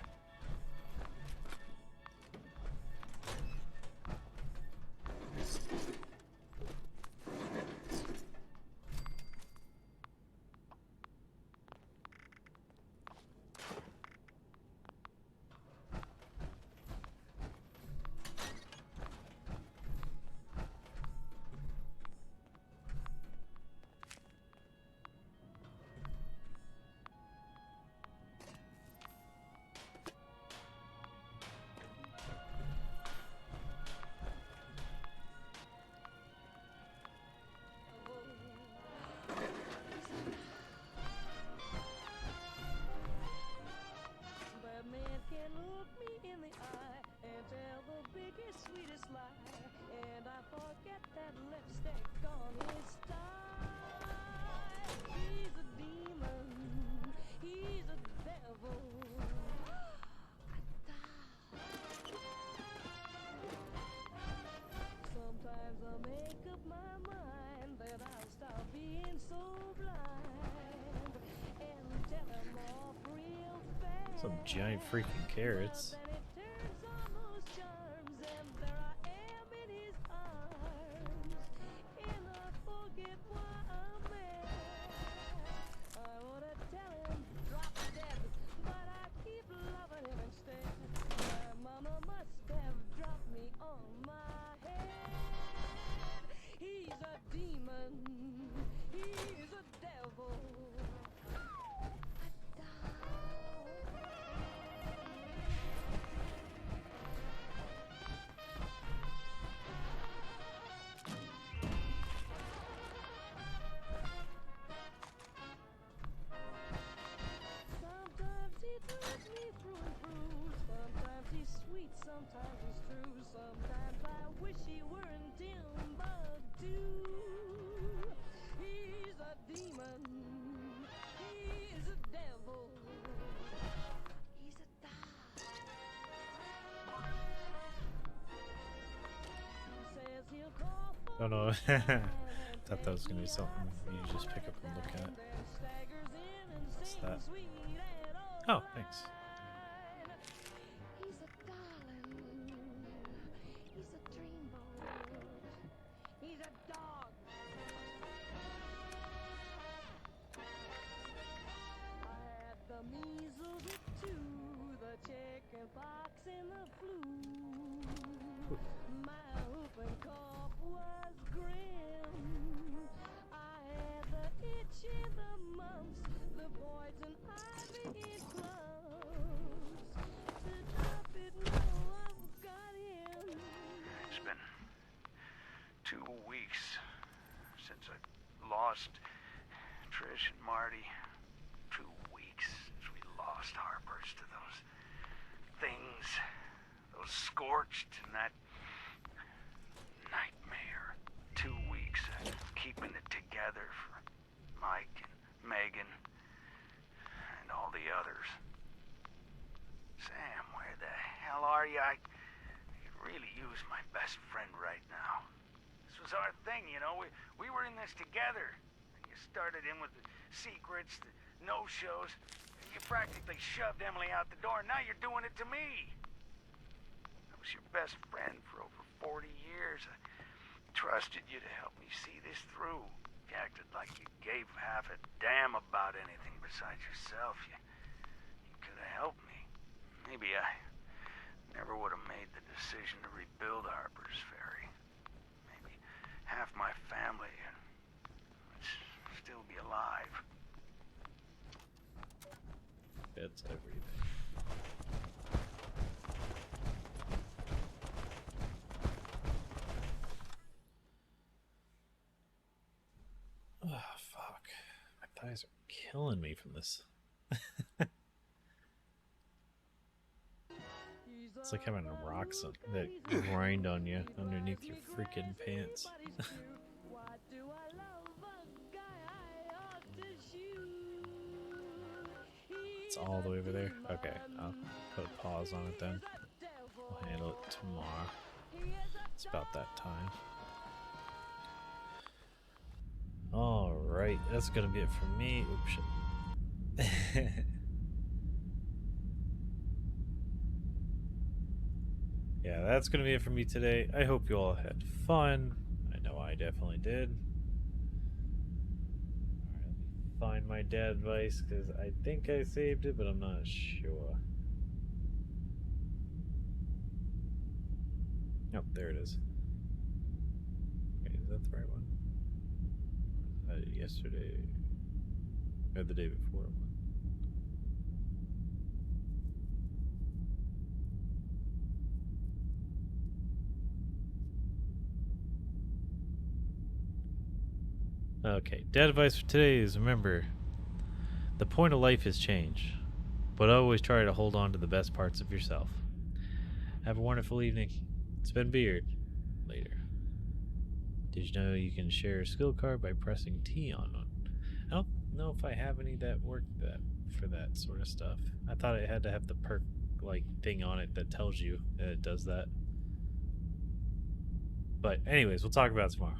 Some giant freaking carrots. Oh no. Thought that was gonna be something you just pick up and look at. What's that? Oh, thanks. He's a darling. He's a dreamboat. He's a dog. I had the measles, the two, the chicken pox, and the flu. My whooping cough was grim. I had the itch and the mumps, the poison ivy in clumps. The trumpet, know I've got him. It's been 2 weeks since I lost Trish and Marty. 2 weeks since we lost Harper's to those things, those scorched and that nightmare. 2 weeks of keeping it together for Mike and Megan and all the others. Sam, where the hell are you? I could really use my best friend right now. This was our thing, you know. We were in this together. You started in with the secrets, the no-shows, and you practically shoved Emily out the door, and now you're doing it to me. I was your best friend for over 40 years. I trusted you to help me see this through. You acted like you gave half a damn about anything besides yourself. You could have helped me. Maybe I never would have made the decision to rebuild Harper's Ferry. Maybe half my family would still be alive. It's everything. Oh, fuck. My thighs are killing me from this. It's like having rocks that grind on you underneath your freaking pants. It's all the way over there? Okay, I'll put a pause on it then. We'll handle it tomorrow. It's about that time. Alright, that's gonna be it for me. Oops, shit. Yeah, that's gonna be it for me today. I hope you all had fun. I know I definitely did. Alright, let me find my dad advice, because I think I saved it, but I'm not sure. Nope, there it is. Okay, is that the right one? Or is that yesterday? Or the day before one? Okay, dad advice for today is remember, the point of life is change, but always try to hold on to the best parts of yourself. Have a wonderful evening. It's been Beard. Later. Did you know you can share a skill card by pressing T on one? I don't know if I have any that work for that sort of stuff. I thought it had to have the perk like thing on it that tells you that it does that. But anyways, we'll talk about it tomorrow.